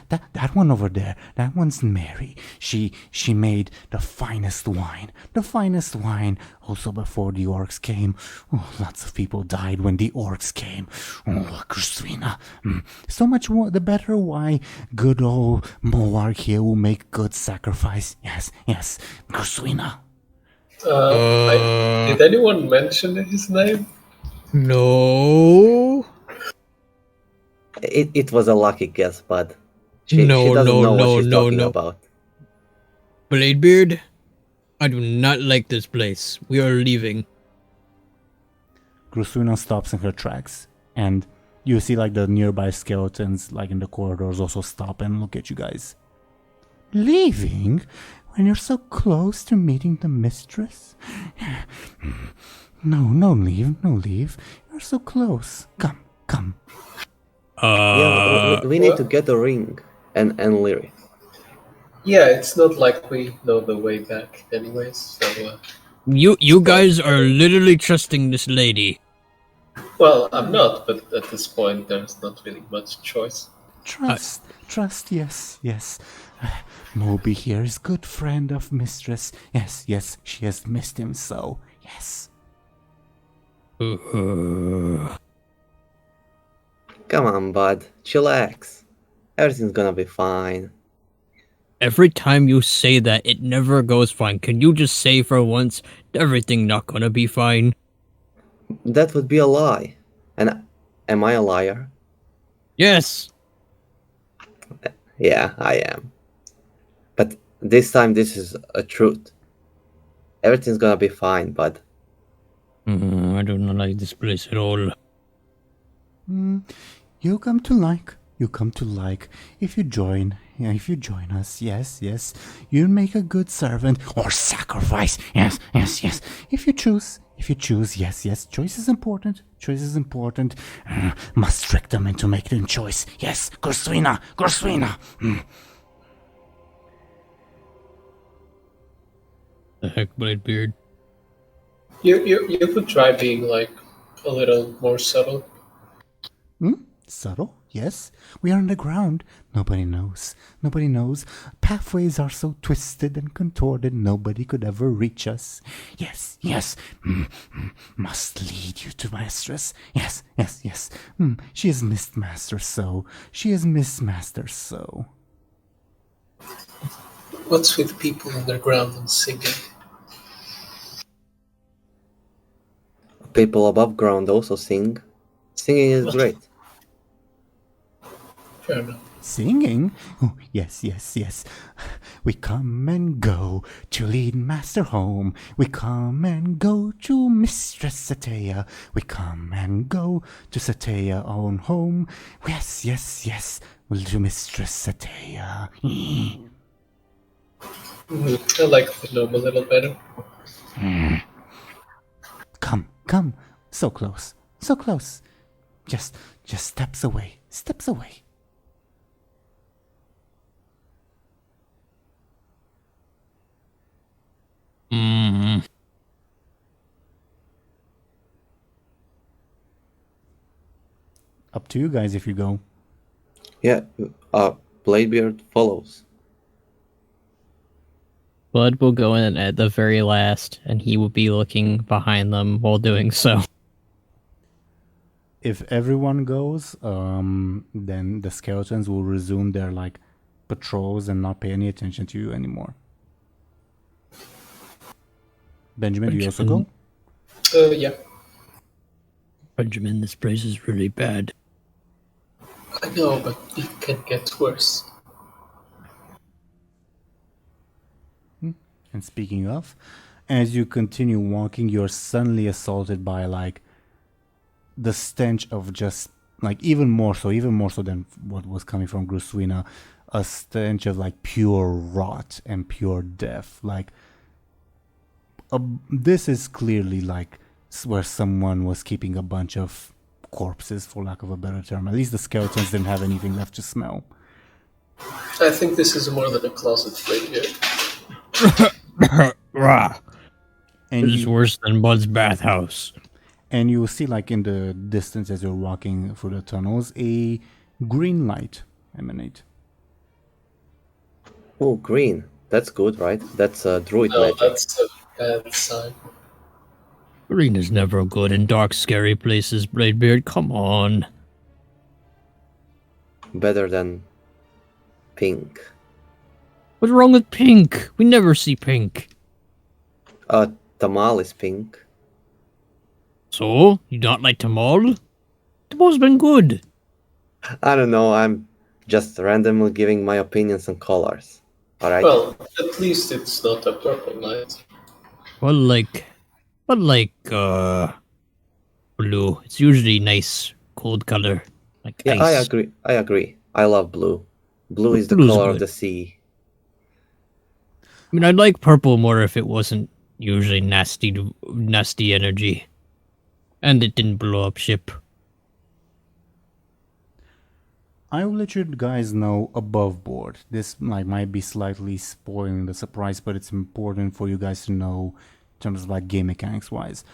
that one over there. That one's Mary. She made the finest wine. The finest wine. Also before the orcs came. Oh, lots of people died when the orcs came. Oh, Gruswina. So much more, the better. Why good old Moark here will make good sacrifice. Yes, Gruswina. Did anyone mention his name? No. It was a lucky guess, but she doesn't know what she's talking about. Bladebeard, I do not like this place. We are leaving. Gruswina stops in her tracks, and you see like the nearby skeletons, like in the corridors, also stop and look at you guys. Leaving? When you're so close to meeting the mistress? No leave. You're so close. Come. We need to get a ring and Lyri. Yeah, it's not like we know the way back anyways, so... You guys are literally trusting this lady. Well, I'm not, but at this point there's not really much choice. Trust, yes. Moby here is good friend of mistress. Yes, she has missed him so. Yes. Come on, bud. Chillax. Everything's gonna be fine. Every time you say that, it never goes fine. Can you just say for once, everything not gonna be fine? That would be a lie. And am I a liar? Yes. Yeah, I am. But this time this is a truth. Everything's gonna be fine, bud. I do not like this place at all. You come to like if you join us. Yes, you'll make a good servant or sacrifice. Yes. If you choose, yes. Choice is important. Must trick them into making choice. Yes, Gruswina. The heck, Bladebeard. You could try being like a little more subtle. Subtle? Yes. We are underground. Nobody knows. Pathways are so twisted and contorted, nobody could ever reach us. Yes. Must lead you to mistress. Yes. She has missed master so. What's with people underground and singing? People above ground also sing. Singing is great. Fair enough. Singing? Oh, yes. We come and go to lead master home. We come and go to Mistress Satea. We come and go to Satea own home. Yes. We'll do Mistress Satea. I like the gnome a little better. Come. So close. Just steps away. Up to you guys if you go. Yeah, Bladebeard follows. Blood will go in at the very last, and he will be looking behind them while doing so. If everyone goes, then the skeletons will resume their patrols and not pay any attention to you anymore. Benjamin, do you also go? Yeah. Benjamin, this place is really bad. I know, but it can get worse. And speaking of, as you continue walking, you're suddenly assaulted by the stench of just even more so than what was coming from Gruswina, a stench of pure rot and pure death. This is clearly where someone was keeping a bunch of corpses, for lack of a better term. At least the skeletons didn't have anything left to smell. I think this is more than a closet Bladebeard. And This is worse than Bud's bathhouse. And you will see, like, in the distance as you're walking through the tunnels, a green light emanate. Oh, green. That's good, right? That's druid No, magic. that's a bad sign. Green is never good in dark, scary places, Bladebeard. Come on. Better than pink. What's wrong with pink? We never see pink. Tamal is pink. So, you don't like Tamal? Tamal's been good. I don't know, I'm just randomly giving my opinions on colors. Alright? Well, at least it's not a purple light. Well, blue. It's usually nice, cold color. Like Yeah, ice. I agree. I love blue. Blue is the Blue's color of good. the sea. I mean, I'd like purple more if it wasn't usually nasty energy. And it didn't blow up ship. I will let you guys know above board. This might be slightly spoiling the surprise, but it's important for you guys to know in terms of game mechanics wise.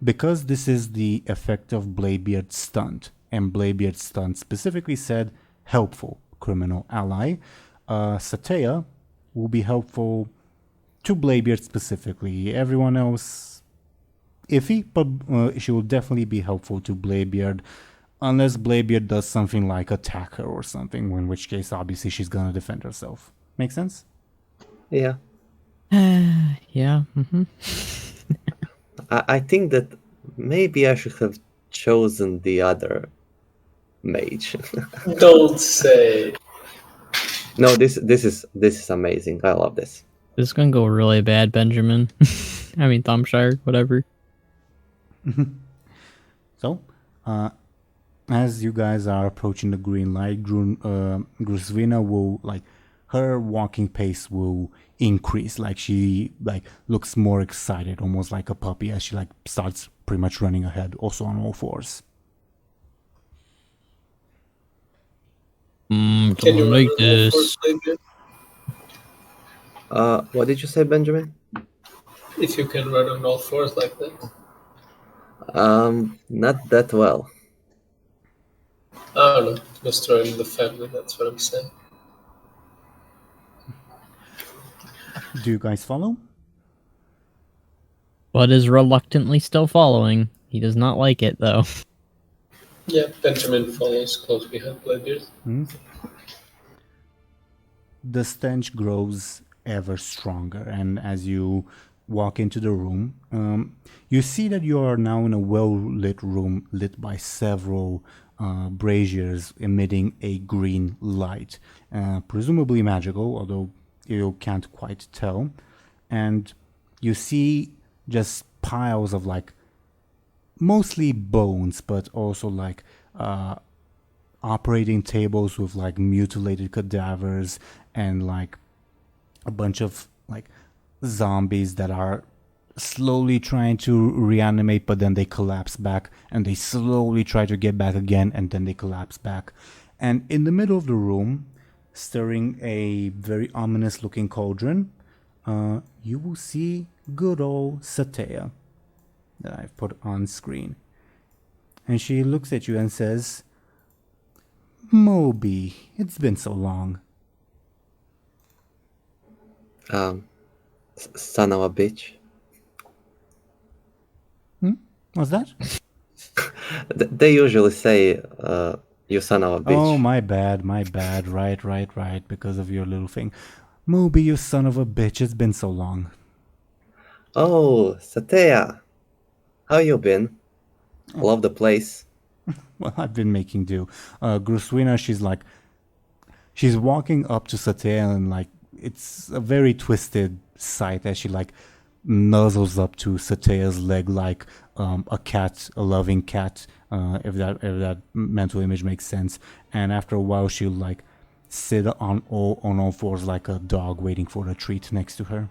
Because this is the effect of Bladebeard's stunt, and Bladebeard's stunt specifically said helpful criminal ally, Satea will be helpful to Bladebeard specifically. Everyone else iffy, but she will definitely be helpful to Bladebeard. Unless Bladebeard does something like attack her or something, in which case obviously she's gonna defend herself. Make sense? Yeah. Yeah. I think that maybe I should have chosen the other mage. Don't say. No, this is amazing. I love this. This is gonna go really bad, Benjamin. I mean, Thompshire, whatever. So, as you guys are approaching the green light, Grusvina will, her walking pace will increase. She looks more excited, almost like a puppy, as she starts pretty much running ahead, also on all fours. Can Don't you like run this. all fours, Bladebeard? What did you say, Benjamin? If you can run on all fours like that. Not that well. I don't know. Just throwing the family, that's what I'm saying. Do you guys follow? Bud is reluctantly still following. He does not like it, though. Yeah, Benjamin follows close behind Bladebeard. The stench grows ever stronger, and as you walk into the room, you see that you are now in a well-lit room lit by several braziers emitting a green light, presumably magical, although you can't quite tell. And you see just piles of mostly bones, but also operating tables with mutilated cadavers and a bunch of zombies that are slowly trying to reanimate, but then they collapse back, and they slowly try to get back again, and then they collapse back. And in the middle of the room, stirring a very ominous looking cauldron, you will see good old Satea that I've put on screen. And she looks at you and says, "Moby, it's been so long." Son of a bitch. What's that? They usually say, you son of a bitch. Oh, my bad. Right, because of your little thing. Moby, you son of a bitch, it's been so long. Oh, Satea. How you been? Love the place. Well, I've been making do. Gruswina, she's walking up to Satea, and it's a very twisted sight as she nuzzles up to Satea's leg like a cat, a loving cat, if that mental image makes sense. And after a while, she'll sit on all fours like a dog waiting for a treat next to her.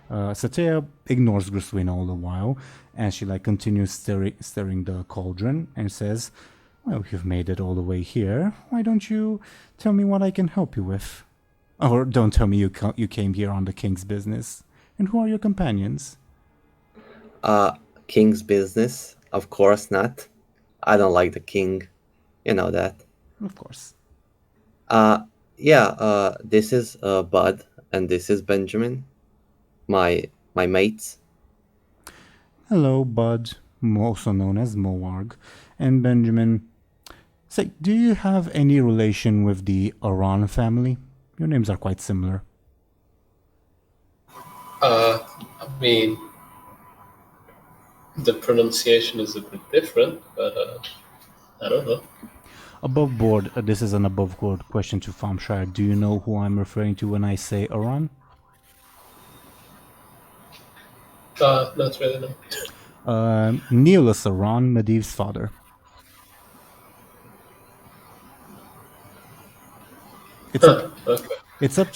Satea ignores Gruswina all the while, and she continues stirring the cauldron and says, Well, you've made it all the way here. Why don't you tell me what I can help you with? Or don't tell me you came here on the king's business. And who are your companions? King's business? Of course not. I don't like the king. You know that. Of course. This is Buhd, and this is Benjamin, my mates. Hello, Buhd, also known as Moarg, and Benjamin. Say, do you have any relation with the Aaran family? Your names are quite similar. I mean, the pronunciation is a bit different, but I don't know. Above board, this is an above board question to Thompshire. Do you know who I'm referring to when I say Aaran? Not really, no. Neolus Aaran, Medivh's father. Okay. It's up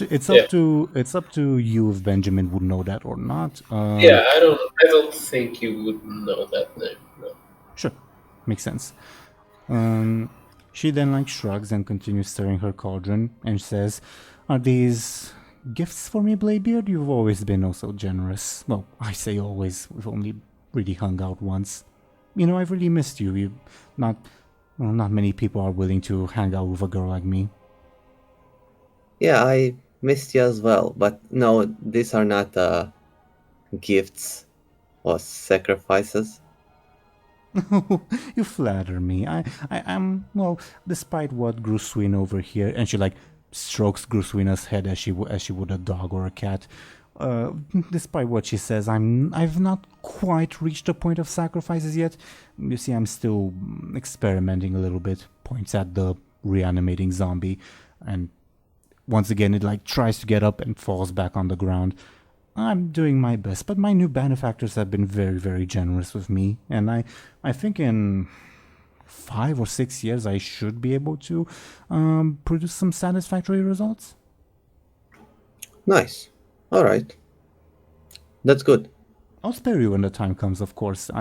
to you if Benjamin would know that or not. Yeah, I don't think you would know that name. No. Sure, makes sense. She then shrugs and continues stirring her cauldron and says, "Are these gifts for me, Bladebeard? You've always been oh so generous. Well, I say always. We've only really hung out once. You know, I've really missed you. Not many people are willing to hang out with a girl like me." Yeah, I missed you as well, but no, these are not gifts or sacrifices. You flatter me. I am, well, despite what Gruswin over here, and she strokes Gruswina's head as she would a dog or a cat. Despite what she says, I've not quite reached the point of sacrifices yet. You see, I'm still experimenting a little bit. Points at the reanimating zombie, and once again it tries to get up and falls back on the ground. I'm doing my best, but my new benefactors have been very, very generous with me, and I think in 5 or 6 years I should be able to produce some satisfactory results. Nice. All right. That's good. I'll spare you when the time comes, of course.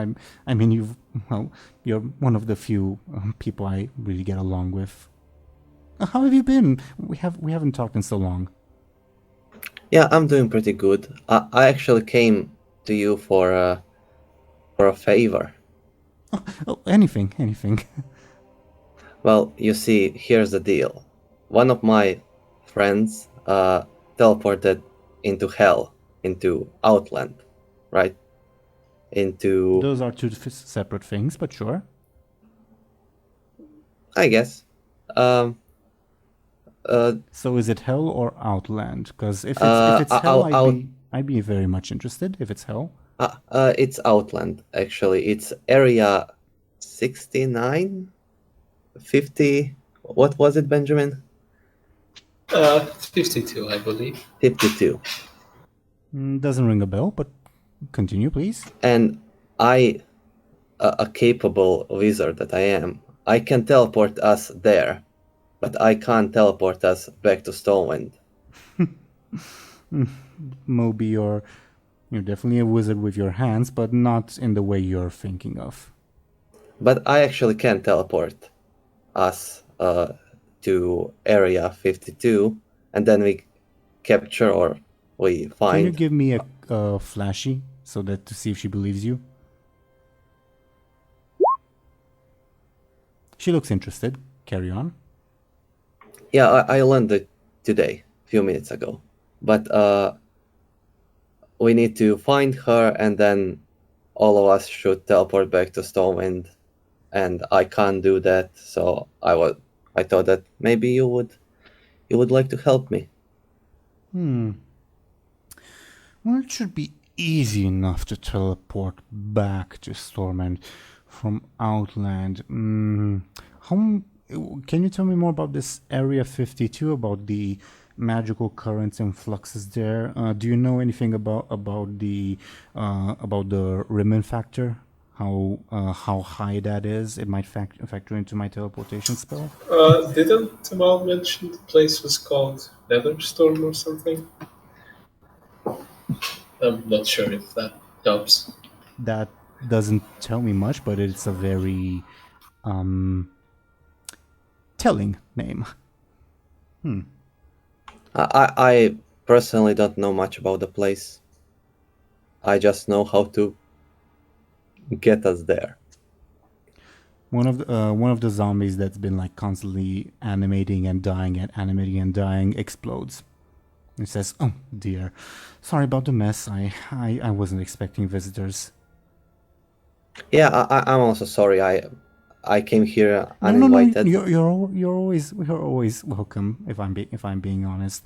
You're one of the few people I really get along with. How have you been? We haven't talked in so long. Yeah, I'm doing pretty good. I actually came to you for a favor. Oh, anything. Well, you see, here's the deal. One of my friends teleported into hell, into Outland, right? Those are two separate things, but sure. I guess. So is it hell or Outland? Because if it's hell, I'd be very much interested. If it's hell, it's Outland. Actually, it's area 69, 50. What was it, Benjamin? 52, I believe. 52. Doesn't ring a bell, but continue, please. And I, a capable wizard that I am, I can teleport us there. But I can't teleport us back to Stormwind. Moby, you're definitely a wizard with your hands, but not in the way you're thinking of. But I actually can teleport us to Area 52, and then we capture or we find... Can you give me a flashy, so that to see if she believes you? She looks interested. Carry on. Yeah, I learned it today, a few minutes ago. But we need to find her, and then all of us should teleport back to Stormwind. And I can't do that, so I thought that maybe you would like to help me. Well, it should be easy enough to teleport back to Stormwind from Outland. Can you tell me more about this Area 52, about the magical currents and fluxes there? Do you know anything about the Rimmon factor? How high that is? It might factor into my teleportation spell. Didn't Tamal mention the place was called Netherstorm or something? I'm not sure if that helps. That doesn't tell me much, but it's a very telling name. I personally don't know much about the place. I just know how to get us there. One of the zombies that's been like constantly animating and dying explodes. It says, "Oh dear, sorry about the mess. I wasn't expecting visitors." Yeah, I'm also sorry. I came here No, uninvited. you're always welcome. If I'm being honest,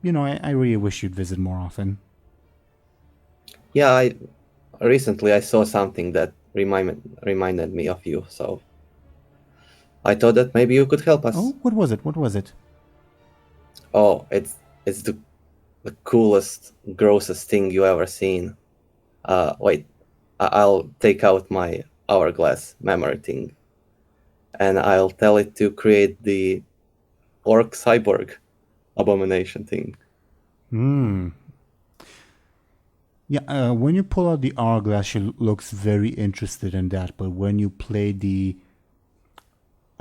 you know, I really wish you'd visit more often. Yeah, recently I saw something that reminded me of you, so I thought that maybe you could help us. Oh, what was it? What was it? Oh, it's the coolest, grossest thing you ever seen. Wait, I'll take out my hourglass memory thing, and I'll tell it to create the orc cyborg abomination thing. Yeah, when you pull out the hourglass, she looks very interested in that. But when you play the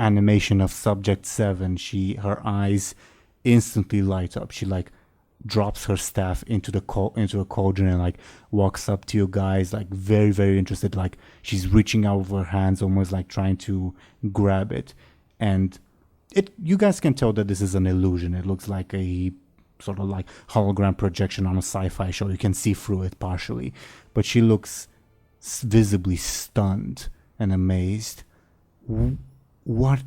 animation of Subject 7, her eyes instantly light up. She like drops her staff into a cauldron and like walks up to you guys, like very, very interested. Like she's reaching out with her hands, almost like trying to grab it. And you guys can tell that this is an illusion. It looks like a sort of like hologram projection on a sci-fi show. You can see through it partially, but she looks visibly stunned and amazed. What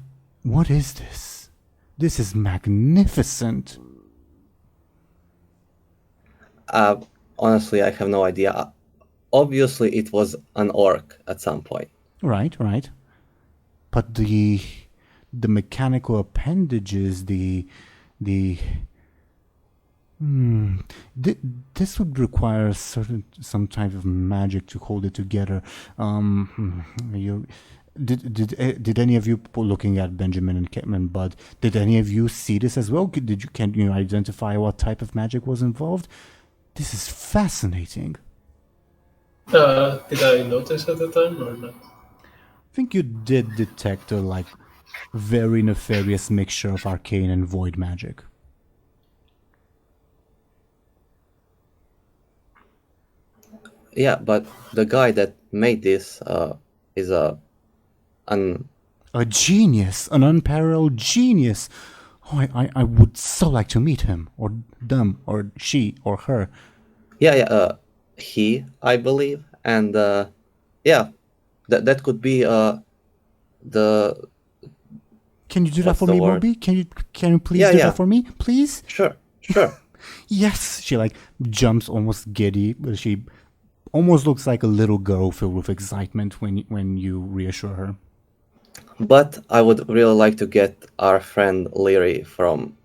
is this? This is magnificent. Honestly, I have no idea. Obviously, it was an orc at some point. Right. But the mechanical appendages, this would require some type of magic to hold it together. Did any of you, looking at Benjamin and Buhd, did any of you see this as well? Can you identify what type of magic was involved? This is fascinating. Did I notice at the time or not? I think you did detect a like very nefarious mixture of arcane and void magic. Yeah, but the guy that made this is a genius, an unparalleled genius. Oh, I would so like to meet him, or them, or she, or her. Yeah, he, I believe, and yeah, that could be the. Can you do that for me, word? Moby? Can you please do that for me, please? Sure. Yes, she like jumps almost giddy, but she almost looks like a little girl filled with excitement when you reassure her. But I would really like to get our friend Lyri from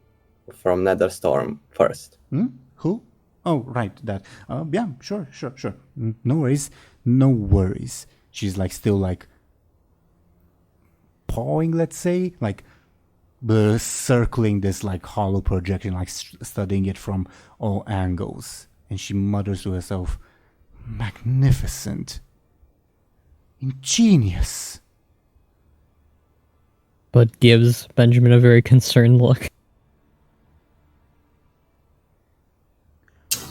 Netherstorm first. Who? Oh, right, that. Yeah, sure. No worries. She's like still like pawing, let's say, like circling this like hollow projection, like studying it from all angles. And she mutters to herself, "Magnificent. Ingenious." But gives Benjamin a very concerned look.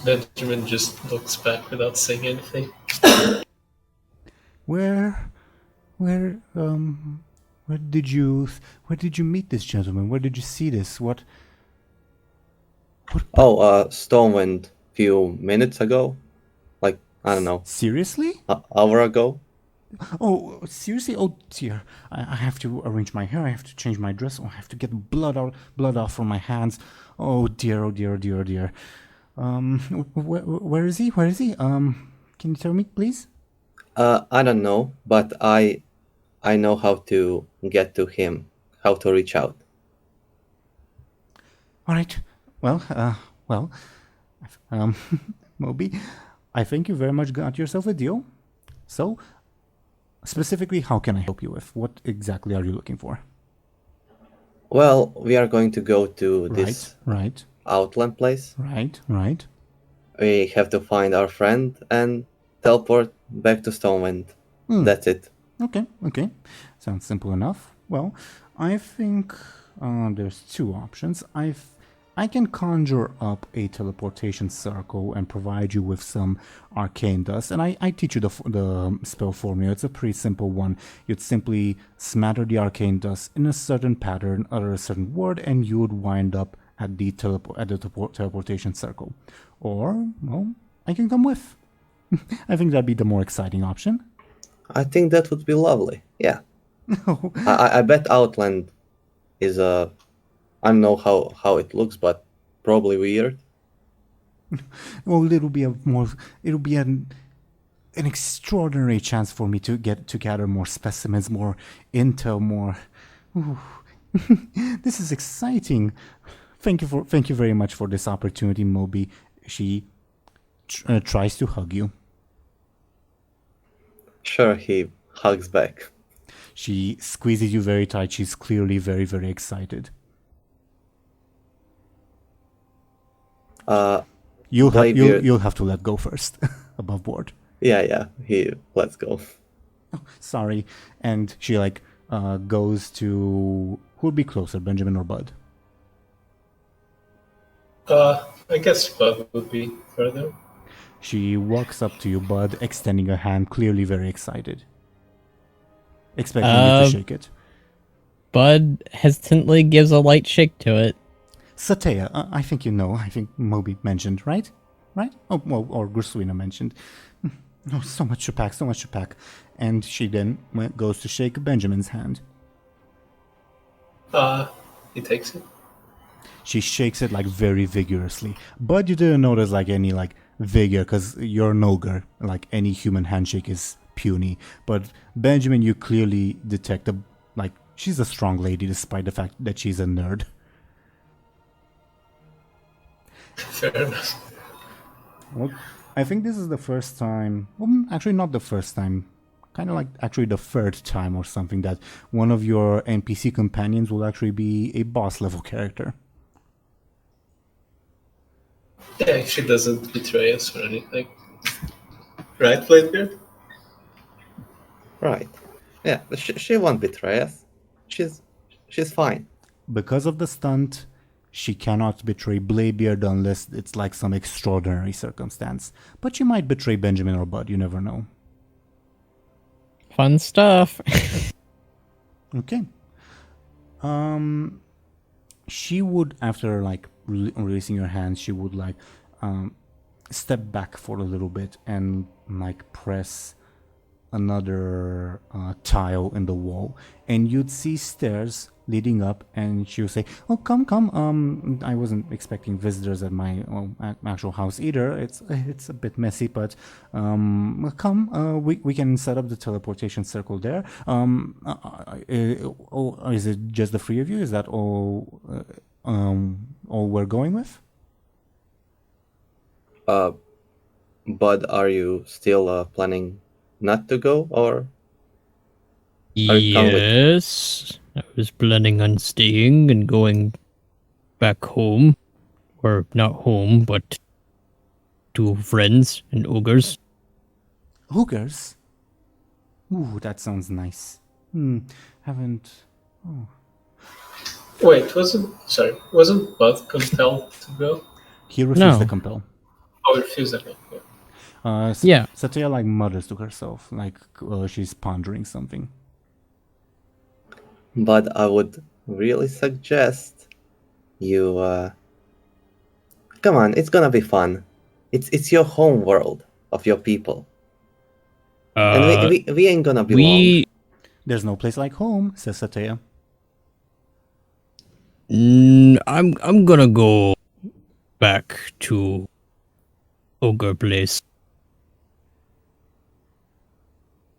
Benjamin just looks back without saying anything. Where did you meet this gentleman? Where did you see this? What? Oh, Stormwind few minutes ago, like I don't know, Seriously? an hour ago. Oh, seriously? Oh dear! I have to arrange my hair. I have to change my dress. Oh, I have to get blood off from my hands. Oh dear! Oh dear! Oh dear! Oh dear! Where is he? Where is he? Can you tell me, please? I don't know, but I know how to get to him, how to reach out. All right. Well, Moby, I think you very much got yourself a deal. So, specifically, how can I help you with? What exactly are you looking for? Well, we are going to go to this Right. outland place. Right. We have to find our friend and teleport back to Stormwind. That's it. Okay. Sounds simple enough. Well, I think there's two options. I can conjure up a teleportation circle and provide you with some arcane dust. And I teach you the spell formula. It's a pretty simple one. You'd simply smatter the arcane dust in a certain pattern, utter a certain word, and you would wind up at the teleportation circle. Or, well, I can come with. I think that'd be the more exciting option. I think that would be lovely. Yeah. I bet Outland is a... I don't know how it looks, but probably weird. Well, it'll be an extraordinary chance for me to gather more specimens, more intel, more. Ooh. This is exciting. Thank you very much for this opportunity, Moby. She tries to hug you. Sure, he hugs back. She squeezes you very tight. She's clearly very, very excited. You'll have to let go first, above board. Yeah, he lets go. Oh, sorry. And she goes to... Who'd be closer, Benjamin or Buhd? I guess Buhd would be further. She walks up to you, Buhd, extending a hand, clearly very excited. Expecting you to shake it. Buhd hesitantly gives a light shake to it. Satea, I think you know. I think Moby mentioned, right? Right? Oh, well, or Gursuina mentioned. Oh, so much to pack. And she then goes to shake Benjamin's hand. He takes it. She shakes it very vigorously. But you didn't notice any vigor because you're an ogre. Any human handshake is puny. But Benjamin, you clearly detect she's a strong lady despite the fact that she's a nerd. Fair enough. Well, I think this is the first time, well, actually not the first time, kind of actually the third time or something that one of your NPC companions will actually be a boss level character. Yeah, she doesn't betray us or anything. Right, Bladebeard? Right. Yeah, she won't betray us. She's fine. Because of the stunt, she cannot betray Bladebeard unless it's some extraordinary circumstance. But she might betray Benjamin or Buhd, you never know. Fun stuff. Okay. She would, after releasing your hands, she would step back for a little bit and press another tile in the wall, and you'd see stairs leading up, and she would say, "Oh, come, I wasn't expecting visitors at my actual house either. It's a bit messy, but come, we can set up the teleportation circle there. Is it just the three of you? Is that all we're going with?" Buhd, are you still planning not to go, or? Yes, I was planning on staying and going back home. Or not home, but to friends and ogres. Ogres? Ooh, that sounds nice. Haven't... Oh. Wait, wasn't Buhd compelled to go? He refused No. to compel. Oh, he refused it. Yeah. Yeah. Satea mutters to herself, she's pondering something. But I would really suggest you come on, it's gonna be fun. It's your home world of your people. And we ain't gonna be long. There's no place like home, says Satea. I'm gonna go back to Ogre Place.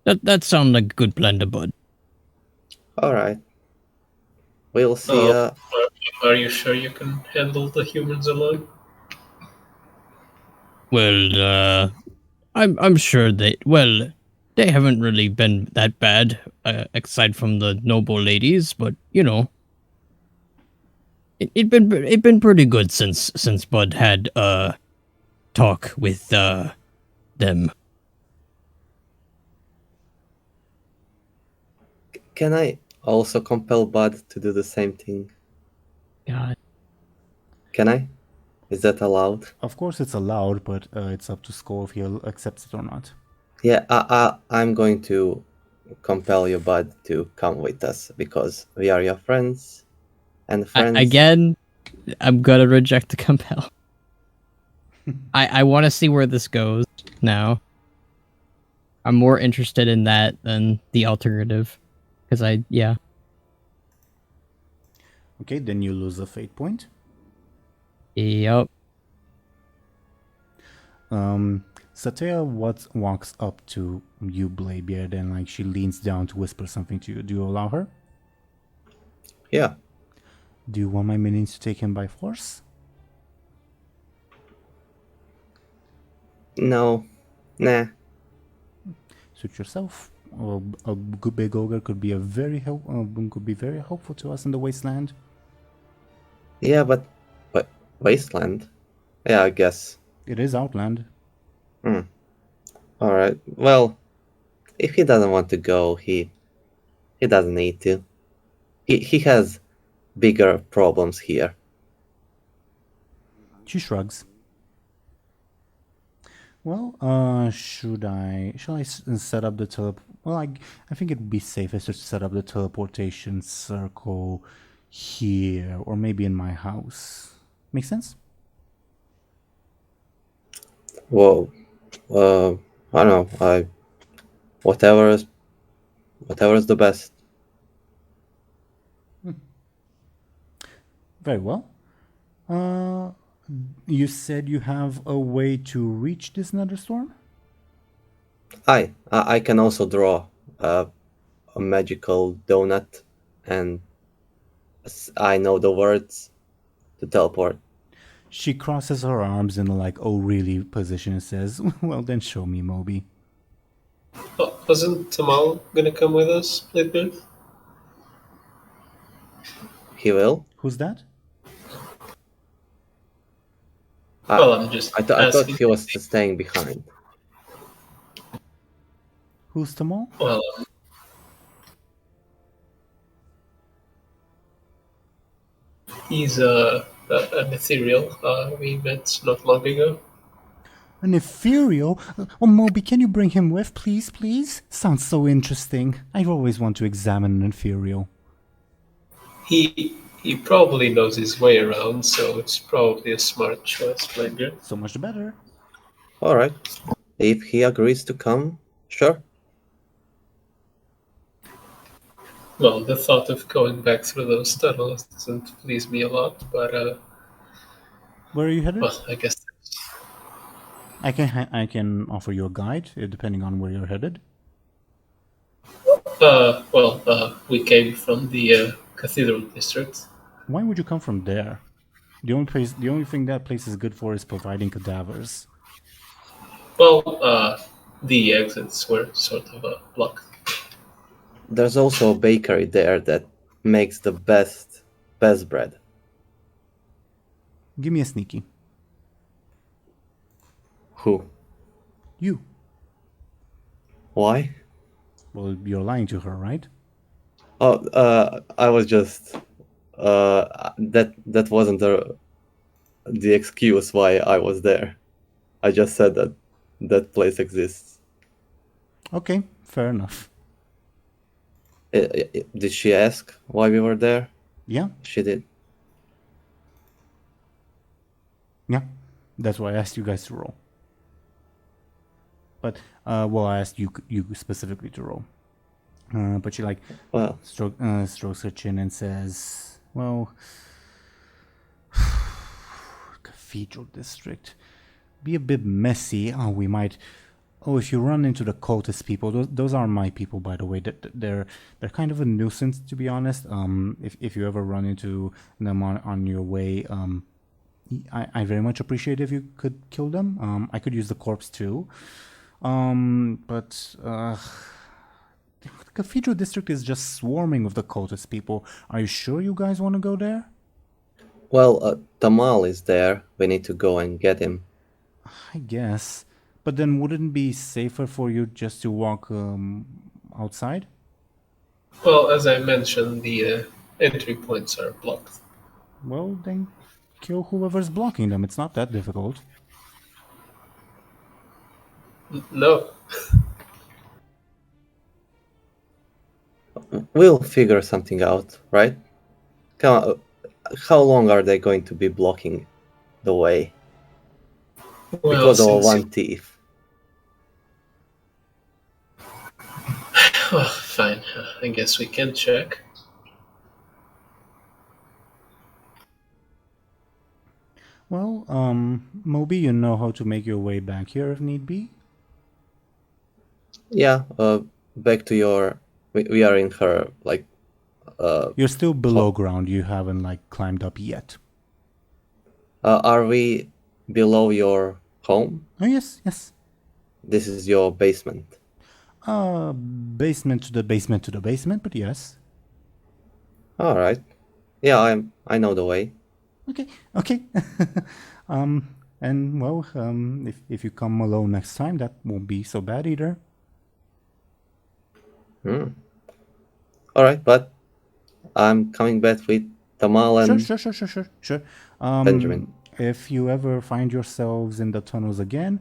That sounds like a good plan to Buhd. Alright. We'll see Are you sure you can handle the humans alone? Well, I'm sure they haven't really been that bad, aside from the noble ladies, but it been pretty good since Buhd had talk with them. Can I also compel Buhd to do the same thing. God. Can I? Is that allowed? Of course it's allowed, but it's up to Skoll if he'll accept it or not. Yeah, I'm going to compel you, Buhd, to come with us because we are your friends, and friends. Again, I'm gonna reject the compel. I want to see where this goes now. I'm more interested in that than the alternative. Because Okay, then you lose a fate point. Yep. Satea walks up to you, Bladebeard, and like she leans down to whisper something to you. Do you allow her? Yeah. Do you want my minions to take him by force? No. Nah. Suit yourself. A good big ogre could be very helpful to us in the wasteland. Yeah, but wasteland. Yeah, I guess. It is Outland. All right. Well, if he doesn't want to go, he doesn't need to. He has bigger problems here. She shrugs. Well, shall I set up the Well, I think it'd be safest to set up the teleportation circle here, or maybe in my house. Make sense? Whoa. I don't know. Whatever is the best. Very well. You said you have a way to reach this nether storm? I can also draw a magical donut, and I know the words to teleport. She crosses her arms in a like oh really position and says, "Well then, show me, Moby." Oh, wasn't Tamal gonna come with us, Bladebeard? He will. Who's that? Well, I'm just I thought asking. he was staying behind. Who's Tamal? Well, he's an ethereal. We met not long ago. An ethereal? Oh, Moby, can you bring him with, please, please? Sounds so interesting. I always want to examine an ethereal. He probably knows his way around, so it's probably a smart choice, Bladebeard. So much the better. All right. If he agrees to come, sure. Well, the thought of going back through those tunnels doesn't please me a lot, but Where are you headed? well, I guess. I can offer you a guide, depending on where you're headed. We came from the Cathedral District. Why would you come from there? The only thing that place is good for is providing cadavers. Well, the exits were sort of blocked. There's also a bakery there that makes the best bread. Give me a sneaky. Who? You. Why? Well, you're lying to her, right? Oh, I was just that wasn't the excuse why I was there. I just said that place exists. Okay, fair enough. Did she ask why we were there? Yeah, She did. yeah. That's why I asked you guys to roll. But I asked you specifically to roll. But she Well, strokes her chin and says, "Well, Cathedral District, be a bit messy. We might. If you run into the cultist people, those aren't my people, by the way. They're kind of a nuisance, to be honest. If you ever run into them on your way, I very much appreciate if you could kill them. I could use the corpse too. But the Cathedral District is just swarming with the cultist people. Are you sure you guys want to go there?" well, Tamal is there. We need to go and get him. I guess. But then wouldn't it be safer for you just to walk outside? Well, as I mentioned, the entry points are blocked. Well, then kill whoever's blocking them. It's not that difficult. No. We'll figure something out, right? Come on. How long are they going to be blocking the way? Well, Because of since one thief. Oh, fine. I guess we can check. Well, Moby, you know how to make your way back here if need be. Yeah, back to your... We are in her, like... You're still below ground. You haven't, like, climbed up yet. are we below your home? Oh, yes, yes. This is your basement. Basement to the basement to the basement, but yes. All right. Yeah, I know the way. Okay. And well, if you come alone next time, that won't be so bad either. All right, but I'm coming back with Tamal and Sure. Benjamin. If you ever find yourselves in the tunnels again,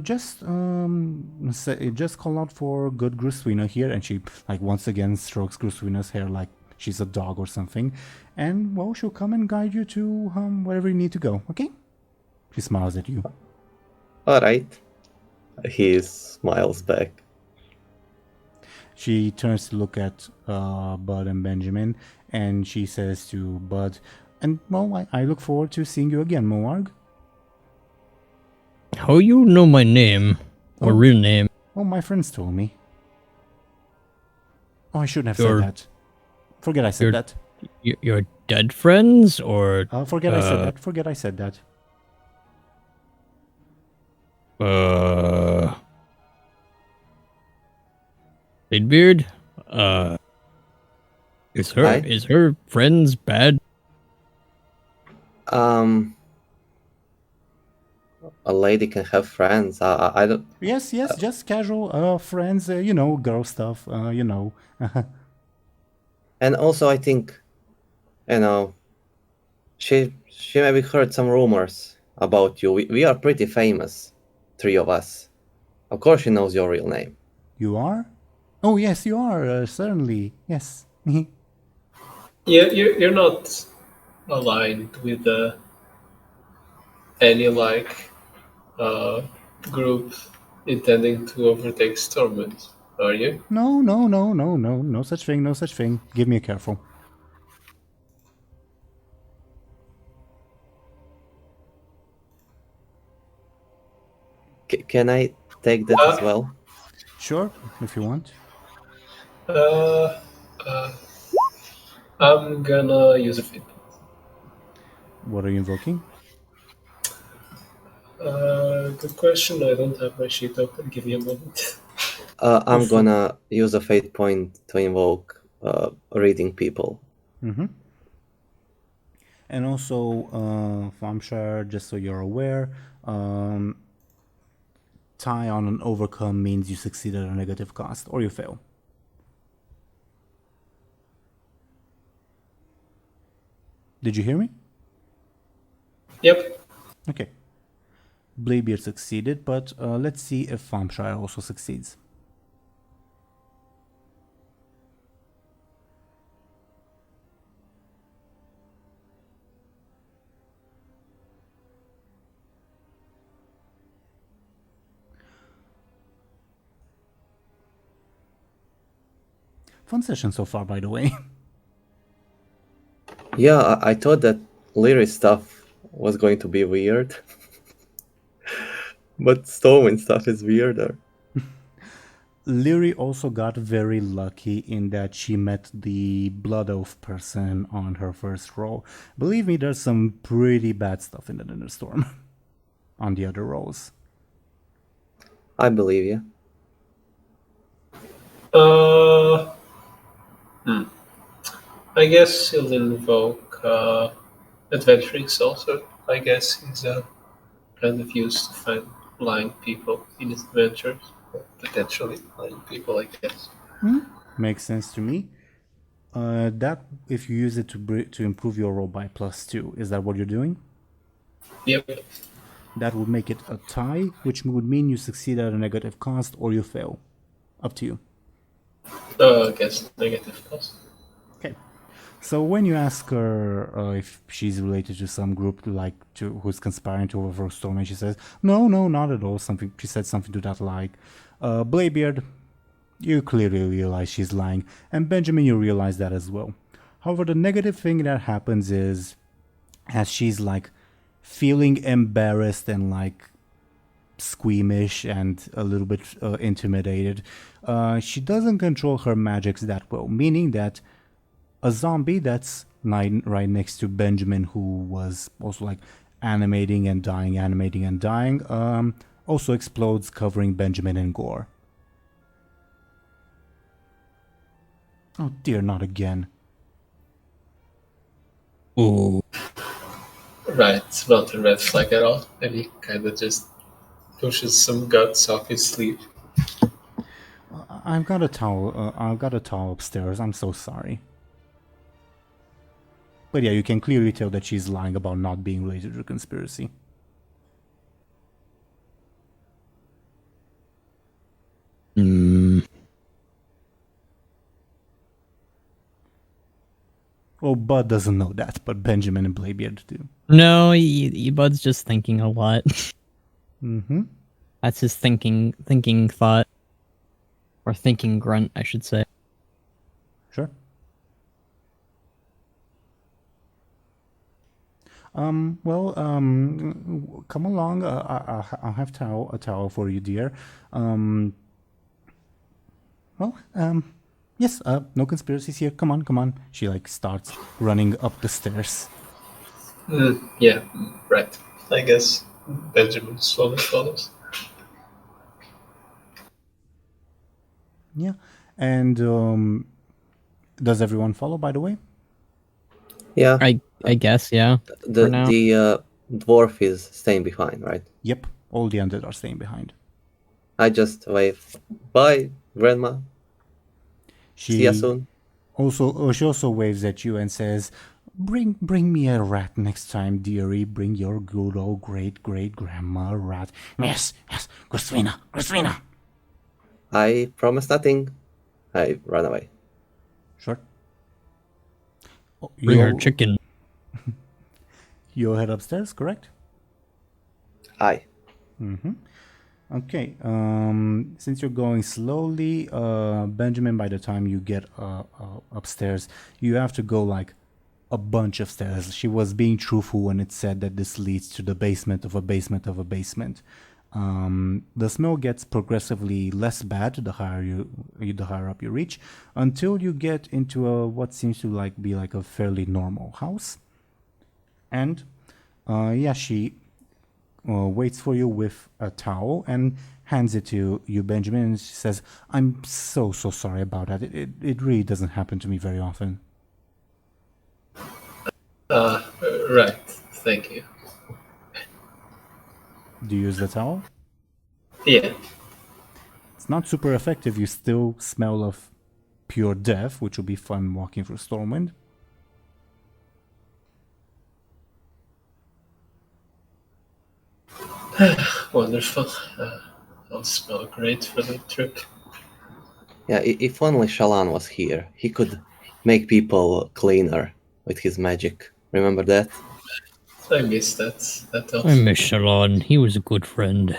just call out for good Gruswina here, and she like once again strokes Gruswina's hair like she's a dog or something, and well, she'll come and guide you to wherever you need to go. Okay? She smiles at you. All right. He smiles back. She turns to look at Buhd and Benjamin, and she says to Buhd, and well, I look forward to seeing you again, Moarg. How you know my name? Or real name? Oh, my friends told me. Oh, I shouldn't have Your- said that. Forget I said your- that. Your dead friends? Or... Forget I said that. Forget I said that. Bladebeard? Is Hi? her friends bad? A lady can have friends. I don't... Yes, just casual friends, girl stuff, And also, I think, she maybe heard some rumors about you. We are pretty famous, three of us. Of course, she knows your real name. You are? Oh, yes, you are, certainly. Yes. Yeah, you're not aligned with any group intending to overtake Stormwind, are you? No such thing. Give me a careful. Can I take that as well? Sure, if you want. I'm gonna use a fate. What are you invoking? Good question. I don't have my sheet open. Give me a moment. I'm gonna use a fate point to invoke reading people. Mm-hmm. And also, Thompshire, just so you're aware, tie on an overcome means you succeed at a negative cost, or you fail. Did you hear me? Yep. Okay. Bladebeard succeeded, but let's see if Thompshire also succeeds. Fun session so far, by the way. Yeah, I thought that Lyri stuff was going to be weird. But Stormwind stuff is weirder. Lyri also got very lucky in that she met the Blood Oath person on her first roll. Believe me, there's some pretty bad stuff in the Thunderstorm on the other rolls. I believe you. I guess he'll invoke Adventuring Salter. I guess he's kind of used to find blind people in his adventures. Potentially blind people, I guess. Makes sense to me. That if you use it to improve your roll by +2, is that what you're doing? Yep. That would make it a tie, which would mean you succeed at a negative cost or you fail. Up to you. I guess negative cost. Okay. So when you ask her if she's related to some group who's conspiring to overthrow Stormwind, she says, no, not at all. She said something to that like, Bladebeard, you clearly realize she's lying, and Benjamin, you realize that as well. However, the negative thing that happens is, as she's like feeling embarrassed and like squeamish and a little bit intimidated, she doesn't control her magics that well, meaning that a zombie that's right next to Benjamin, who was also like animating and dying, also explodes, covering Benjamin in gore. Oh dear, not again. Ooh. Right, it's not a red flag at all. And he kind of just pushes some guts off his sleeve. I've got a towel. I've got a towel upstairs. I'm so sorry. But yeah, you can clearly tell that she's lying about not being related to the conspiracy. Well, Buhd doesn't know that, but Benjamin and Bladebeard do. No, Bud's just thinking a lot. Mm-hmm. That's his thinking thought. Or thinking grunt, I should say. Sure. Come along. I'll have a towel for you, dear. Yes, no conspiracies here. Come on. She like starts running up the stairs. Yeah, right. I guess Benjamin slowly follows. Yeah, and does everyone follow, by the way? Yeah. I guess, yeah. The now. dwarf is staying behind, right? Yep, all the undead are staying behind. I just wave. Bye, Grandma. See ya soon. She also waves at you and says, Bring me a rat next time, dearie. Bring your good old great-great-grandma rat. Yes, Christina. I promise nothing. I run away. Sure. Bring her chicken. You'll head upstairs, correct? Aye. Mm-hmm. Okay. Since you're going slowly, Benjamin, by the time you get upstairs, you have to go like a bunch of stairs. She was being truthful when it said that this leads to the basement of a basement of a basement. The smell gets progressively less bad the higher up you reach, until you get into what seems to be like a fairly normal house. And she waits for you with a towel and hands it to you, Benjamin, and she says, I'm so sorry about that. It really doesn't happen to me very often. Right. Thank you. Do you use the towel? Yeah. It's not super effective. You still smell of pure death, which will be fun walking through Stormwind. Wonderful. I'll smell great for the trip. Yeah, if only Shallan was here, he could make people cleaner with his magic. Remember that? I miss that. I miss Shallan. He was a good friend.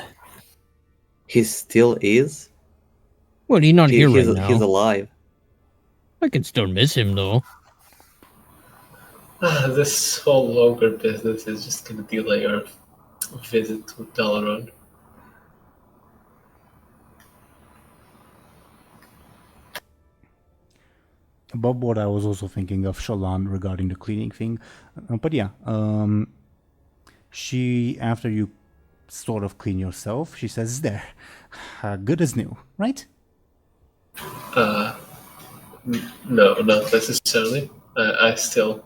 He still is? Well, he's not here right now. He's alive. I can still miss him, though. This whole ogre business is just gonna delay our visit to Dalaran. Above what I was also thinking of Shallan regarding the cleaning thing. She, after you sort of clean yourself, she says, there, good as new, right? No, not necessarily. I still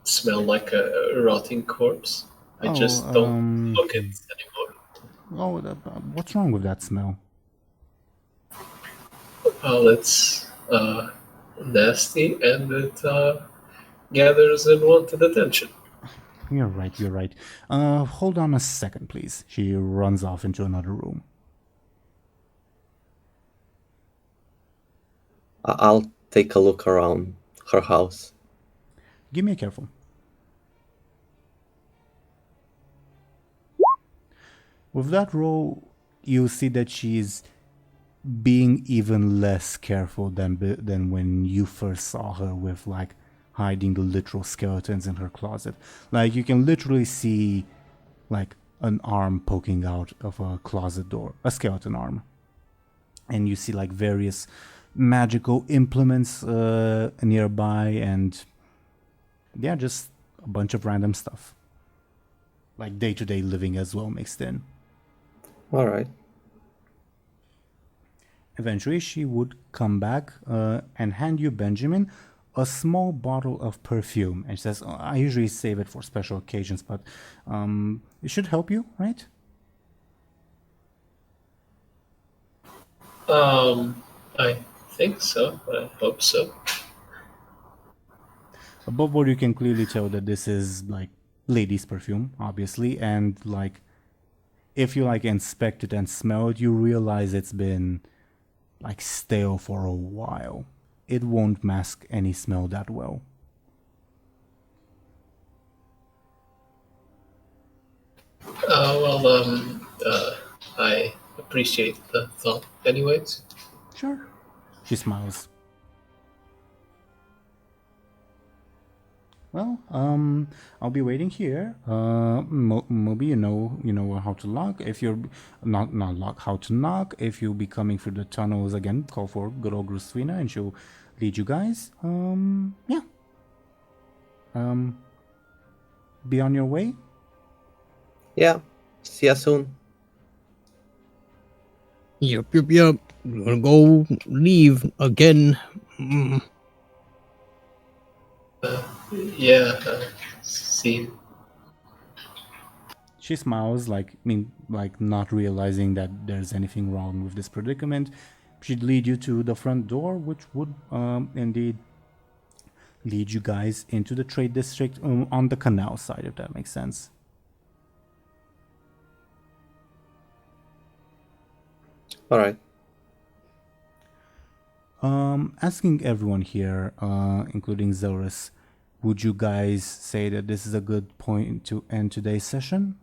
smell like a rotting corpse. I just don't look it anymore. What's wrong with that smell? Well, it's nasty, and it gathers unwanted attention. You're right, you're right. Hold on a second, please. She runs off into another room. I'll take a look around her house. Give me a careful. With that roll, you see that she's being even less careful than when you first saw her, with like hiding the literal skeletons in her closet. Like you can literally see like an arm poking out of a closet door, a skeleton arm. And you see like various magical implements nearby, and yeah, just a bunch of random stuff. Like day-to-day living as well mixed in. Alright. Eventually, she would come back and hand you, Benjamin, a small bottle of perfume. And she says, I usually save it for special occasions, but it should help you, right? I think so. I hope so. Above board, you can clearly tell that this is like ladies' perfume, obviously. And like, if you like inspect it and smell it, you realize it's been like stale for a while. It won't mask any smell that well. I appreciate the thought anyways. Sure. She smiles. Well, I'll be waiting here. Moby, you know how to lock. If you're not lock, how to knock. If you'll be coming through the tunnels again, call for good old Gruswina, and she'll lead you guys. Yeah. Be on your way. Yeah. See ya soon. Yep. I'm gonna go leave again. See. She smiles, like not realizing that there's anything wrong with this predicament. She'd lead you to the front door, which would indeed lead you guys into the trade district on the canal side, if that makes sense. All right. Asking everyone here, including Zelris, would you guys say that this is a good point to end today's session?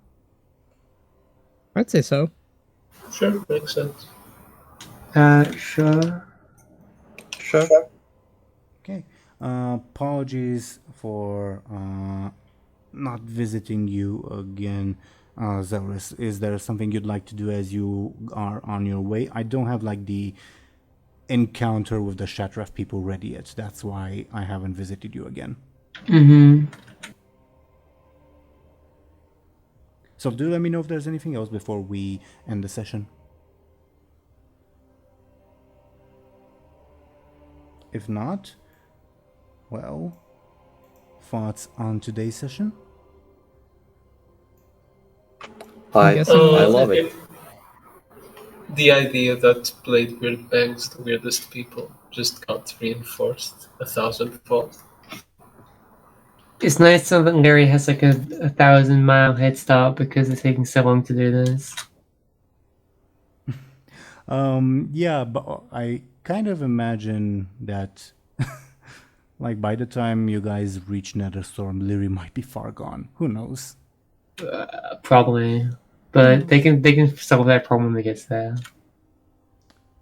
I'd say so. Sure, makes sense. Sure. Okay. Apologies for not visiting you again, Zelris. Is there something you'd like to do as you are on your way? I don't have like the encounter with the Shatref people ready yet. That's why I haven't visited you again. Mm-hmm. So do let me know if there's anything else before we end the session. If not, well, thoughts on today's session? I love it. The idea that Bladebeard bangs the weirdest people just got reinforced 1,000-fold. It's nice that Lyri has like a 1,000-mile head start because it's taking so long to do this. Yeah, but I kind of imagine that like by the time you guys reach Netherstorm, Lyri might be far gone. Who knows? Probably. But they can solve that problem when it gets there.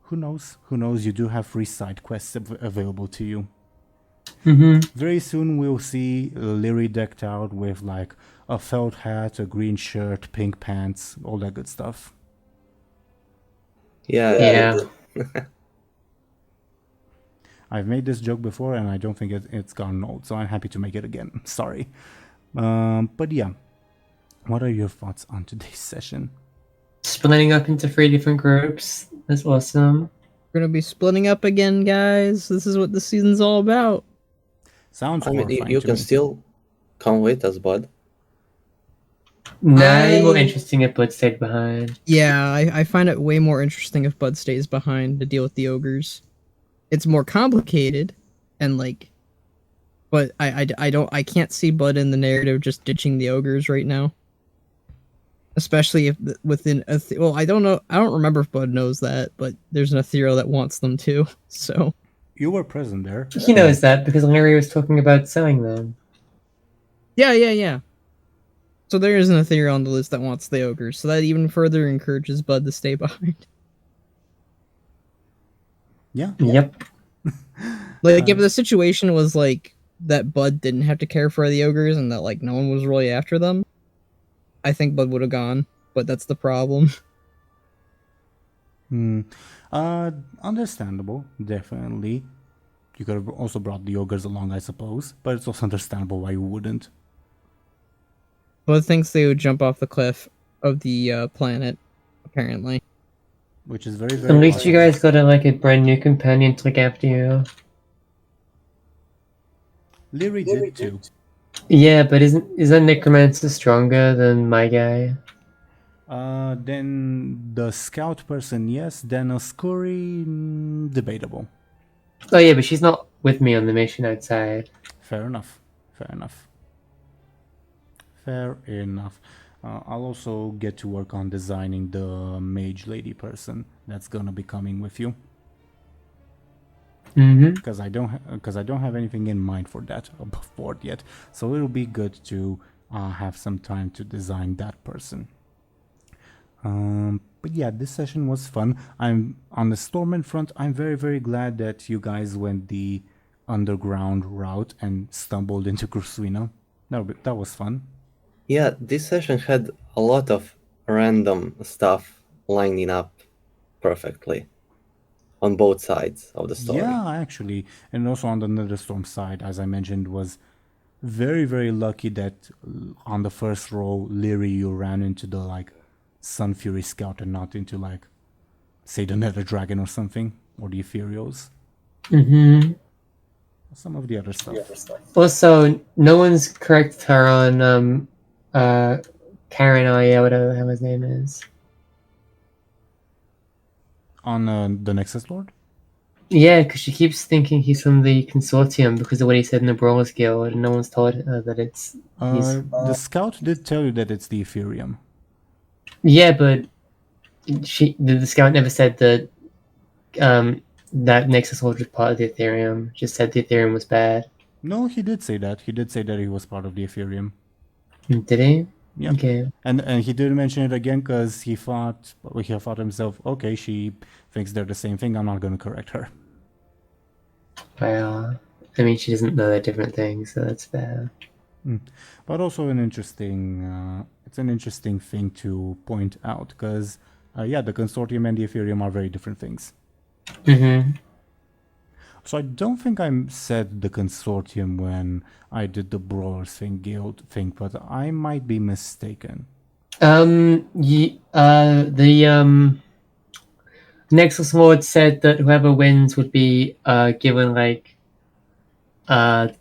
Who knows? Who knows? You do have free side quests available to you. Mm-hmm. Very soon we'll see Lyri decked out with like a felt hat, a green shirt, pink pants, all that good stuff. Yeah. I've made this joke before and I don't think it's gone old, so I'm happy to make it again. Sorry. But yeah. What are your thoughts on today's session? Splitting up into 3 different groups. That's awesome. We're gonna be splitting up again, guys. This is what the season's all about. Sounds I mean, horrifying you to can me. still come with us, bud. Nah, more interesting if Buhd stayed behind. Yeah, I find it way more interesting if Buhd stays behind to deal with the ogres. it's more complicated, and like, but I can't see Buhd in the narrative just ditching the ogres right now. Especially if within well, I don't know. I don't remember if Buhd knows that, but there's an ethereal that wants them too. So You were present there. He knows that because Lyri was talking about selling them. yeah. So there is an ethereal on the list that wants the ogres, so that even further encourages Buhd to stay behind. Yeah. Yep. Like if the situation was like that Buhd didn't have to care for the ogres and that like no one was really after them, I think Buhd would have gone, but that's the problem. Understandable, definitely. You could have also brought the ogres along, I suppose, but it's also understandable why you wouldn't. Buhd thinks they would jump off the cliff of the planet, apparently. Which is very, At very least you guys got a brand new companion to look after you. Lyri did too. Yeah, but isn't Necromancer stronger than my guy? Then the scout person, yes. Then Oscuri, debatable. Oh yeah, but she's not with me on the mission outside. Fair enough. I'll also get to work on designing the mage lady person that's gonna be coming with you. Mm-hmm. Because I don't have anything in mind for that above board yet. So it'll be good to have some time to design that person. But yeah, this session was fun. I'm on the Stormwind front. I'm very, very glad that you guys went the underground route and stumbled into Crusuina. That was fun. Yeah, this session had a lot of random stuff lining up perfectly on both sides of the story. Yeah, actually. And also on the Netherstorm side, as I mentioned, was very, very lucky that on the first row, Lyri, you ran into the Sun Fury Scout and not into say the Nether Dragon or something, or the Ethereals. Mm-hmm. Some of the other stuff. Also, no one's corrected her on Karen Aya, whatever the hell his name is. On the Nexus Lord? Yeah, because she keeps thinking he's from the Consortium because of what he said in the Brawlers Guild, and no one's told her that it's... The Scout did tell you that it's the Ethereum. Yeah, but the Scout never said that that Nexus Lord was part of the Ethereum. Just said the Ethereum was bad. No, he did say that. He did say that he was part of the Ethereum. Did he? Yeah. Okay. And he didn't mention it again because he thought himself, okay, she thinks they're the same thing. I'm not going to correct her. Well, I mean, she doesn't know they're different things, so that's fair. But also an interesting, it's an interesting thing to point out because, yeah, the Consortium and the Ethereum are very different things. Mm-hmm. So I don't think I said the Consortium when I did the Brawlers Guild thing, but I might be mistaken. The Nexus Lord said that whoever wins would be given a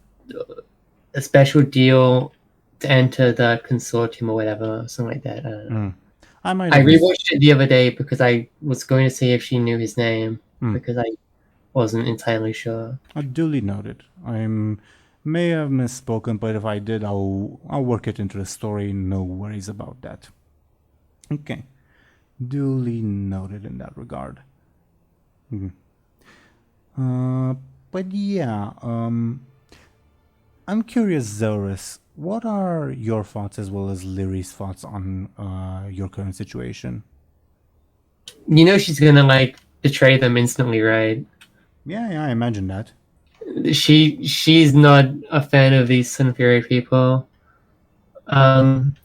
special deal to enter the Consortium or whatever, something like that. I don't know. I rewatched it the other day because I was going to see if she knew his name because I wasn't entirely sure. Duly noted. I may have misspoken, but if I did, I'll work it into the story. No worries about that. Okay. Duly noted in that regard. But yeah, I'm curious, Zelris, what are your thoughts as well as Lyri's thoughts on your current situation? You know she's gonna betray them instantly, right? Yeah, I imagine that. She's not a fan of these Sun Fury people. And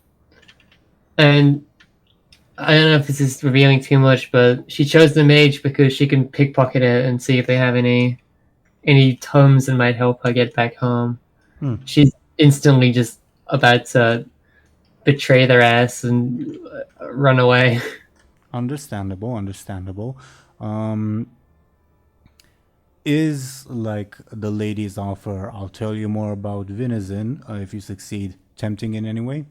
I don't know if this is revealing too much, but she chose the mage because she can pickpocket it and see if they have any tomes that might help her get back home. She's instantly just about to betray their ass and run away. Understandable. Is the lady's offer, I'll tell you more about venison if you succeed, tempting in any way?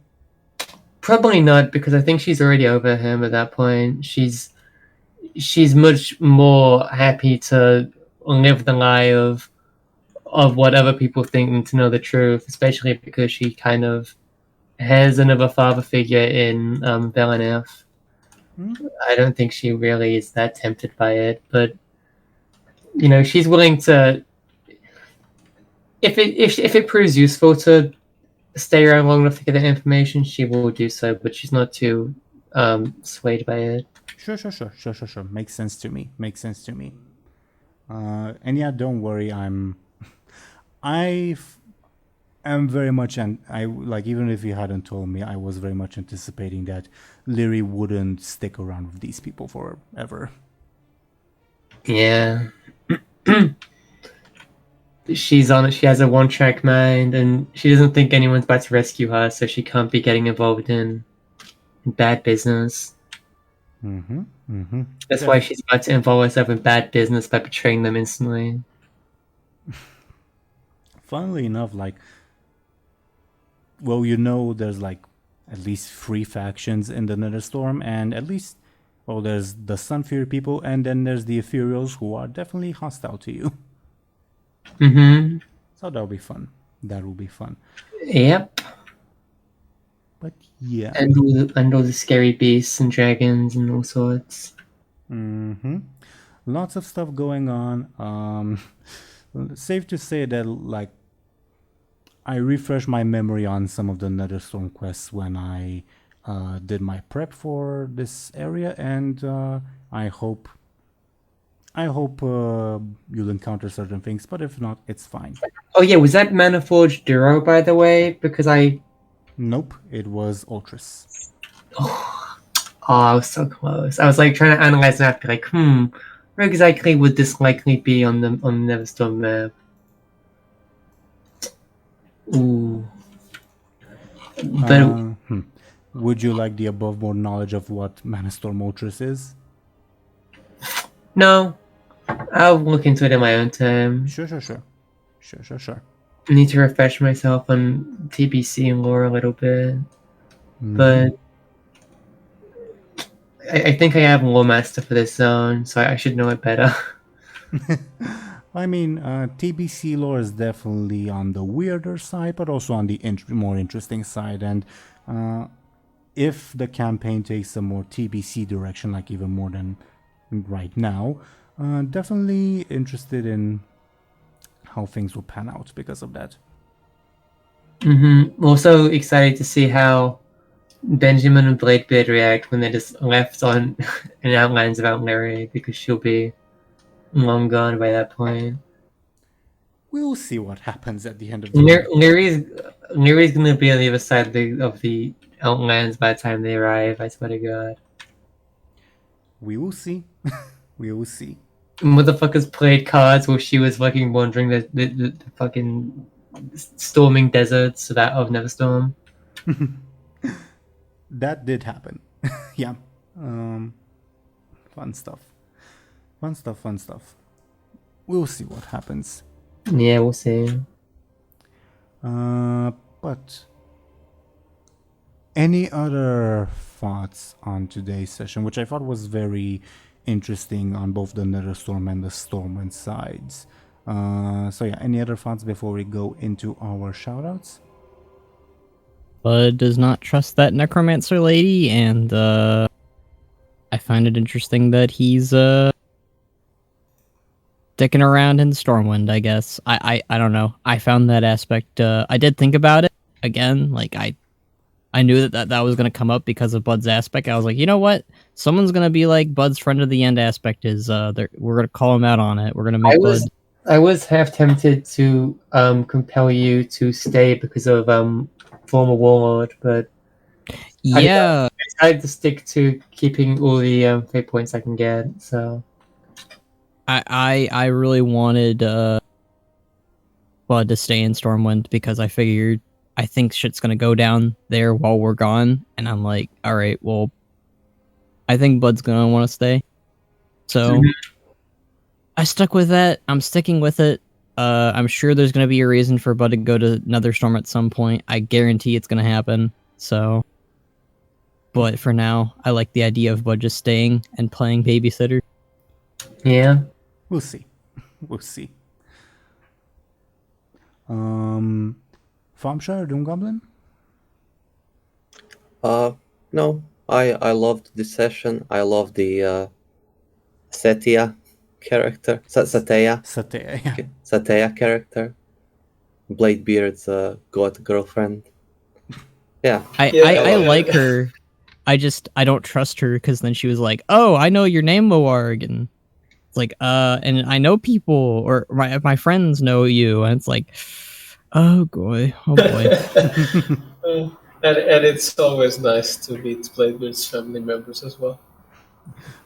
Probably not, because I think she's already over him at that point. She's much more happy to live the lie of what other people think and to know the truth, especially because she kind of has another father figure in Velenef. I don't think she really is that tempted by it, but she's willing to. If it proves useful to stay around long enough to get the information, she will do so. But she's not too swayed by it. Sure. Makes sense to me. And yeah, don't worry. I am very much, and I like, even if you hadn't told me, I was very much anticipating that Lyri wouldn't stick around with these people forever. Yeah. She has a one-track mind, and she doesn't think anyone's about to rescue her, so she can't be getting involved in bad business. That's why she's about to involve herself in bad business by betraying them instantly. Funnily enough, there's at least 3 factions in the Netherstorm, and at least, there's the Sunfury people, and then there's the Ephemerals, who are definitely hostile to you. So that'll be fun. That will be fun. Yep. But yeah. And all the scary beasts and dragons and all sorts. Lots of stuff going on. Safe to say that I refreshed my memory on some of the Netherstorm quests when I did my prep for this area, and I hope you'll encounter certain things, but if not, it's fine. Oh yeah, was that Maniforged Duro, by the way? Because Nope, it was Ultras. Oh, I was so close. I was trying to analyze that, where exactly would this likely be on the Netherstorm map? Ooh. But would you like the above board knowledge of what Manastorm Ultras is? No. I'll look into it in my own time. Sure. I need to refresh myself on TBC and lore a little bit. But I think I have Lore Master for this zone, so I should know it better. I mean, TBC lore is definitely on the weirder side, but also on the more interesting side. And if the campaign takes a more TBC direction, even more than right now, definitely interested in how things will pan out because of that. Also excited to see how Benjamin and Bladebeard react when they're just left on an outlines about Lyri, because she'll be long gone by that point. We'll see what happens at the end of the day. Lyri's gonna be on the other side of the outlands by the time they arrive, I swear to God. We will see. Motherfuckers played cards while she was wandering the fucking storming deserts of Netherstorm. That did happen. Yeah. Fun stuff. We'll see what happens. Yeah, we'll see. But any other thoughts on today's session, which I thought was very interesting on both the Netherstorm and the Stormwind sides. So yeah, any other thoughts before we go into our shoutouts? Buhd does not trust that necromancer lady, and I find it interesting that he's sticking around in Stormwind, I guess. I don't know. I found that aspect, I did think about it again. I knew that was going to come up because of Buhd's aspect. I was like, you know what? Someone's going to be like, Buhd's friend of the end aspect is, we're going to call him out on it. We're going to make Buhd. I was half tempted to compel you to stay because of former warlord, but yeah, I decided to stick to keeping all the fate points I can get. So I really wanted Buhd to stay in Stormwind because I think shit's gonna go down there while we're gone, and I'm like, all right, well, I think Buhd's gonna want to stay, so I stuck with that. I'm sticking with it. I'm sure there's gonna be a reason for Buhd to go to Netherstorm at some point. I guarantee it's gonna happen. So, but for now, I like the idea of Buhd just staying and playing babysitter. Yeah, we'll see. We'll see. Thompshire, DoomGoblin? No, I loved this session. I love the Setia character. Satea. Satya, yeah. Satea character. Bladebeard's god girlfriend. Yeah. I like her. I don't trust her because then she was like, "Oh, I know your name, Moarg," and it's like, and I know people or my friends know you, and it's like, oh boy. And it's always nice to meet Bladebeard's family members as well.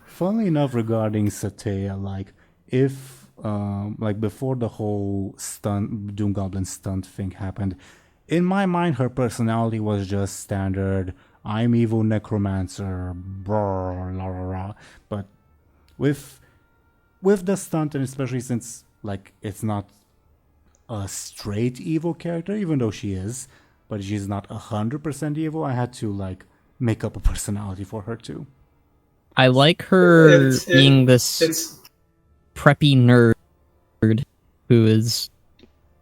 Funnily enough, regarding Satya, like if like before the whole DoomGoblin stunt thing happened, in my mind her personality was just standard I'm evil necromancer, brr, la, la, la. But with the stunt, and especially since like it's not a straight evil character, even though she is, but she's not 100% evil, I had to like make up a personality for her too. I like her being this preppy nerd who is.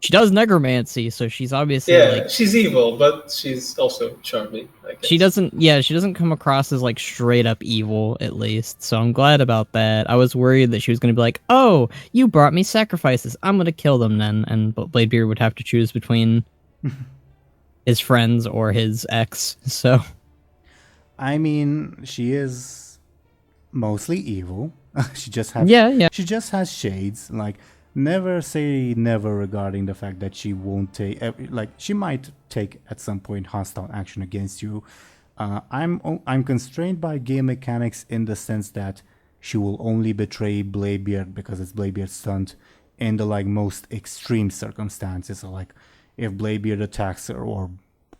She does necromancy, so she's obviously like she's evil, but she's also charming, I guess. she doesn't come across as like straight up evil, at least. So I'm glad about that. I was worried that she was gonna be like, "Oh, you brought me sacrifices. I'm gonna kill them then," and Bladebeard would have to choose between his friends or his ex. So, I mean, she is mostly evil. She just has She just has shades. Like, never say never regarding the fact that she won't take. Like, she might take at some point hostile action against you. I'm constrained by game mechanics in the sense that she will only betray Bladebeard because it's Bladebeard's stunt in the like most extreme circumstances. So like if Bladebeard attacks her or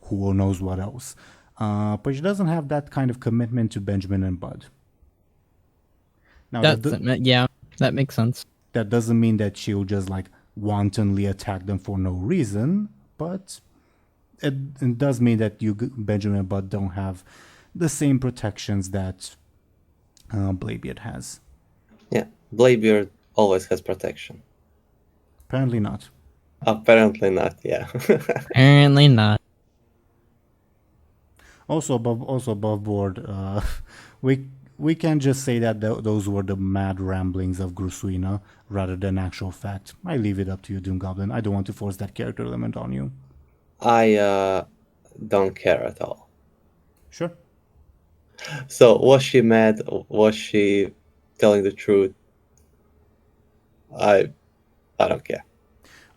who knows what else. But she doesn't have that kind of commitment to Benjamin and Buhd. Now that makes sense. That doesn't mean that she'll just like wantonly attack them for no reason, but it does mean that Benjamin and Buhd don't have the same protections that Bladebeard has. Yeah, Bladebeard always has protection. Apparently not. Apparently not, yeah. Apparently not. Also above board, we can just say that those were the mad ramblings of Gruswina rather than actual fact. I leave it up to you, DoomGoblin. I don't want to force that character element on you. I don't care at all. Sure. So, was she mad? Was she telling the truth? I don't care.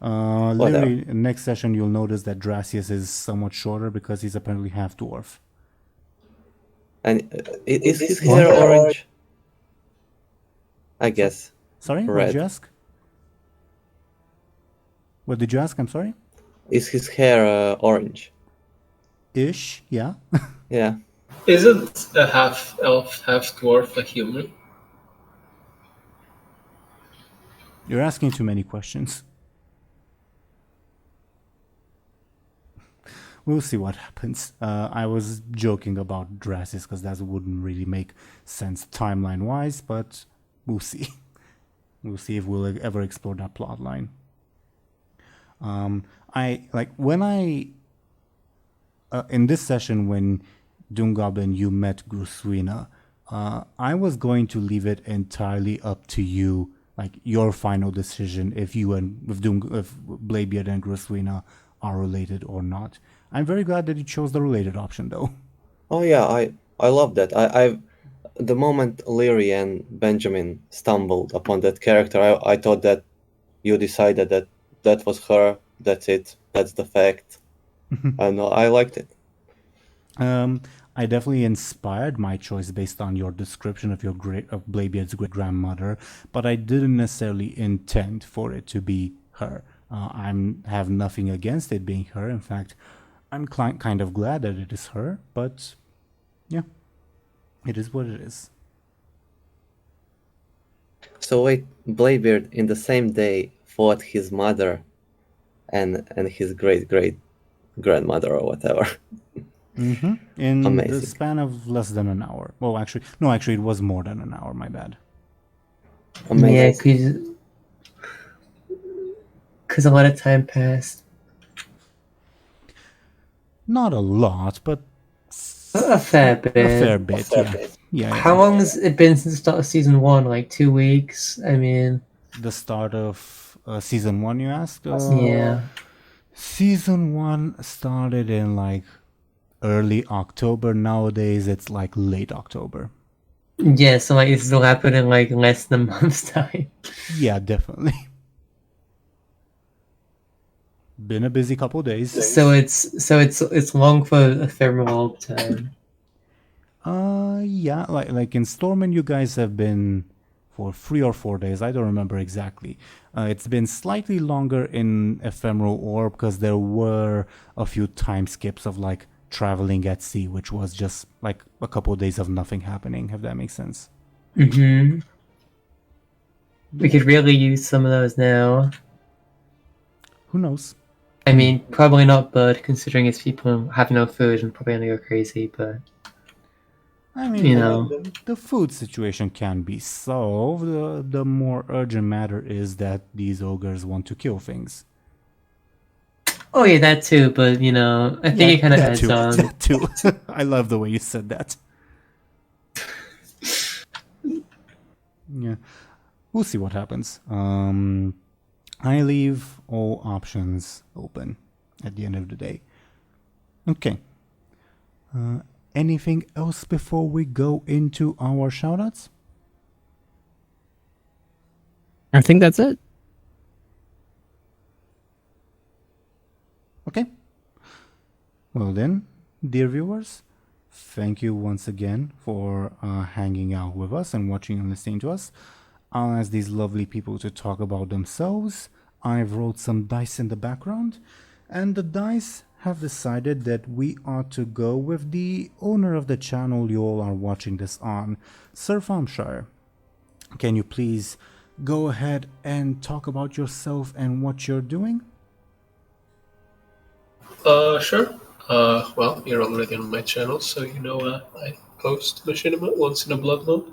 Lyri, next session you'll notice that Dracius is somewhat shorter because he's apparently half dwarf. And is his hair orange? I guess. Sorry, what did you ask? What did you ask? I'm sorry? Is his hair orange? Ish, yeah. Yeah. Isn't a half elf, half dwarf a human? You're asking too many questions. We'll see what happens. I was joking about Dracius because that wouldn't really make sense timeline-wise, but we'll see. We'll see if we'll ever explore that plot line. In this session when DoomGoblin you met Gruswina, I was going to leave it entirely up to you, like your final decision if Bladebeard and Gruswina are related or not. I'm very glad that you chose the related option, though. Oh yeah, I love that. The moment Lyri and Benjamin stumbled upon that character, I thought that you decided that was her. That's it. That's the fact. And I liked it. I definitely inspired my choice based on your description of Bladebeard's great grandmother, but I didn't necessarily intend for it to be her. I have nothing against it being her. In fact, I'm kind of glad that it is her, but yeah, it is what it is. So wait, Bladebeard in the same day fought his mother and his great grandmother or whatever. Mm-hmm. In Amazing. the span of less than an hour. Well, actually, it was more than an hour. My bad. Amazing. Yeah, because because a lot of time passed. Not a lot, but A fair bit. a fair bit. Yeah. How long has it been since the start of season 1? Like 2 weeks? I mean, The start of season 1, you asked? yeah. Season 1 started in like early October. Nowadays, it's like late October. Yeah, so like this will happen in like less than a month's time. Yeah, definitely. Been a busy couple days. So it's long for Ephemeral time. Yeah, like in Stormwind, you guys have been for 3 or 4 days. I don't remember exactly. It's been slightly longer in Ephemeral Orb because there were a few time skips of like traveling at sea, which was just like a couple of days of nothing happening, if that makes sense. Mm-hmm. We could really use some of those now. Who knows? I mean, probably not Buhd, considering its people have no food and probably gonna go crazy, but I mean, you know. the food situation can be solved. The more urgent matter is that these ogres want to kill things. Oh yeah, that too, but you know, I think it kind of that adds too, on. That too. I love the way you said that. Yeah, we'll see what happens. I leave all options open at the end of the day. Okay. Anything else before we go into our shoutouts? I think that's it. Okay. Well then, dear viewers, thank you once again for hanging out with us and watching and listening to us. I'll ask these lovely people to talk about themselves. I've rolled some dice in the background, and the dice have decided that we ought to go with the owner of the channel you all are watching this on, Sir Thompshire. Can you please go ahead and talk about yourself and what you're doing? Sure. Well, you're already on my channel, so you know I post Machinima once in a blood month,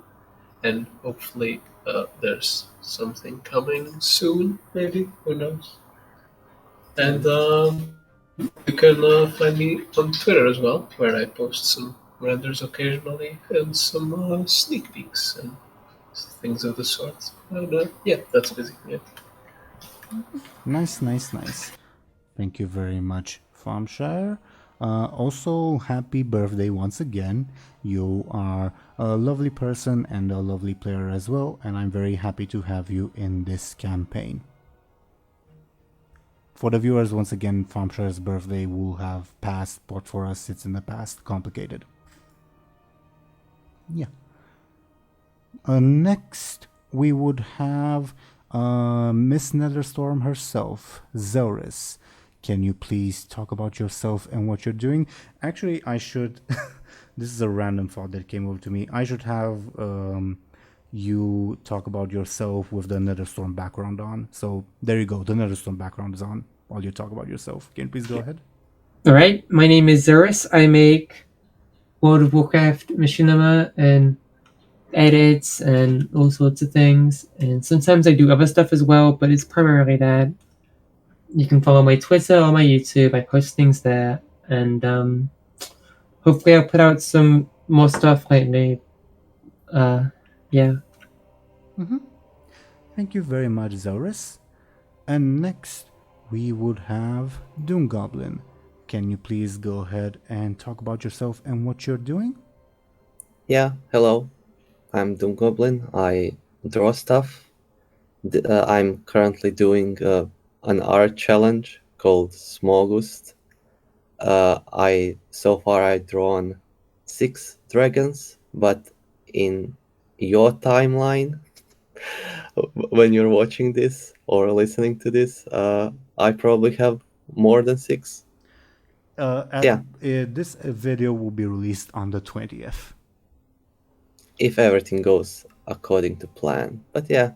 and hopefully there's something coming soon, maybe, who knows. And you can find me on Twitter as well, where I post some renders occasionally and some sneak peeks and things of the sort. And yeah, that's basically it. Nice. Thank you very much, Thompshire. Also, happy birthday once again. You are a lovely person and a lovely player as well, and I'm very happy to have you in this campaign. For the viewers, once again, Thompshire's birthday will have passed, but for us it's in the past. Complicated. Yeah. Next, we would have Miss Netherstorm herself, Zelris. Can you please talk about yourself and what you're doing? Actually, I should... this is a random thought that came over to me. I should have you talk about yourself with the Netherstorm background on. So there you go. The Netherstorm background is on while you talk about yourself. Can you please go ahead? Alright, my name is Zelris. I make World of Warcraft machinima and edits and all sorts of things. And sometimes I do other stuff as well, but it's primarily that. You can follow my Twitter or my YouTube. I post things there. And hopefully I'll put out some more stuff lately. Yeah. Thank you very much, Zelris. And next, we would have DoomGoblin. Can you please go ahead and talk about yourself and what you're doing? Yeah, hello. I'm DoomGoblin. I draw stuff. I'm currently doing an art challenge called Smallgust. So far I've drawn 6 dragons, but in your timeline, when you're watching this or listening to this, I probably have more than 6. This video will be released on the 20th. If everything goes according to plan. But yeah,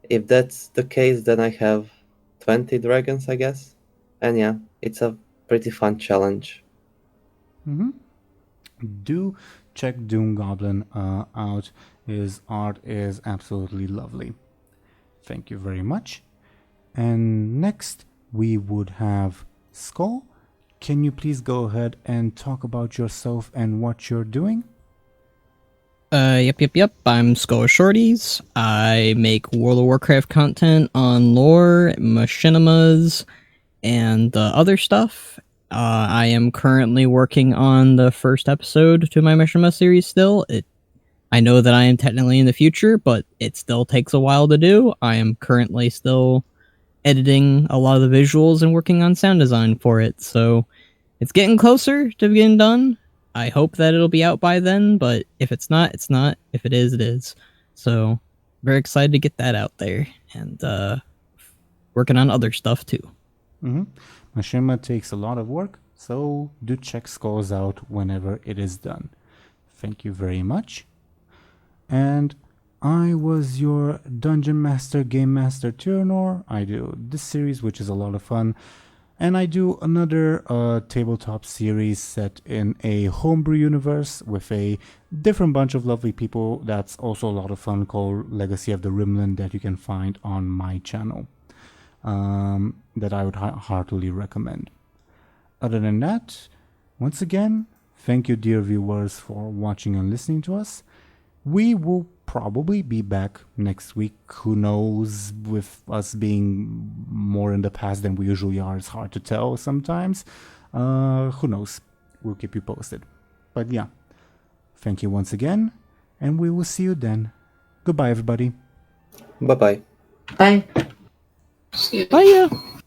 if that's the case, then I have 20 dragons, I guess. And yeah, it's a pretty fun challenge. Do check DoomGoblin out. His art is absolutely lovely. Thank you very much. And next, we would have Skoll. Can you please go ahead and talk about yourself and what you're doing? Yep. I'm Skoll Shorties. I make World of Warcraft content on lore, machinimas, and other stuff. I am currently working on the first episode to my machinima series still. I know that I am technically in the future, but it still takes a while to do. I am currently still editing a lot of the visuals and working on sound design for it, so it's getting closer to getting done. I hope that it'll be out by then, but if it's not, it's not. If it is, it is. So, very excited to get that out there, and working on other stuff too. Machinima takes a lot of work, so do check Skulls out whenever it is done. Thank you very much. And I was your Dungeon Master, Game Master Teeironor. I do this series, which is a lot of fun. And I do another tabletop series set in a homebrew universe with a different bunch of lovely people. That's also a lot of fun, called Legacy of the Rimland, that you can find on my channel. That I would heartily recommend. Other than that, once again, thank you, dear viewers, for watching and listening to us. We will probably be back next week. Who knows, with us being more in the past than we usually are, it's hard to tell sometimes. Who knows? We'll keep you posted. But yeah, thank you once again, and we will see you then. Goodbye, everybody. Bye-bye. Bye. See ya. Bye.